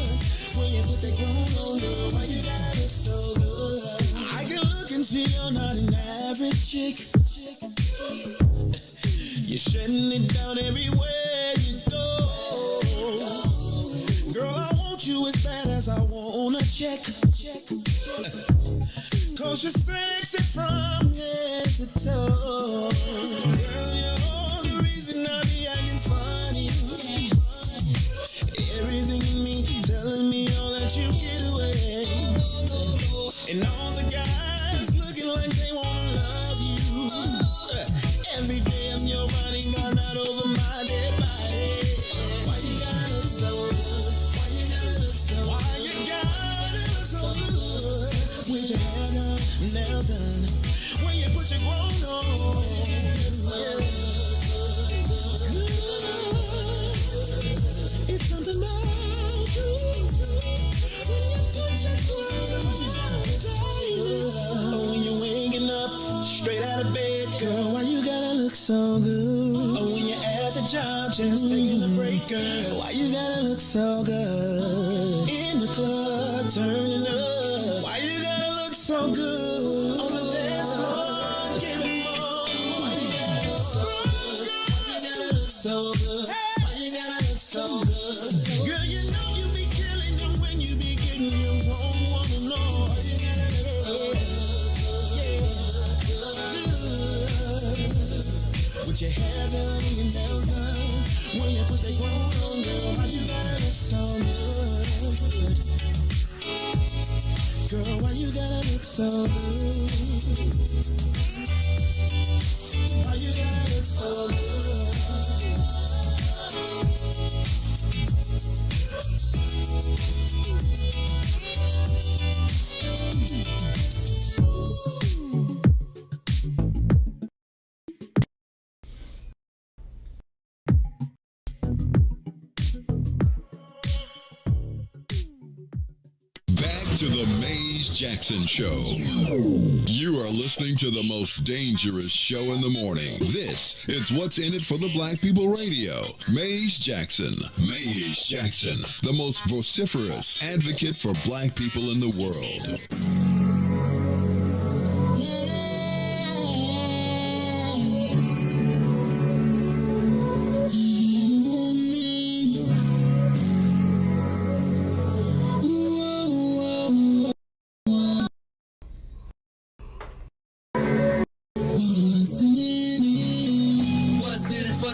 when you put that clothes on, girl, why you gotta look so good? I can look and see you're not an average chick. You're shutting it down everywhere you go. Girl, I want you as bad as I wanna check. Cause you're sexy from head to toe. Girl, you're the reason I be acting funny. Everything in me telling me all that you get away. And all the guys looking like they wanna love you. Every day I'm your body, got not over my dead body. Why you gotta look so good? Why you gotta look so good? Why you gotta look so good? With your hair done, nail done, when you put your grown on. It's something about you when you put your grown on. When you're waking up straight out of bed, girl, why you gotta look so good? When you're at the job just taking a break, girl, why you gotta look so good? In the club turning up, why you gotta look so good? On the dance floor, giving more. Why you gotta look so good? Why you gotta look so good? Why you gotta look so good? Girl, you know you be killing them when you be getting your own woman, no. Why you gotta look so good? With your hair done and your nails done, when you put that grown on, girl, why you gotta look so good? Girl, why you gotta look so good? Why you gotta look so good? Back to the Maze Jackson Show. You are listening to the most dangerous show in the morning. This is What's in It for the Black People Radio. Maze Jackson. Maze Jackson, the most vociferous advocate for black people in the world.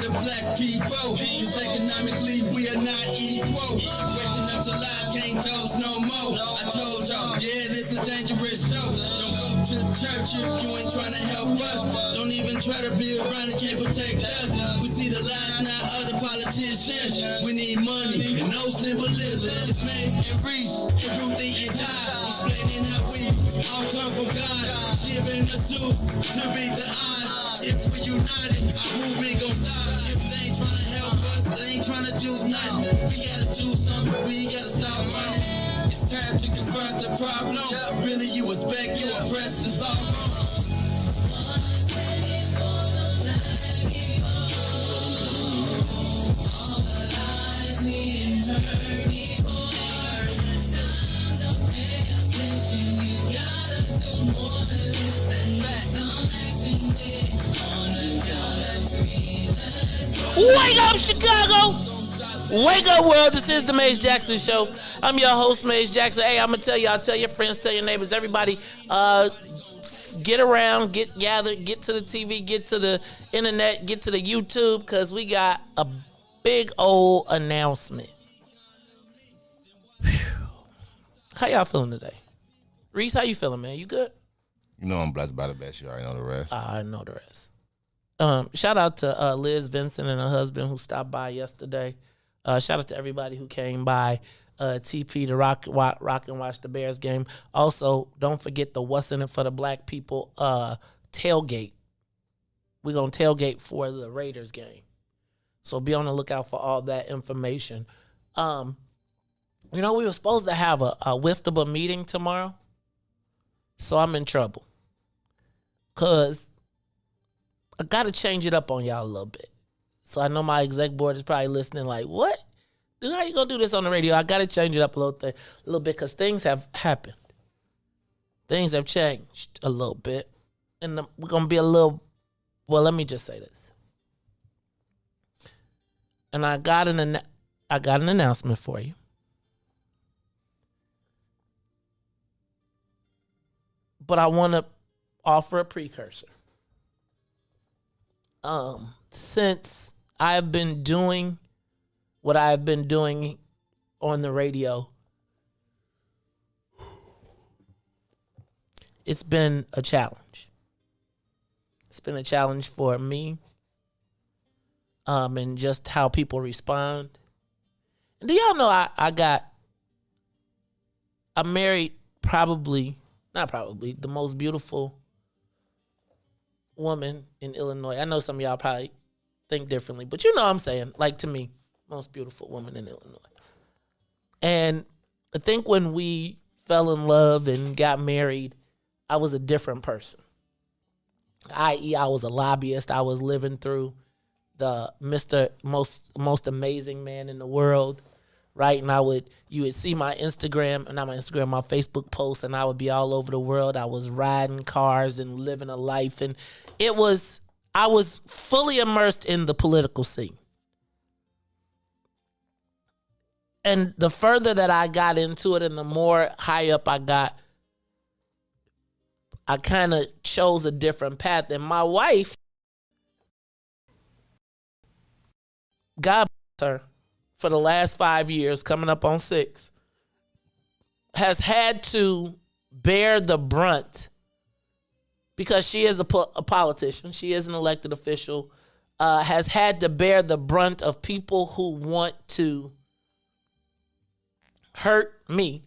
Black people, cause economically we are not equal. Waking up to lies, can't toast no more. I told y'all, yeah, this a dangerous show. Don't go to church if you ain't trying to help us. Don't even try to be around and can't protect us. We see the lies, not other politicians. We need money and no symbolism. It's Maze and Riis, and Ruthie and Todd, explaining how we all come from God, giving us tools to beat the odds. If we united, our movement gon' stop. If they ain't trying to help us, they ain't trying to do nothing. We gotta do something, we gotta stop running. It's time to confront the problem. Really, you expect your oppressed to solve them. Wake up, Chicago! Wake up, world. This is the Maze Jackson Show. I'm your host, Maze Jackson. Hey, I'm going to tell y'all, tell your friends, tell your neighbors, everybody, get around, get gathered, get to the TV, get to the internet, get to the YouTube, because we got a big old announcement. Whew. How y'all feeling today? Riis, how you feeling, man? You good? You know I'm blessed by the best. You already know the rest. I know the rest. Shout out to Liz Vincent and her husband who stopped by yesterday. Shout out to everybody who came by. TP to rock and watch the Bears game. Also, don't forget the What's in It for the Black People tailgate. We're going to tailgate for the Raiders game. So be on the lookout for all that information. We were supposed to have a Wiftable meeting tomorrow. So I'm in trouble. Because I got to change it up on y'all a little bit. So I know my exec board is probably listening like, what? Dude, how you going to do this on the radio? I got to change it up a little bit because things have happened. Things have changed a little bit. And we're going to be let me just say this. And I got an announcement for you. But I want to offer a precursor. Since I've been doing what I've been doing on the radio, it's been a challenge. It's been a challenge for me, and just how people respond. And do y'all know I married the most beautiful woman in Illinois. I know some of y'all probably think differently, but you know what I'm saying. Like, to me, most beautiful woman in Illinois. And I think when we fell in love and got married, I was a different person. I.e., I was a lobbyist. I was living through the most amazing man in the world, right? And you would see my Facebook posts, and I would be all over the world. I was riding cars and living a life, and I was fully immersed in the political scene. And the further that I got into it and the more high up I got, I kind of chose a different path. And my wife, God bless her, for the last 5 years, coming up on 6, has had to bear the brunt, because she is a politician. She is an elected official. Has had to bear the brunt of people who want to hurt me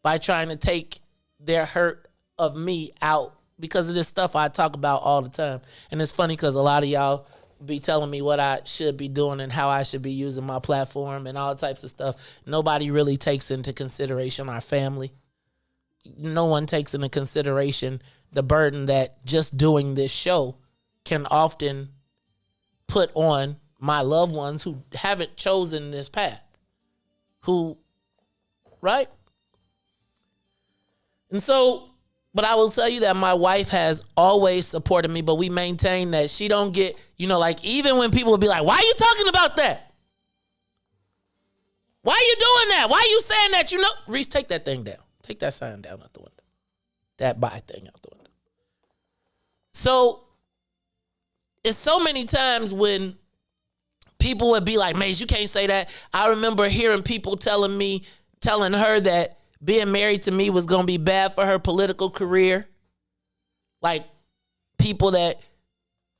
by trying to take their hurt of me out because of this stuff I talk about all the time. And it's funny because a lot of y'all be telling me what I should be doing and how I should be using my platform and all types of stuff. Nobody really takes into consideration our family. No one takes into consideration the burden that just doing this show can often put on my loved ones who haven't chosen this path. Right? And so, but I will tell you that my wife has always supported me, but we maintain that she don't get, like, even when people will be like, why are you talking about that? Why are you doing that? Why are you saying that? Riis, take that thing down. Take that sign down out the window. That buy thing out the window. So, it's so many times when people would be like, Maze, you can't say that. I remember hearing people telling her that being married to me was going to be bad for her political career. Like, people that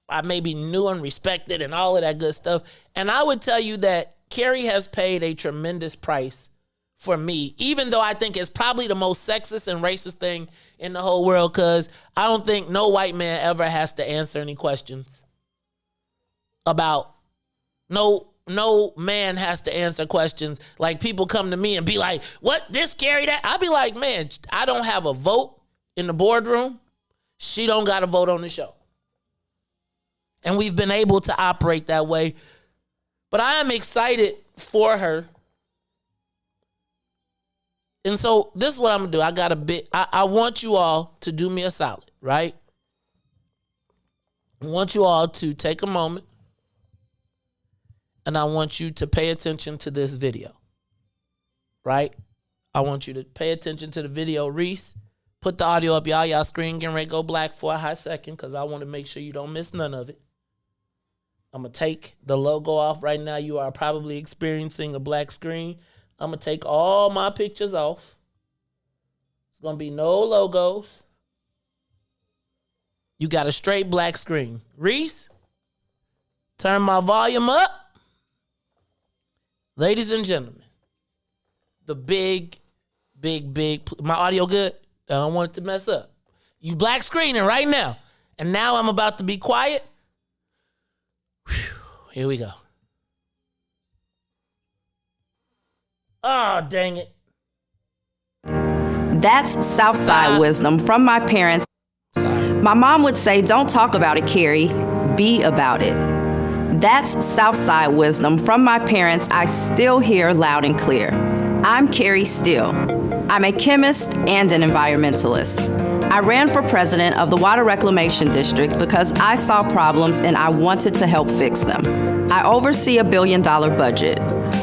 I maybe knew and respected and all of that good stuff. And I would tell you that Carrie has paid a tremendous price for me, even though I think it's probably the most sexist and racist thing in the whole world, because I don't think no white man ever has to answer any questions about no man has to answer questions. Like, people come to me and be like, what, this, Carrie, that? I'll be like, man, I don't have a vote in the boardroom. She don't got a vote on the show. And we've been able to operate that way. But I am excited for her. And so this is what I'm going to do. I want you all to do me a solid, right? I want you all to take a moment. And I want you to pay attention to this video, right? I want you to pay attention to the video. Riis, put the audio up, y'all. Y'all screen getting ready to go black for a hot second because I want to make sure you don't miss none of it. I'm going to take the logo off right now. You are probably experiencing a black screen. I'm going to take all my pictures off. There's going to be no logos. You got a straight black screen. Riis, turn my volume up. Ladies and gentlemen, the big, my audio good? I don't want it to mess up. You black screening right now. And now I'm about to be quiet. Whew, here we go. Oh, dang it. That's Southside wisdom from my parents. My mom would say, don't talk about it, Carrie. Be about it. That's Southside wisdom from my parents I still hear loud and clear. I'm Carrie Steele. I'm a chemist and an environmentalist. I ran for president of the Water Reclamation District because I saw problems and I wanted to help fix them. I oversee a $1 billion budget.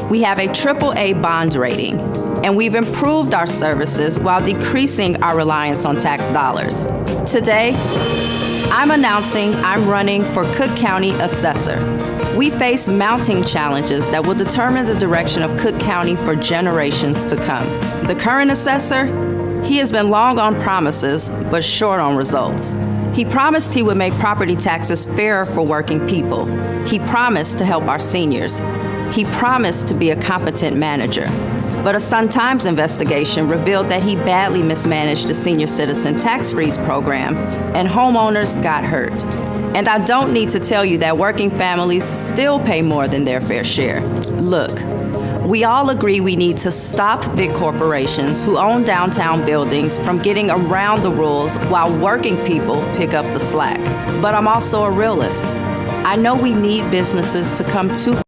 We have a AAA bond rating, and we've improved our services while decreasing our reliance on tax dollars. Today, I'm announcing I'm running for Cook County Assessor. We face mounting challenges that will determine the direction of Cook County for generations to come. The current assessor, he has been long on promises, but short on results. He promised he would make property taxes fairer for working people. He promised to help our seniors. He promised to be a competent manager. But a Sun-Times investigation revealed that he badly mismanaged the senior citizen tax freeze program, and homeowners got hurt. And I don't need to tell you that working families still pay more than their fair share. Look, we all agree we need to stop big corporations who own downtown buildings from getting around the rules while working people pick up the slack. But I'm also a realist. I know we need businesses to come to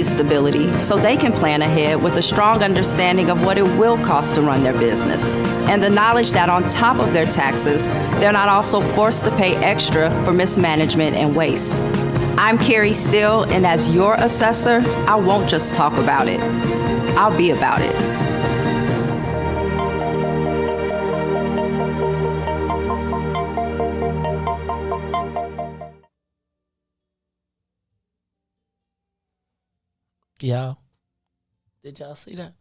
stability so they can plan ahead with a strong understanding of what it will cost to run their business, and the knowledge that on top of their taxes, they're not also forced to pay extra for mismanagement and waste. I'm Carrie Steele, and as your assessor, I won't just talk about it. I'll be about it. Y'all, did y'all see that?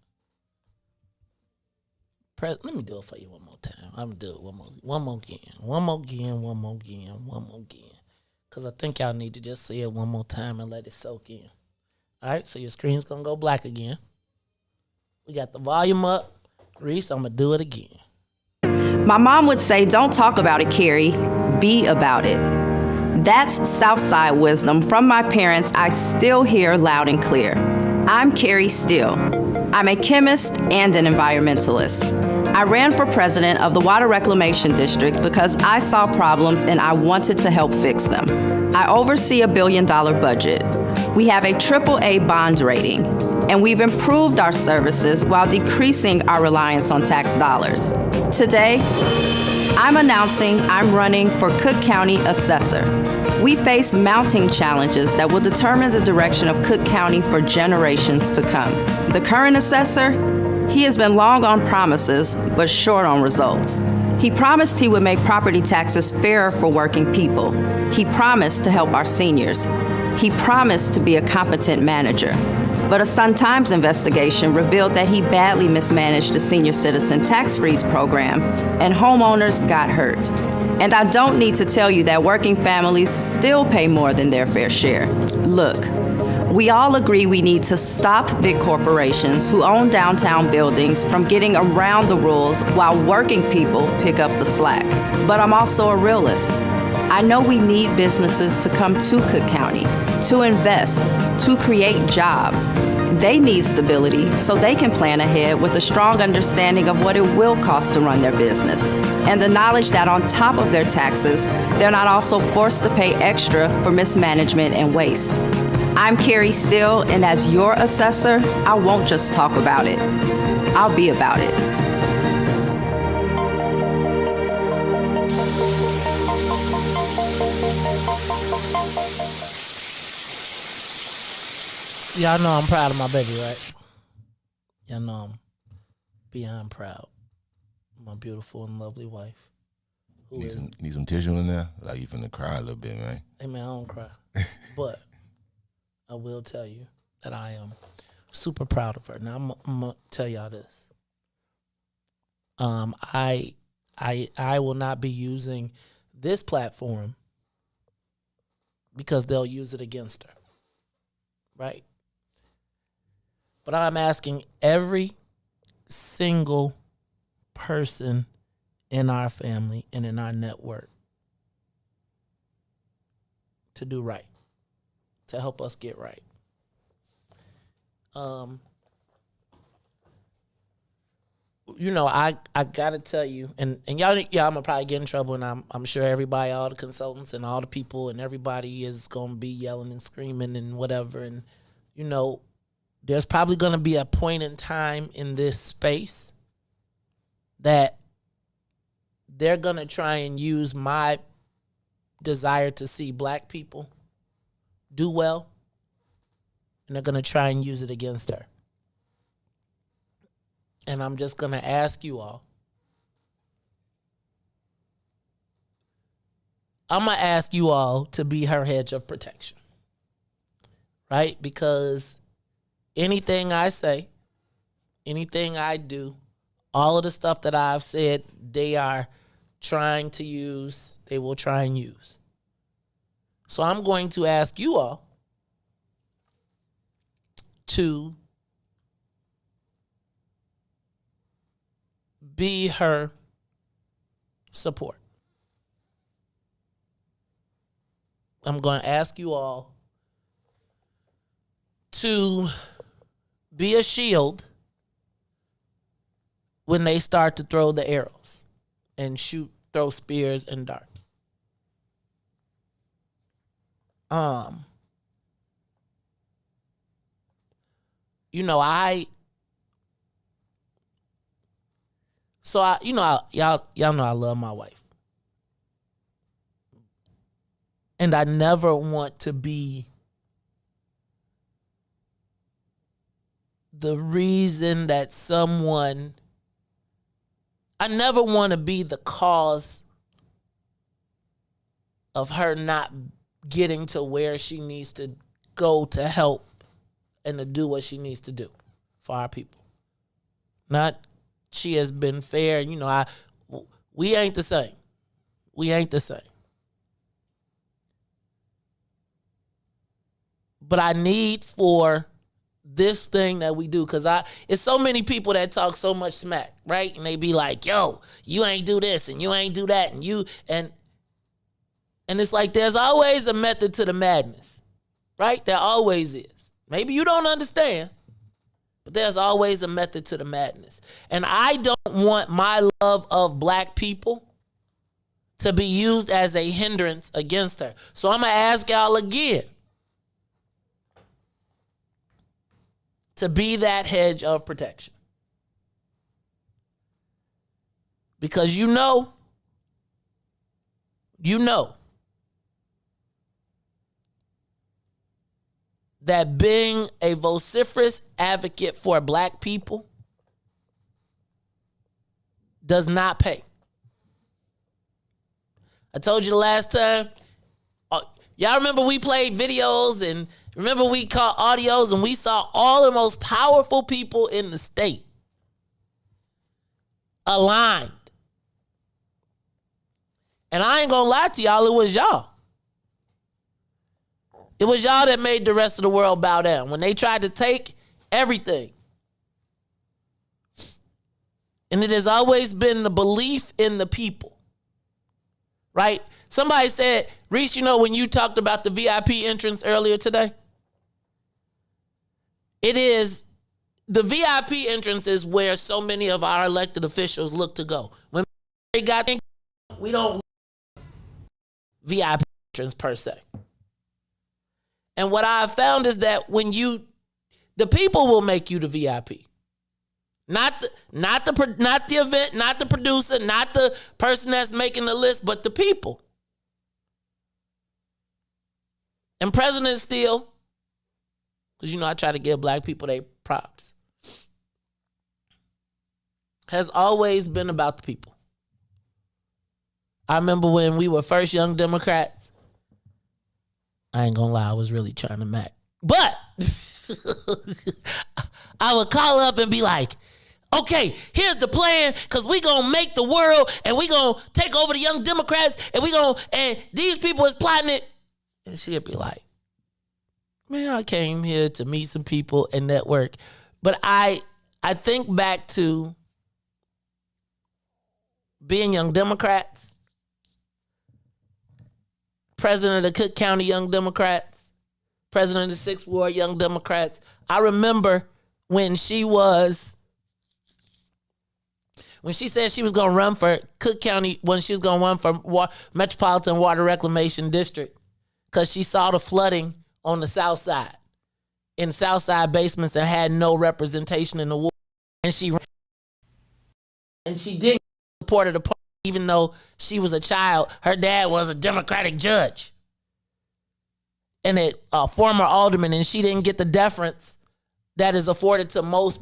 Let me do it for you one more time. I'm gonna do it one more again. Because I think y'all need to just see it one more time and let it soak in. All right, so your screen's gonna go black again. We got the volume up. Riis, I'm gonna do it again. My mom would say, don't talk about it, Carrie. Be about it. That's Southside wisdom from my parents I still hear loud and clear. I'm Carrie Steele. I'm a chemist and an environmentalist. I ran for president of the Water Reclamation District because I saw problems and I wanted to help fix them. I oversee a $1 billion budget. We have a AAA bond rating, and we've improved our services while decreasing our reliance on tax dollars. Today, I'm announcing I'm running for Cook County Assessor. We face mounting challenges that will determine the direction of Cook County for generations to come. The current assessor, he has been long on promises, but short on results. He promised he would make property taxes fairer for working people. He promised to help our seniors. He promised to be a competent manager. But a Sun-Times investigation revealed that he badly mismanaged the senior citizen tax freeze program, and homeowners got hurt. And I don't need to tell you that working families still pay more than their fair share. Look, we all agree we need to stop big corporations who own downtown buildings from getting around the rules while working people pick up the slack. But I'm also a realist. I know we need businesses to come to Cook County, to invest, to create jobs. They need stability so they can plan ahead with a strong understanding of what it will cost to run their business, and the knowledge that on top of their taxes, they're not also forced to pay extra for mismanagement and waste. I'm Carrie Steele, and as your assessor, I won't just talk about it. I'll be about it. Y'all know I'm proud of my baby, right? Y'all know I'm beyond proud of my beautiful and lovely wife. Need some tissue in there? Like you finna cry a little bit, man. Hey, man, I don't cry. But I will tell you that I am super proud of her. Now, I'm going to tell y'all this. I will not be using this platform because they'll use it against her. Right? But I'm asking every single person in our family and in our network to do right, to help us get right. You know, I gotta tell you, and y'all, I'm gonna probably get in trouble, and I'm sure everybody, all the consultants and all the people and everybody is gonna be yelling and screaming and whatever. And you know, there's probably gonna be a point in time in this space that they're gonna try and use my desire to see black people do well, and they're gonna try and use it against her. And I'm just going to ask you all. I'm going to ask you all to be her hedge of protection. Right? Because anything I say, anything I do, all of the stuff that I've said, they are trying to use, they will try and use. So I'm going to ask you all to be her support. I'm going to ask you all to be a shield when they start to throw the arrows and throw spears and darts. You know, y'all know I love my wife. And I never want to be the reason that I never want to be the cause of her not getting to where she needs to go to help and to do what she needs to do for our people. She has been fair. You know, we ain't the same. We ain't the same. But I need for this thing that we do, because it's so many people that talk so much smack, right? And they be like, yo, you ain't do this and you ain't do that and it's like there's always a method to the madness, right? There always is. Maybe you don't understand. But there's always a method to the madness. And I don't want my love of black people to be used as a hindrance against her. So I'm going to ask y'all again to be that hedge of protection. Because you know that being a vociferous advocate for black people does not pay. I told you the last time, y'all remember we played videos and remember we caught audios and we saw all the most powerful people in the state aligned. And I ain't gonna lie to y'all, it was y'all. It was y'all that made the rest of the world bow down when they tried to take everything. And it has always been the belief in the people, right? Somebody said, Riis, you know, when you talked about the VIP entrance earlier today, the VIP entrance is where so many of our elected officials look to go. When they got in, we don't VIP entrance per se. And what I found is that the people will make you the VIP. Not the event, not the producer, not the person that's making the list, but the people. And President Steele, because you know I try to give black people their props, has always been about the people. I remember when we were first Young Democrats, I ain't gonna lie, I was really trying to Mac. But I would call up and be like, okay, here's the plan, because we gonna make the world and we gonna take over the Young Democrats and these people is plotting it. And she'd be like, man, I came here to meet some people and network, But I think back to being Young Democrats, president of the Cook County Young Democrats, president of the 6th Ward Young Democrats. I remember when she said she was going to run for Cook County, when she was going to run for Metropolitan Water Reclamation District, because she saw the flooding on the South Side, in South Side basements, and had no representation in the ward. And she didn't support the party, even though she was a child. Her dad was a Democratic judge and a former alderman, and she didn't get the deference that is afforded to most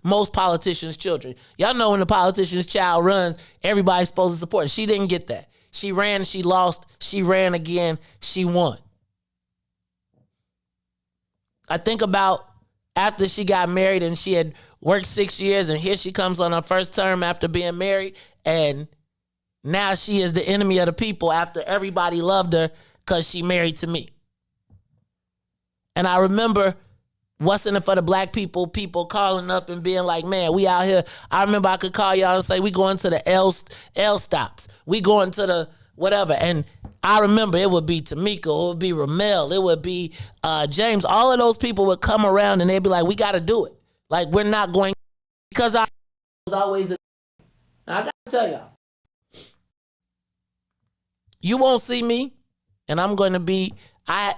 most politicians' children. Y'all know when the politician's child runs, everybody's supposed to support her. She didn't get that. She ran, she lost. She ran again, she won. I think about after she got married and she had worked 6 years, and here she comes on her first term after being married, and now she is the enemy of the people after everybody loved her because she married to me. And I remember what's in it for the black people calling up and being like, man, we out here. I remember I could call y'all and say, we going to the L stops. We going to the whatever. And I remember it would be Tamika, it would be Ramel, it would be James. All of those people would come around and they'd be like, we got to do it. Like, we're not going, because I was always, I got to tell y'all, you won't see me, and I'm going to be, a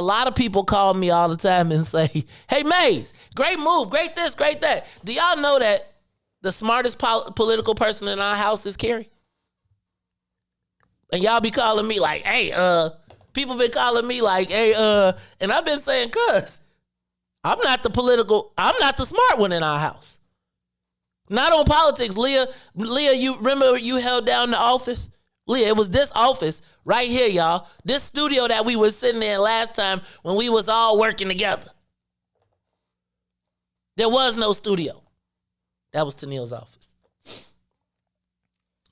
lot of people call me all the time and say, hey, Maze, great move, great this, great that. Do y'all know that the smartest political person in our house is Carrie? And y'all be calling me like, hey, people been calling me like, hey, and I've been saying, cuz, I'm not the smart one in our house. Not on politics, Leah, you remember you held down the office? Leah, it was this office right here, y'all. This studio that we was sitting in last time when we was all working together. There was no studio. That was Tennille's office.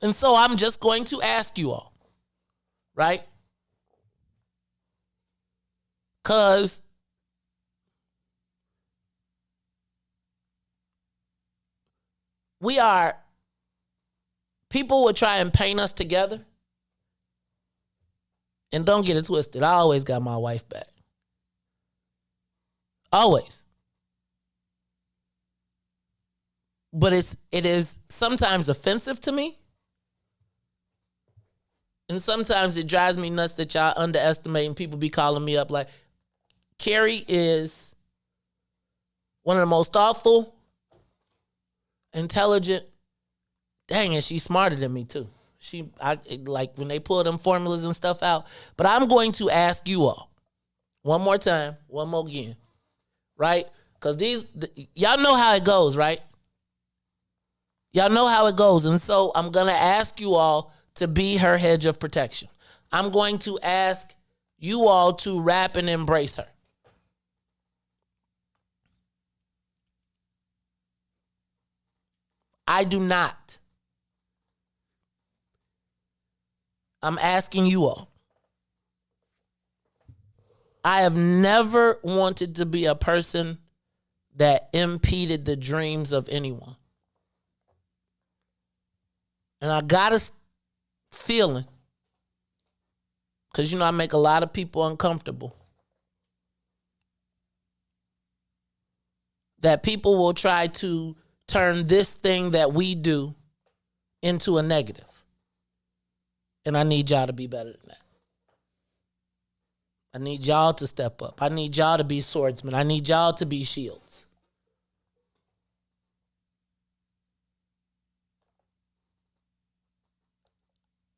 And so I'm just going to ask you all, right? Because people would try and paint us together. And don't get it twisted. I always got my wife back. Always. But it is sometimes offensive to me. And sometimes it drives me nuts that y'all underestimating people be calling me up like, Carrie is one of the most thoughtful, intelligent, dang, and she's smarter than me too. Like when they pull them formulas and stuff out. But I'm going to ask you all one more time, one more again, right? Because y'all know how it goes, right? Y'all know how it goes. And so I'm going to ask you all to be her hedge of protection. I'm going to ask you all to rap and embrace her. I do not. I'm asking you all. I have never wanted to be a person that impeded the dreams of anyone. And I got a feeling, because, I make a lot of people uncomfortable, that people will try to turn this thing that we do into a negative. And I need y'all to be better than that. I need y'all to step up. I need y'all to be swordsmen. I need y'all to be shields.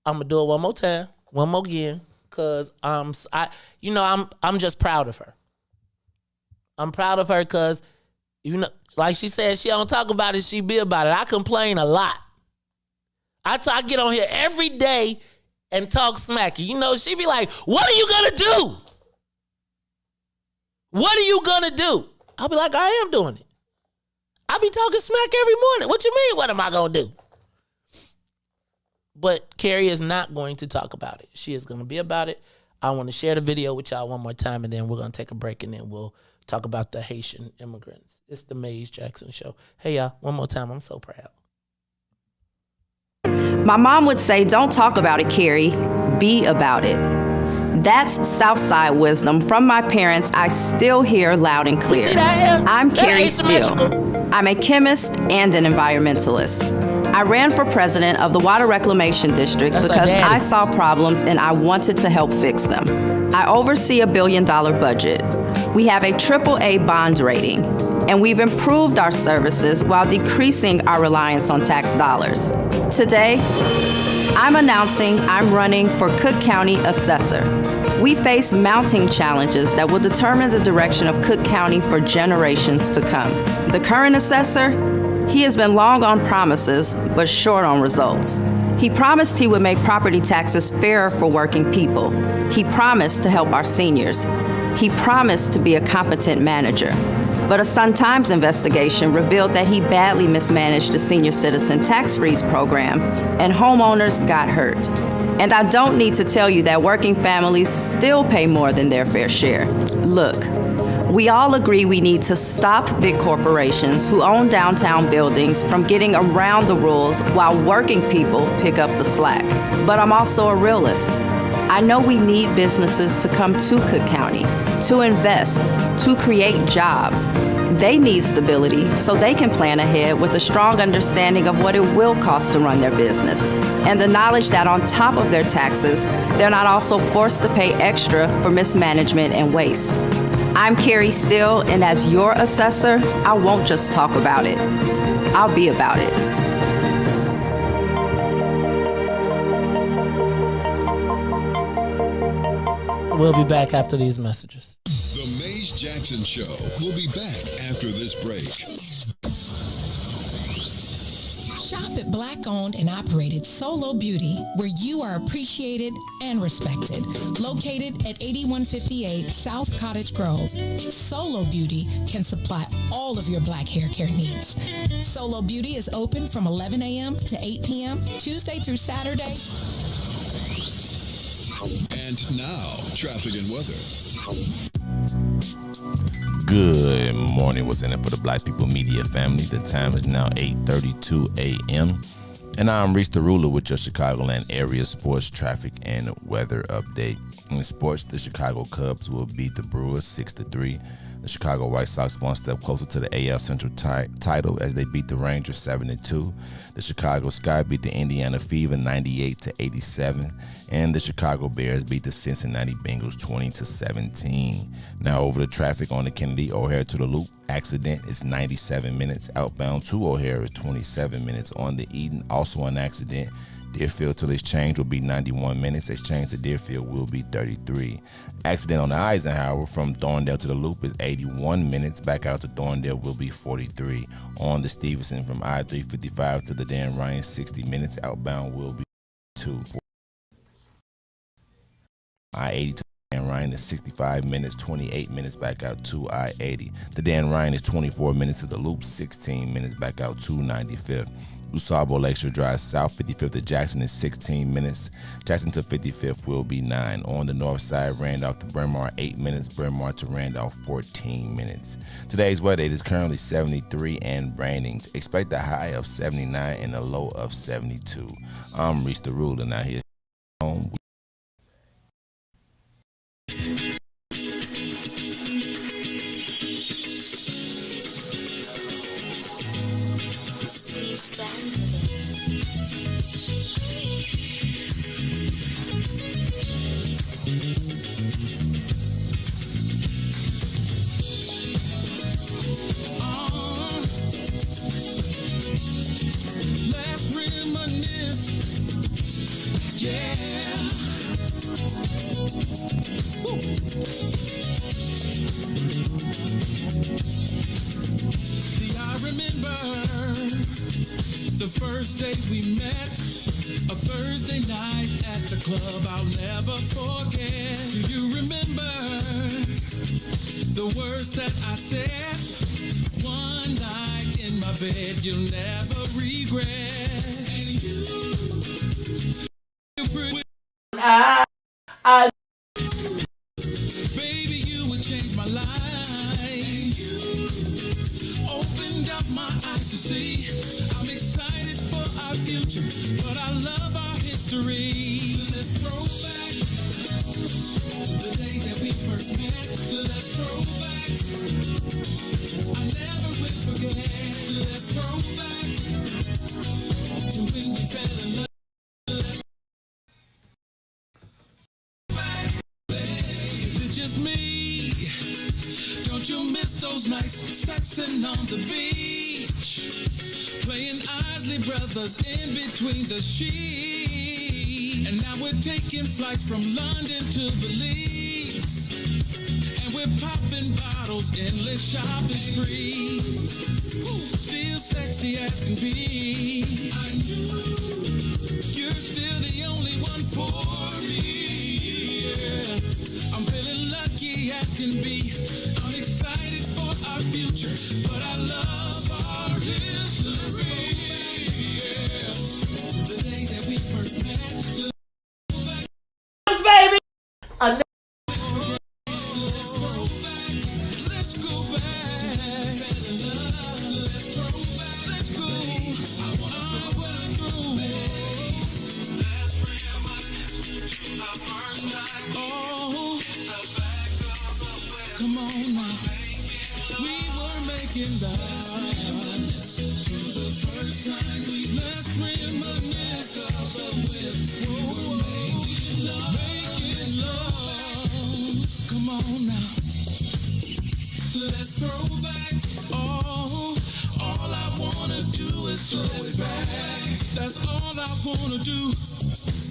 I'm gonna do it one more time, one more again, cause I'm just proud of her. I'm proud of her because, like she said, she don't talk about it, she be about it. I complain a lot. I get on here every day and talk smack. She be like, what are you gonna do? What are you gonna do? I'll be like, I am doing it. I be talking smack every morning. What you mean, what am I gonna do? But Carrie is not going to talk about it. She is gonna be about it. I want to share the video with y'all one more time, and then we're gonna take a break, and then we'll talk about the Haitian immigrants. It's the Maze Jackson Show. Hey, y'all, one more time. I'm so proud. My mom would say, don't talk about it, Carrie. Be about it. That's Southside wisdom from my parents I still hear loud and clear. I'm Carrie Steele. I'm a chemist and an environmentalist. I ran for president of the Water Reclamation District because I saw problems and I wanted to help fix them. I oversee a $1 billion budget. We have a AAA bond rating, and we've improved our services while decreasing our reliance on tax dollars. Today, I'm announcing I'm running for Cook County Assessor. We face mounting challenges that will determine the direction of Cook County for generations to come. The current assessor, he has been long on promises, but short on results. He promised he would make property taxes fairer for working people. He promised to help our seniors. He promised to be a competent manager. But a Sun-Times investigation revealed that he badly mismanaged the senior citizen tax freeze program, and homeowners got hurt. And I don't need to tell you that working families still pay more than their fair share. Look, we all agree we need to stop big corporations who own downtown buildings from getting around the rules while working people pick up the slack. But I'm also a realist. I know we need businesses to come to Cook County, to invest, to create jobs. They need stability so they can plan ahead with a strong understanding of what it will cost to run their business, and the knowledge that on top of their taxes, they're not also forced to pay extra for mismanagement and waste. I'm Carrie Steele, and as your assessor, I won't just talk about it. I'll be about it. We'll be back after these messages. The Maze Jackson Show will be back after this break. Shop at Black-owned and operated Solo Beauty, where you are appreciated and respected. Located at 8158 South Cottage Grove, Solo Beauty can supply all of your black hair care needs. Solo Beauty is open from 11 a.m. to 8 p.m., Tuesday through Saturday. And now, traffic and weather. Good morning. What's in it for the Black People Media family? The time is now 8:32 a.m. And I'm Riis the Ruler with your Chicagoland area sports, traffic, and weather update. In sports, the Chicago Cubs will beat the Brewers 6-3. The Chicago White Sox one step closer to the AL Central title as they beat the Rangers 7-2. The Chicago Sky beat the Indiana Fever 98-87. And the Chicago Bears beat the Cincinnati Bengals 20-17. Now over the traffic on the Kennedy O'Hare to the Loop. Accident is 97 minutes. Outbound to O'Hare is 27 minutes. On the Eden, also an accident. Deerfield till exchange will be 91 minutes. Exchange to Deerfield will be 33. Accident on the Eisenhower from Thorndale to the Loop is 81 minutes. Back out to Thorndale will be 43. On the Stevenson from I-355 to the Dan Ryan, 60 minutes. Outbound will be 2. I-80 to Dan Ryan is 65 minutes, 28 minutes back out to I-80. The Dan Ryan is 24 minutes to the Loop, 16 minutes back out to 95th. Usabo Lakeshore Drive South, 55th to Jackson is 16 minutes. Jackson to 55th will be 9. On the north side, Randolph to Bryn Mawr, 8 minutes. Bryn Mawr to Randolph, 14 minutes. Today's weather, it is currently 73 and raining. Expect a high of 79 and a low of 72. I'm Riis the Ruler. Now here's home. Let's reminisce, yeah. Woo. See, I remember the first day we met, a Thursday night at the club I'll never forget. Do you remember the words that I said? One night in my bed you'll never regret. And you I baby, you would change my life. opened up my eyes to see. I'm excited for our future, but I love our history. Let's throw back to the day that we first met. Let's throw back. I never will forget. Let's throw back to when we fell in love. Is it just me? Don't you miss those nights sexing on the beach? Playing Isley Brothers in between the sheets. And now we're taking flights from London to Belize. And we're popping bottles, endless shopping sprees. Still sexy as can be. I knew you're still the only one for me. Yeah. I'm feeling lucky as can be. I'm excited for our future, but I love our history. Yeah. To the day that we first met. Baby! Let's go back. Let's throw back. Let's go. I wanna throw back. Oh, come on now. We were making love to the first time we last reminisce of the whip. Whoa, making love. Come on now. Let's throw back. Oh, all I wanna do is throw it back. That's all I wanna do.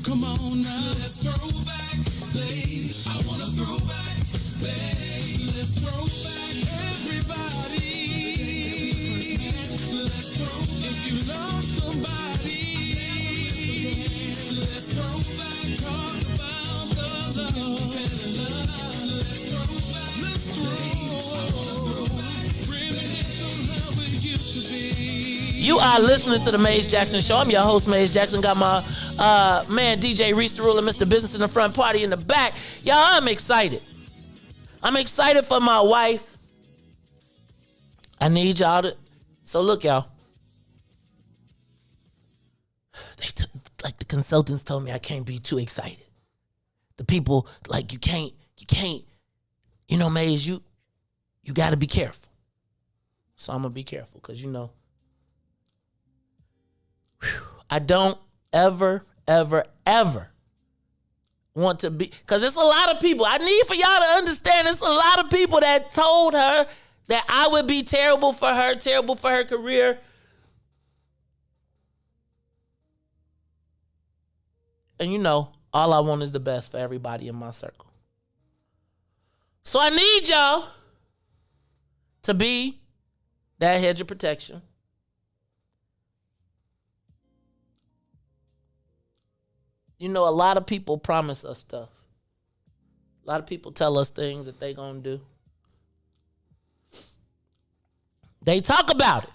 Come on now. Let's throw back, babe. I wanna throw back, babe. Let's throw back, everybody. Let's throw back. If you love somebody, let's throw back. Talk about the love. Let's throw back. Let's throw back. Reminisce on how it used to be. You are listening to the Maze Jackson Show. I'm your host, Maze Jackson. Got my man, DJ Riis the Ruler, Mr. Business in the front, party in the back. Y'all, I'm excited. I'm excited for my wife. I need y'all to. So look, y'all. Like the consultants told me I can't be too excited. The people, like, you can't, you know, Maze, you got to be careful. So I'm going to be careful because, you know, I don't ever want to be, because it's a lot of people. I need for y'all to understand it's a lot of people that told her that I would be terrible for her career. And you know, all I want is the best for everybody in my circle. So I need y'all to be that hedge of protection. You know, a lot of people promise us stuff. A lot of people tell us things that they gonna do. They talk about it.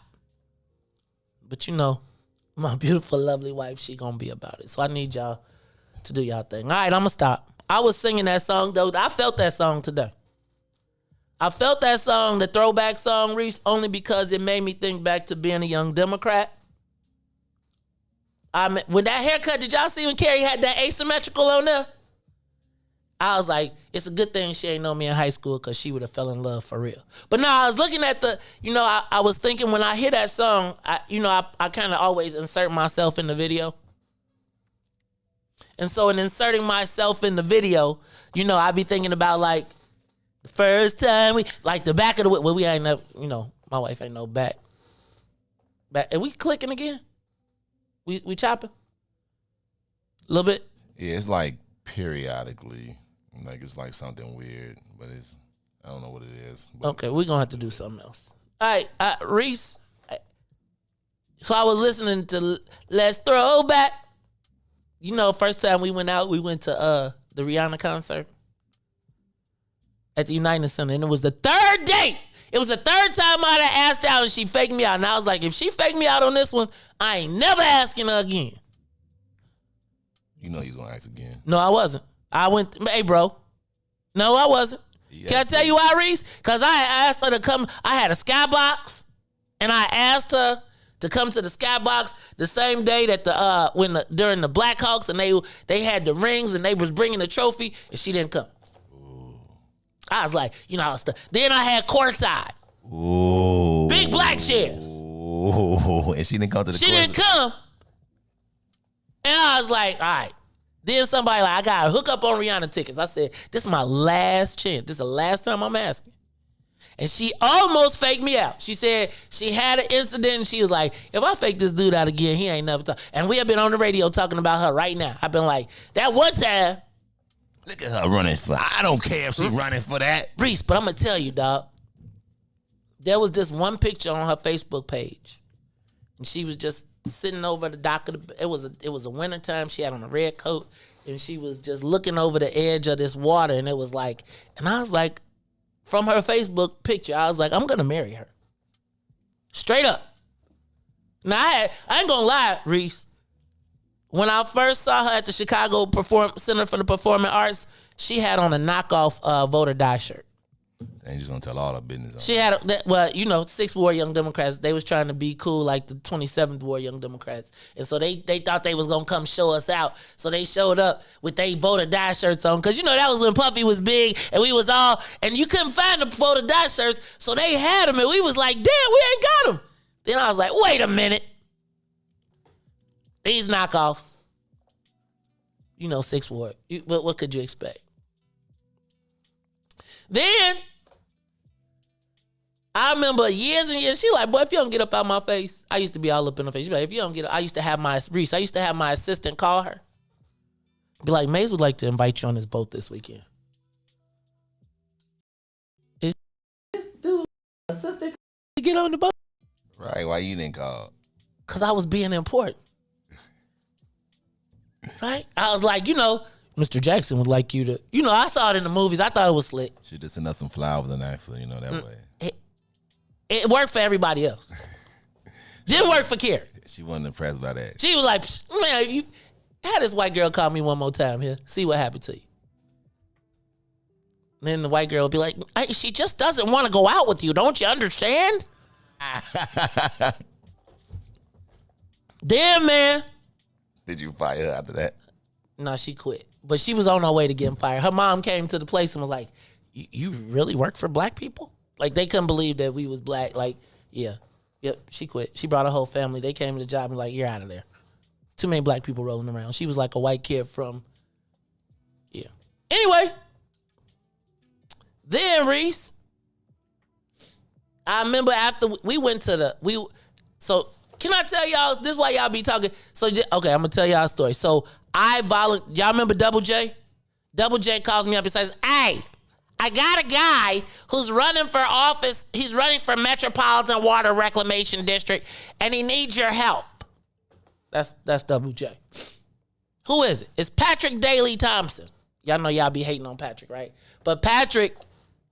But you know, my beautiful, lovely wife, she gonna be about it. So I need y'all to do y'all thing. All right, I'm gonna stop. I was singing that song, though. I felt that song today. I felt that song, the throwback song, Riis, only because it made me think back to being a young Democrat. With that haircut, did y'all see when Carrie had that asymmetrical on there? I was like, it's a good thing she ain't know me in high school because she would have fell in love for real. But no, I was looking at the, you know, I was thinking when I hear that song, I kind of always insert myself in the video. And so in inserting myself in the video, you know, I be thinking about like the first time like the back of the, well, we ain't never, you know, my wife ain't no back. Are we clicking again? We chopping? A little bit? Yeah, it's like periodically. Like it's like something weird, but it's, I don't know what it is. Okay, we're going to have to do something else. All right, Riis. So I was listening to Let's Throw Back. You know, first time we went out, we went to the Rihanna concert at the United Center, and it was the third date. It was the third time I'd have asked out, and she faked me out. And I was like, if she faked me out on this one, I ain't never asking her again. You know he's going to ask again. No, I wasn't. I went, hey, bro. No, I wasn't. Yeah. Can I tell you why, Riis? Because I asked her to come. I had a skybox, And I asked her to come to the Skybox the same day that during the Blackhawks and they had the rings and they was bringing the trophy and she didn't come. Ooh. I was like, then I had courtside. Ooh. Big black chairs. Ooh. And she didn't come to the She didn't come. And I was like, all right. Then somebody I got to hook up on Rihanna tickets. I said, this is my last chance. This is the last time I'm asking. And she almost faked me out. She said she had an incident and she was like, if I fake this dude out again, he ain't never talk. And we have been on the radio talking about her right now. I've been like, that one time. Look at her running for, I don't care if she's running for that. Reese, but I'm going to tell you, dog. There was this one picture on her Facebook page. And she was just sitting over the dock of it was a winter time. She had on a red coat and she was just looking over the edge of this water and it was like, and I was like, from her Facebook picture, I was like, I'm gonna marry her. Straight up. Now I ain't gonna lie, Reese. When I first saw her at the Chicago Center for the Performing Arts, she had on a knockoff vote or die shirt. Ain't just gonna tell all her business. She had, 6th Ward Young Democrats, they was trying to be cool like the 27th Ward Young Democrats. And so they thought they was gonna come show us out. So they showed up with they vote or die shirts on. Cause that was when Puffy was big and we was all, and you couldn't find the vote or die shirts. So they had them and we was like, damn, we ain't got them. Then I was like, wait a minute. These knockoffs. 6th Ward. What could you expect? Then, I remember years and years, she like, boy, if you don't get up out my face, I used to be all up in her face. She like, if you don't get up, I used to have my assistant call her. Be like, Maze would like to invite you on his boat this weekend. Is this dude assistant to get on the boat? Right, why you didn't call? Because I was being important. Right? I was like, Mr. Jackson would like you to, I saw it in the movies. I thought it was slick. She just sent us some flowers and asked her, that way. It worked for everybody else. Didn't work for Carrie. She wasn't impressed by that. She was like, man, you had this white girl call me one more time here. See what happened to you. And then the white girl would be like, she just doesn't want to go out with you. Don't you understand? Damn, man. Did you fire her after that? No, she quit. But she was on her way to getting fired. Her mom came to the place and was like, you really work for black people? Like, they couldn't believe that we was black. Like, yeah. Yep, she quit. She brought her whole family. They came to the job and like, you're out of there. Too many black people rolling around. She was like a white kid from, yeah. Anyway. Then, Reese, I remember after we went to so can I tell y'all, this is why y'all be talking. So, okay, I'm going to tell y'all a story. So, y'all remember Double J? Double J calls me up and says, hey, I got a guy who's running for office. He's running for Metropolitan Water Reclamation District, and he needs your help. That's Double J. Who is it? It's Patrick Daley Thompson. Y'all know y'all be hating on Patrick, right? But Patrick,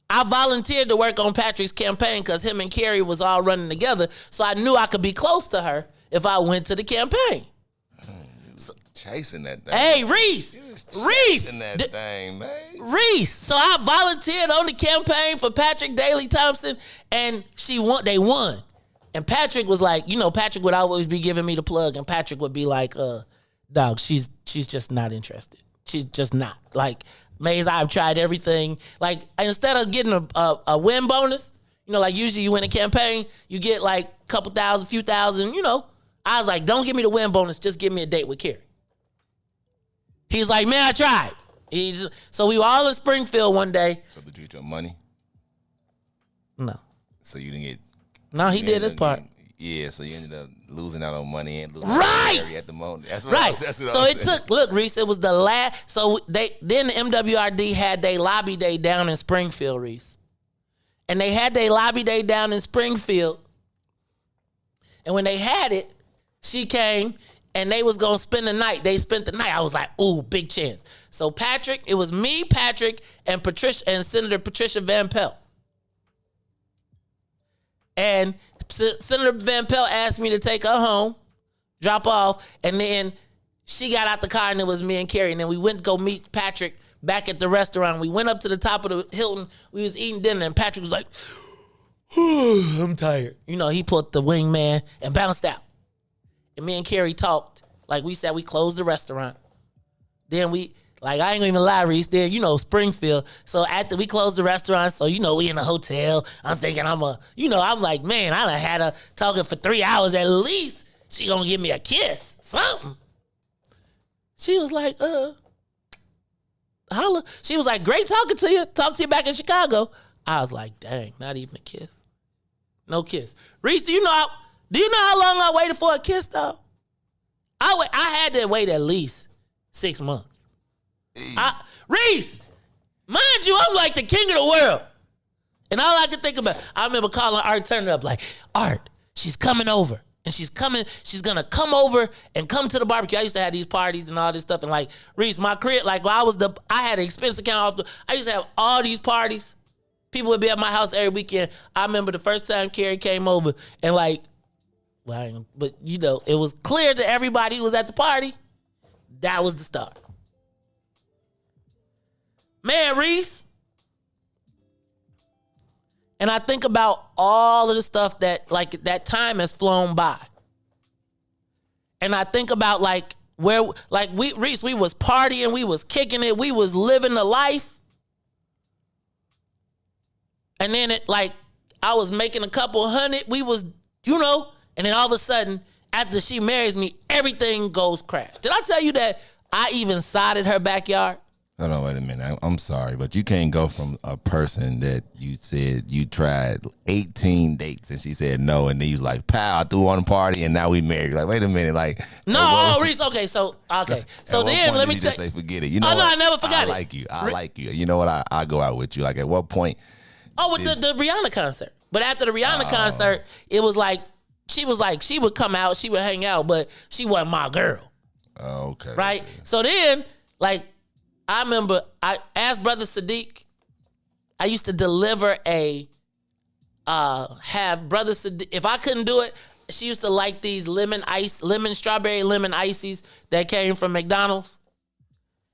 I volunteered to work on Patrick's campaign because him and Carrie was all running together, so I knew I could be close to her if I went to the campaign. Chasing that thing. Hey, Reese. Chasing that thing, man. Reese. So I volunteered on the campaign for Patrick Daley Thompson, and they won. And Patrick was like, Patrick would always be giving me the plug, and Patrick would be like, dog, she's just not interested. She's just not. Like, Maze, I've tried everything. Like, instead of getting a win bonus, like usually you win a campaign, you get like a couple thousand, few thousand, I was like, don't give me the win bonus, just give me a date with Carrie. He's like, man, I tried. So we were all in Springfield one day. So did you get your money? No. So you didn't get... No, he did his part. Yeah, so you ended up losing out on money and losing right. out on at the moment. That's what right. That's what so it took, look, Reese, it was the last... So then the MWRD had their lobby day down in Springfield, Reese. And they had their lobby day down in Springfield. And when they had it, she came... And they was going to spend the night. They spent the night. I was like, ooh, big chance. So it was me, Patrick, and Senator Patricia Van Pelt. And Senator Van Pelt asked me to take her home, drop off, and then she got out the car and it was me and Carrie. And then we went to go meet Patrick back at the restaurant. We went up to the top of the Hilton. We was eating dinner and Patrick was like, I'm tired. You know, he put the wingman and bounced out. And me and Carrie talked. Like we said, we closed the restaurant. Then I ain't gonna even lie, Riis. Then, Springfield. So after we closed the restaurant, so, we in a hotel. I'm thinking I'm like, man, I done had her talking for 3 hours at least. She gonna give me a kiss, something. She was like, holla. She was like, great talking to you. Talk to you back in Chicago. I was like, dang, not even a kiss. No kiss. Riis, do you know how long I waited for a kiss, though? I had to wait at least 6 months. Riis, mind you, I'm like the king of the world. And all I could think about, I remember calling Art Turner up like, Art, she's coming over. And she's gonna come over and come to the barbecue. I used to have these parties and all this stuff. And like, Riis, my crib, like I had an expense account I used to have all these parties. People would be at my house every weekend. I remember the first time Carrie came over and it was clear to everybody who was at the party. That was the start. Man, Riis. And I think about all of the stuff that time has flown by. And I think about Riis, we was partying, we was kicking it, we was living the life. And then I was making a couple hundred, we was, and then all of a sudden, after she marries me, everything goes crash. Did I tell you that I even sodded her backyard? Hold on, wait a minute. I'm sorry, but you can't go from a person that you said you tried 18 dates and she said no, and then you was like, pow, I threw on a party and now we married. Like, wait a minute, Riis, okay. So then let me just say forget it. You know no, I never forgot I like you. I like you. You know what? I go out with you. Like, at what point? Oh, with the Rihanna concert. But after the Rihanna concert, it was like she would come out, she would hang out, but she wasn't my girl. Oh, okay. Right? So then, I remember I asked Brother Sadiq, I used to deliver have Brother Sadiq, if I couldn't do it, she used to like these strawberry lemon ices that came from McDonald's.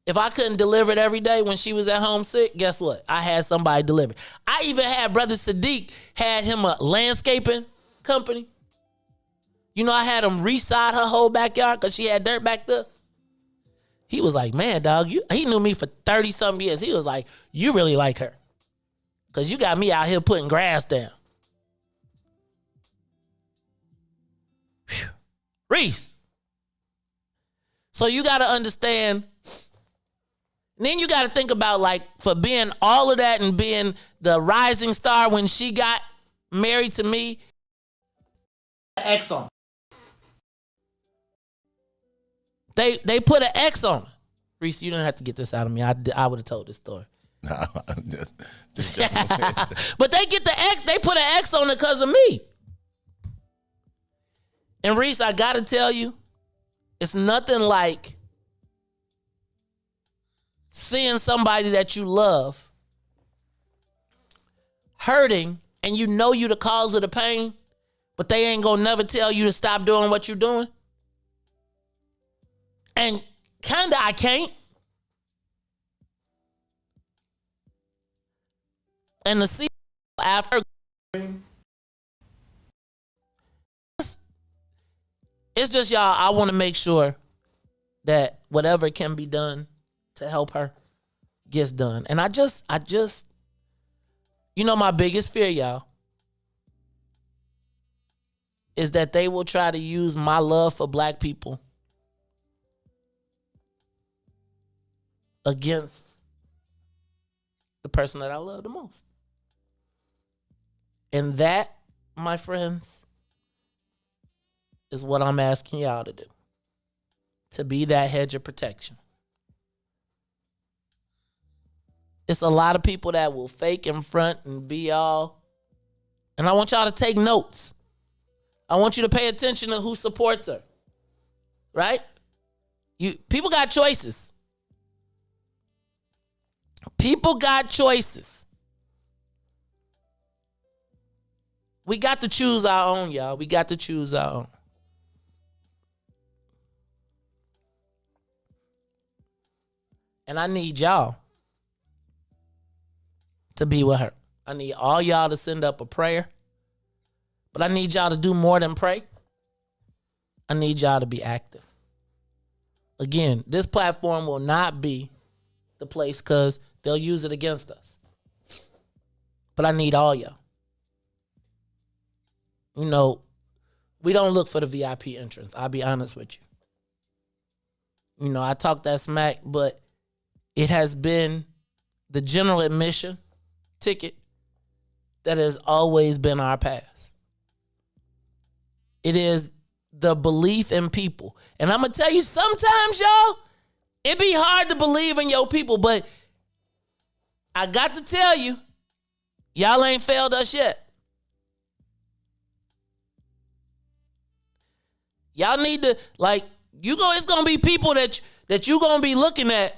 If I couldn't deliver it every day when she was at home sick, guess what? I had somebody deliver. I even had Brother Sadiq, had him a landscaping company. I had him resod her whole backyard because she had dirt back there. He was like, man, dog, he knew me for 30-something years. He was like, you really like her. Because you got me out here putting grass down. Whew. Riis. So you got to understand. And then you got to think about, for being all of that and being the rising star when she got married to me. X on. They put an X on her. Riis, you didn't have to get this out of me. I would have told this story. No, I'm just But they get the X. They put an X on it because of me. And Riis, I got to tell you, it's nothing like seeing somebody that you love hurting and you know you the cause of the pain, but they ain't gonna never tell you to stop doing what you're doing. And kinda I can't. And to see after it's just, y'all, I want to make sure that whatever can be done to help her gets done. And I just my biggest fear, y'all, is that they will try to use my love for black people against the person that I love the most. And that, my friends, is what I'm asking y'all to do. To be that hedge of protection. It's a lot of people that will fake in front and be all. And I want y'all to take notes. I want you to pay attention to who supports her. Right? People got choices. People got choices. We got to choose our own, y'all. We got to choose our own. And I need y'all to be with her. I need all y'all to send up a prayer. But I need y'all to do more than pray. I need y'all to be active. Again, this platform will not be the place because they'll use it against us. But I need all y'all. You know, we don't look for the VIP entrance. I'll be honest with you. You know, I talk that smack, but it has been the general admission ticket that has always been our pass. It is the belief in people. And I'm going to tell you, sometimes, y'all, it be hard to believe in your people, but I got to tell you, y'all ain't failed us yet. Y'all need to, like, it's going to be people that you going to be looking at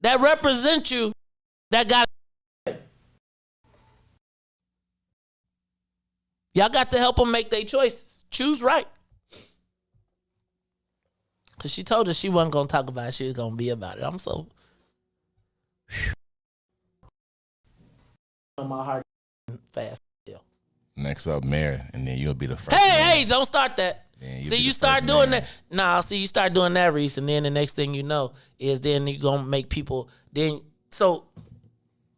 that represent you that got. Y'all got to help them make their choices. Choose right. Because she told us she wasn't going to talk about it. She was going to be about it. I'm so. My heart fast. Next up, Mary, and then you'll be the first. Hey, don't start that. See, you start doing that. Nah, see, you start doing that, Riis, and then the next thing you know is then you're going to make people. So,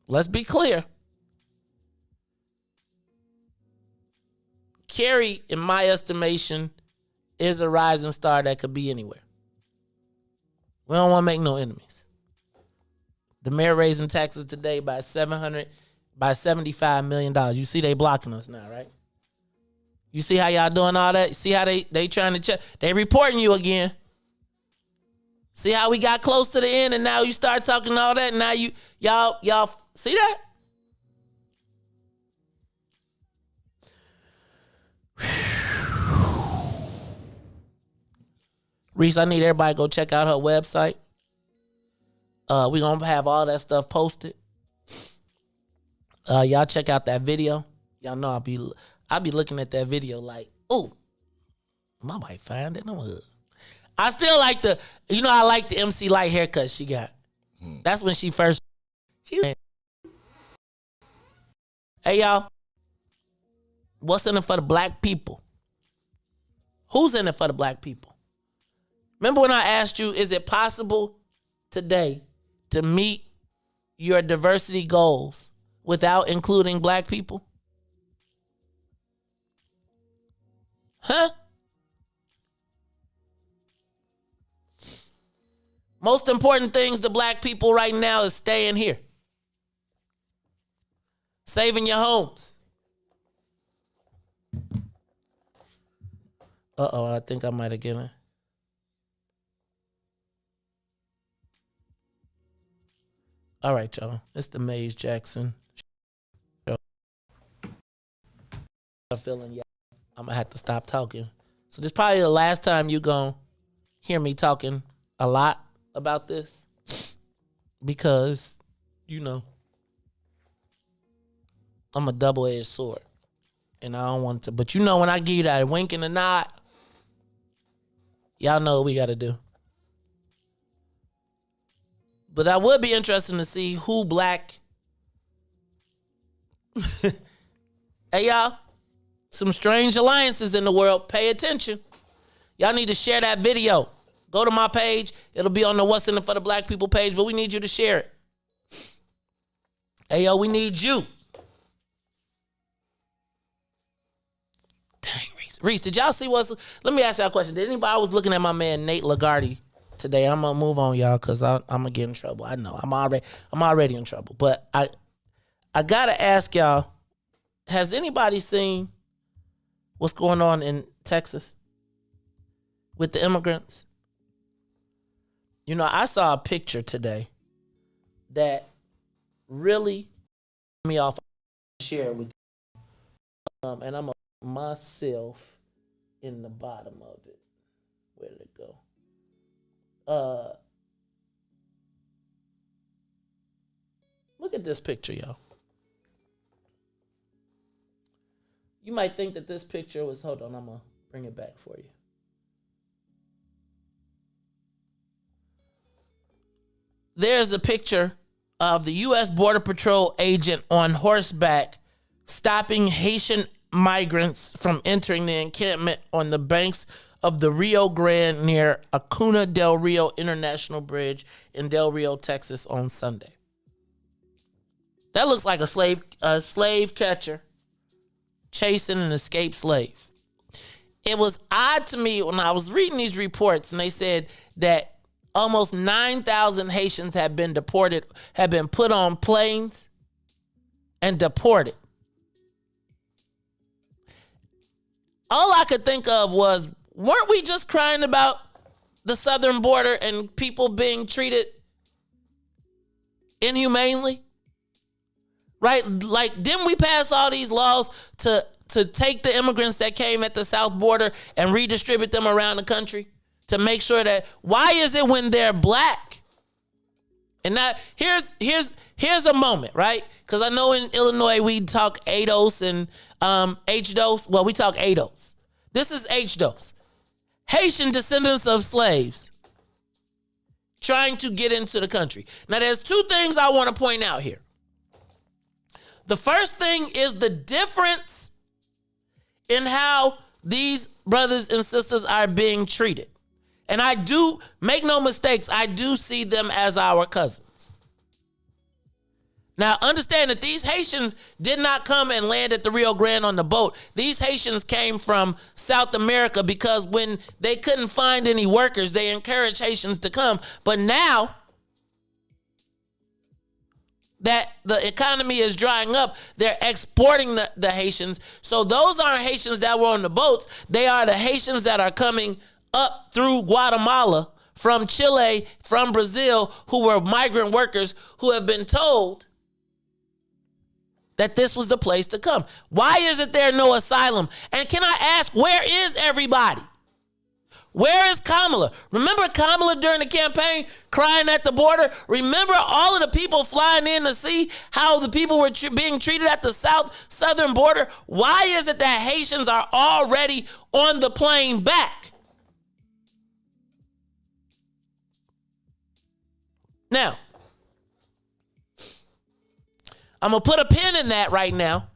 let's be clear. Carrie, in my estimation, is a rising star that could be anywhere. We don't want to make no enemies. The mayor raising taxes today by $75 million. You see they blocking us now, right? You see how y'all doing all that? See how they trying to check? They reporting you again. See how we got close to the end and now you start talking all that and now y'all see that? Riis, I need everybody to go check out her website. We're going to have all that stuff posted. Y'all check out that video. Y'all know I'll be looking at that video like, ooh, my wife find it. No, I still like I like the MC Light haircut she got. That's when she first. Hey, y'all. What's in it for the black people? Who's in it for the black people? Remember when I asked you, is it possible today to meet your diversity goals without including black people? Huh? Most important things to black people right now is staying here. Saving your homes. Uh-oh, I think I might have given. All right, y'all. It's the Maze Jackson show. I'm feeling, yeah, I'm going to have to stop talking. So this is probably the last time you're going to hear me talking a lot about this. Because, I'm a double-edged sword. And I don't want to. But when I give you that wink and a nod, y'all know what we got to do. But I would be interested to see who black. Hey, y'all. Some strange alliances in the world. Pay attention. Y'all need to share that video. Go to my page. It'll be on the What's in it for the Black People page, but we need you to share it. Hey, yo, we need you. Dang, Riis, did y'all see what's... Let me ask y'all a question. Did anybody... I was looking at my man, Nate Lagarde, today. I'm going to move on, y'all, because I'm going to get in trouble. I know. I'm already in trouble. But I got to ask y'all, has anybody seen what's going on in Texas with the immigrants? I saw a picture today that really me off. Share with you. And I'm myself in the bottom of it. Where did it go? Look at this picture, y'all. You might think that this picture was, hold on, I'm going to bring it back for you. There's a picture of the U.S. Border Patrol agent on horseback stopping Haitian migrants from entering the encampment on the banks of the Rio Grande near Acuna del Rio International Bridge in Del Rio, Texas on Sunday. That looks like a slave catcher chasing an escaped slave. It was odd to me when I was reading these reports and they said that almost 9,000 Haitians have been deported, have been put on planes and deported. All I could think of was, weren't we just crying about the southern border and people being treated inhumanely? Right? Like, didn't we pass all these laws to take the immigrants that came at the south border and redistribute them around the country to make sure that, why is it when they're black? And now here's a moment, right? Because I know in Illinois we talk ADOS and H-dose. Well, we talk ADOS. This is H-dose. Haitian descendants of slaves trying to get into the country. Now, there's two things I want to point out here. The first thing is the difference in how these brothers and sisters are being treated. And I do, make no mistakes, I do see them as our cousins. Now, understand that these Haitians did not come and land at the Rio Grande on the boat. These Haitians came from South America because when they couldn't find any workers, they encouraged Haitians to come. But now that the economy is drying up, they're exporting the Haitians. So those aren't Haitians that were on the boats. They are the Haitians that are coming up through Guatemala, from Chile, from Brazil, who were migrant workers who have been told that this was the place to come. Why isn't there no asylum? And can I ask, where is everybody? Where is Kamala? Remember Kamala during the campaign crying at the border? Remember all of the people flying in to see how the people were being treated at the southern border? Why is it that Haitians are already on the plane back? Now, I'm gonna put a pin in that right now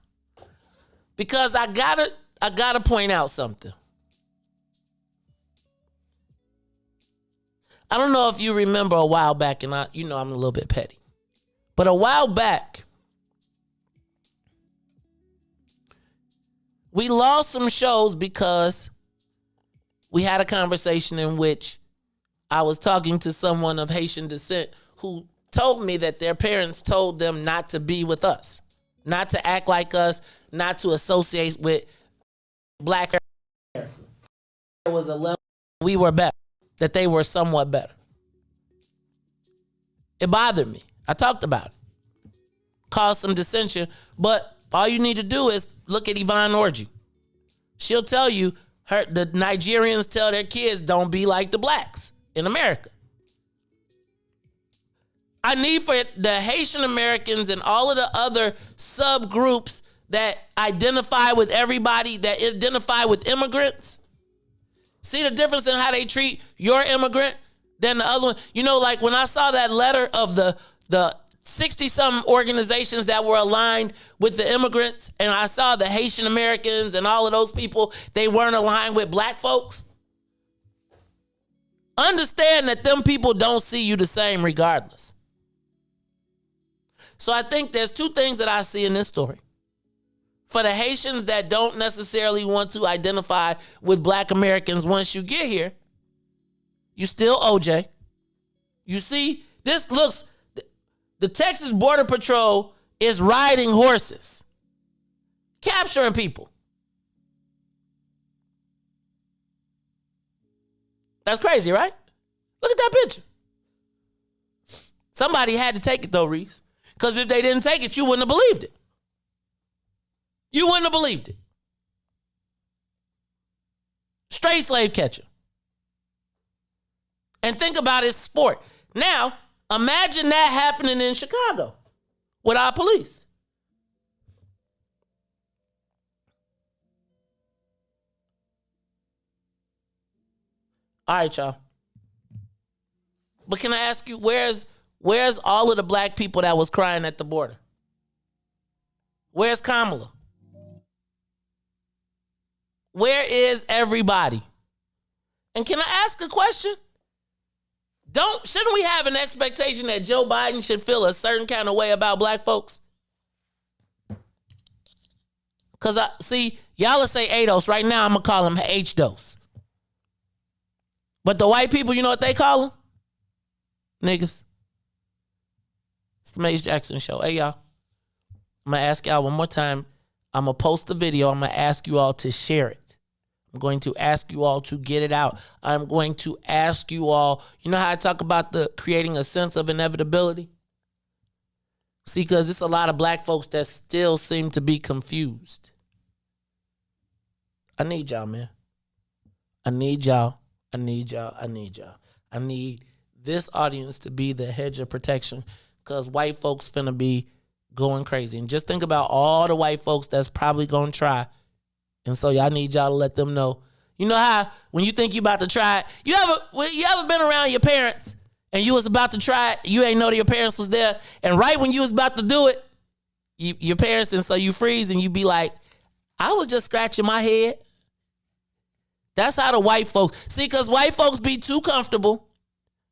because I gotta point out something. I don't know if you remember a while back, and I'm a little bit petty, but a while back, we lost some shows because we had a conversation in which I was talking to someone of Haitian descent who told me that their parents told them not to be with us, not to act like us, not to associate with black. There was a level we were better, that they were somewhat better. It bothered me. I talked about it. Caused some dissension, but all you need to do is look at Yvonne Orji. She'll tell you, the Nigerians tell their kids, don't be like the blacks in America. I need for the Haitian Americans and all of the other subgroups that identify with everybody, that identify with immigrants. See the difference in how they treat your immigrant than the other one? You know, like when I saw that letter of the 60-something organizations that were aligned with the immigrants, and I saw the Haitian Americans and all of those people, they weren't aligned with black folks. Understand that them people don't see you the same regardless. So I think there's two things that I see in this story. For the Haitians that don't necessarily want to identify with black Americans once you get here, you still OJ. You see, the Texas Border Patrol is riding horses, capturing people. That's crazy, right? Look at that picture. Somebody had to take it though, Riis. Because if they didn't take it, you wouldn't have believed it. You wouldn't have believed it. Straight slave catcher. And think about his sport. Now, imagine that happening in Chicago with our police. All right, y'all. But can I ask you, where's all of the black people that was crying at the border? Where's Kamala? Where is everybody? And can I ask a question? Shouldn't we have an expectation that Joe Biden should feel a certain kind of way about black folks? Because y'all will say ADOS. Right now, I'm going to call him H-dose. But the white people, you know what they call them? Niggas. It's the Maze Jackson Show. Hey, y'all. I'm going to ask y'all one more time. I'm going to post the video. I'm going to ask you all to share it. I'm going to ask you all to get it out. I'm going to ask you all, you know how I talk about creating a sense of inevitability? See, because it's a lot of black folks that still seem to be confused. I need y'all, man. I need y'all. I need y'all. I need y'all. I need this audience to be the hedge of protection because white folks finna be going crazy. And just think about all the white folks that's probably gonna try. And so y'all need y'all to let them know. You know how when you think you about to try it, you ever been around your parents and you was about to try it, you ain't know that your parents was there, and right when you was about to do it, your parents, and so you freeze and you be like, I was just scratching my head. That's how the white folks, see, because white folks be too comfortable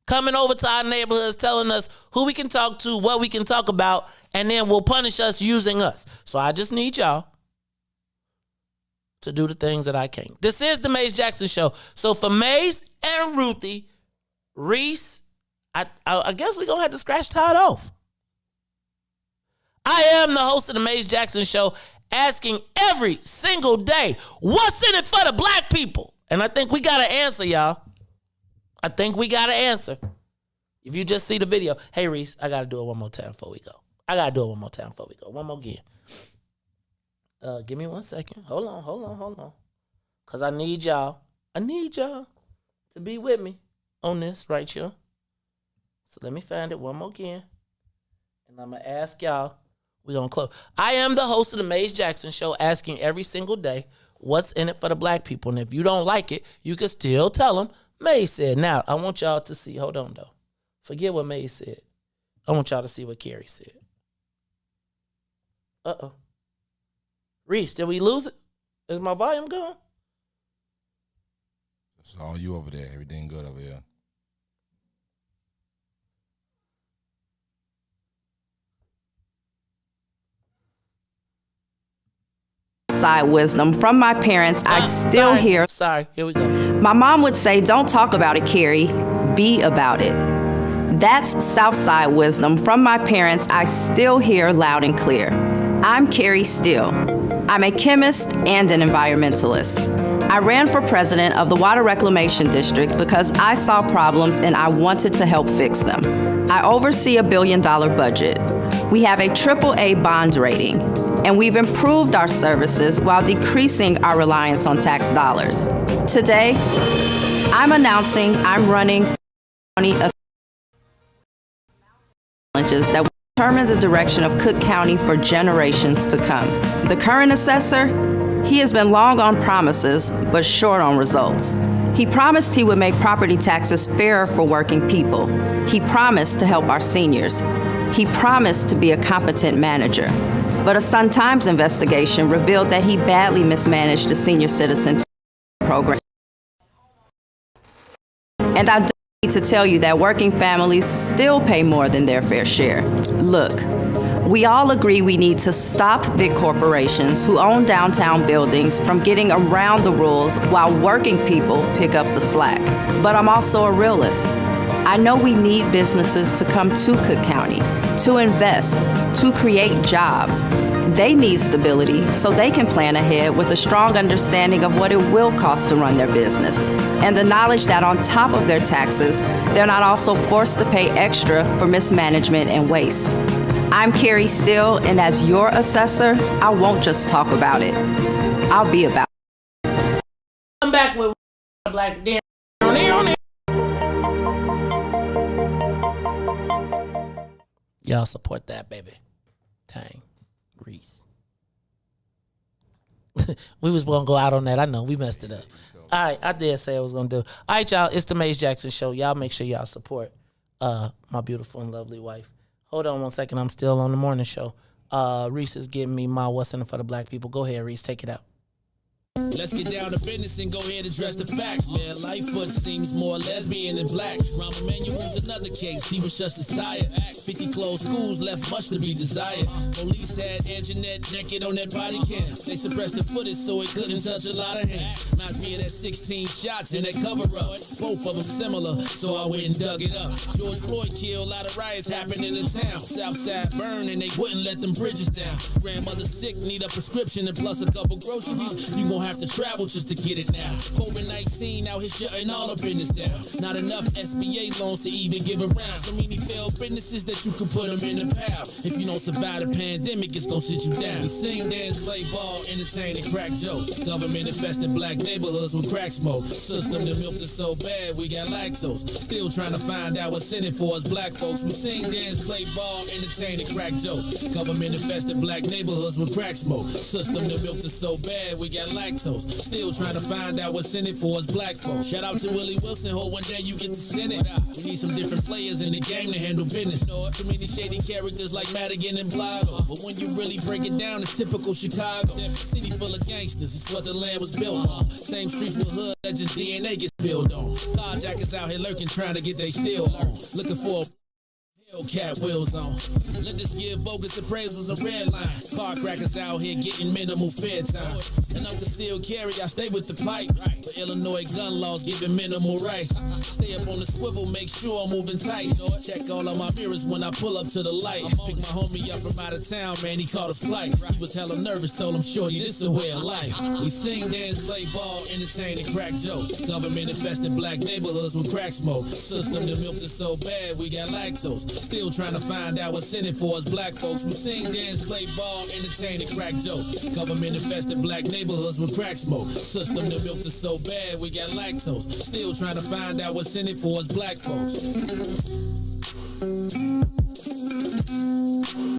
coming over to our neighborhoods telling us who we can talk to, what we can talk about, and then will punish us using us. So I just need y'all to do the things that I can't. This is the Maze Jackson Show. So for Maze and Ruthie, Riis, I guess we're going to have to scratch Todd off. I am the host of the Maze Jackson Show, asking every single day, what's in it for the black people? And I think we got an answer, y'all. I think we got an answer. If you just see the video, hey, Riis, I got to do it one more time before we go. One more again. Give me 1 second. Hold on. Because I need y'all to be with me on this right here. So let me find it one more again. And I'm going to ask y'all. We're going to close. I am the host of the Maze Jackson Show, asking every single day what's in it for the black people. And if you don't like it, you can still tell them Maze said. Now, I want y'all to see. Hold on, though. Forget what Maze said. I want y'all to see what Carrie said. Uh-oh. Riis, did we lose it? Is my volume gone? It's all you over there. Everything good over here. Side wisdom from my parents, I still hear. Sorry, here we go. My mom would say, don't talk about it, Carrie. Be about it. That's Southside wisdom from my parents I still hear loud and clear. I'm Carrie Steele. I'm a chemist and an environmentalist. I ran for president of the Water Reclamation District because I saw problems and I wanted to help fix them. I oversee a $1 billion budget. We have a AAA bond rating, and we've improved our services while decreasing our reliance on tax dollars. Today, I'm announcing I'm running for county challenges that will determine the direction of Cook County for generations to come. The current assessor, he has been long on promises, but short on results. He promised he would make property taxes fairer for working people. He promised to help our seniors. He promised to be a competent manager. But a Sun Times investigation revealed that he badly mismanaged the senior citizen program. And I don't need to tell you that working families still pay more than their fair share. Look, we all agree we need to stop big corporations who own downtown buildings from getting around the rules while working people pick up the slack. But I'm also a realist. I know we need businesses to come to Cook County, to invest, to create jobs. They need stability so they can plan ahead with a strong understanding of what it will cost to run their business, and the knowledge that on top of their taxes, they're not also forced to pay extra for mismanagement and waste. I'm Carrie Steele, and as your assessor, I won't just talk about it. I'll be about it. I'm back with Black Dan. Y'all support that, baby. Dang. Riis. We was going to go out on that. I know. We messed it up. All right. I did say I was going to do it. All right, y'all. It's the Maze Jackson Show. Y'all make sure y'all support my beautiful and lovely wife. Hold on 1 second. I'm still on the morning show. Riis is giving me my what's in it for the black people. Go ahead, Riis. Take it out. Let's get down to business and go ahead and address the facts, man. Lightfoot seems more lesbian than black. Rahm Emanuel's another case. He was just as tired. 50 closed schools left much to be desired. Police had Anjanette naked on that body cam. They suppressed the footage so it couldn't touch a lot of hands. Reminds me of that 16 shots in that cover-up. Both of them similar, so I went and dug it up. George Floyd killed, a lot of riots happened in the town. Southside burned and they wouldn't let them bridges down. Grandmother sick, need a prescription and plus a couple groceries. You gon' have to travel just to get it now. COVID-19 out here shutting all the business down. Not enough SBA loans to even give around. So many failed businesses that you could put them in the pile. If you don't survive the pandemic, it's gon' sit you down. We sing, dance, play ball, entertain, and crack jokes. Government infested black neighborhoods with crack smoke. System that milked us so bad we got lactose. Still trying to find out what's in it for us black folks. We sing, dance, play ball, entertain, and crack jokes. Government infested black neighborhoods with crack smoke. System that milked us so bad we got lactose. Still trying to find out what's in it for us black folks. Shout out to Willie Wilson, hope one day you get to send it. We need some different players in the game to handle business. Too many shady characters like Madigan and Blago. But when you really break it down, it's typical Chicago. City full of gangsters, it's what the land was built on. Same streets with hood, that just DNA gets built on. Carjackers out here lurking, trying to get they steal on. Looking for a Hellcat wheels on. Let us give bogus appraisals a red line. Car crackers out here getting minimal fair time. And I'm concealed carry, I stay with the pipe. But Illinois gun laws giving minimal rights. Stay up on the swivel, make sure I'm moving tight. Check all of my mirrors when I pull up to the light. Pick my homie up from out of town, man, he caught a flight. He was hella nervous, told him, shorty, this a way of life. We sing, dance, play ball, entertain, and crack jokes. Government infested black neighborhoods with crack smoke. System that milked us so bad, we got lactose. Still trying to find out what's in it for us black folks. We sing, dance, play ball, entertain, and crack jokes. Government infested black neighborhoods with crack smoke. System that milked us so bad, we got lactose. Still trying to find out what's in it for us black folks.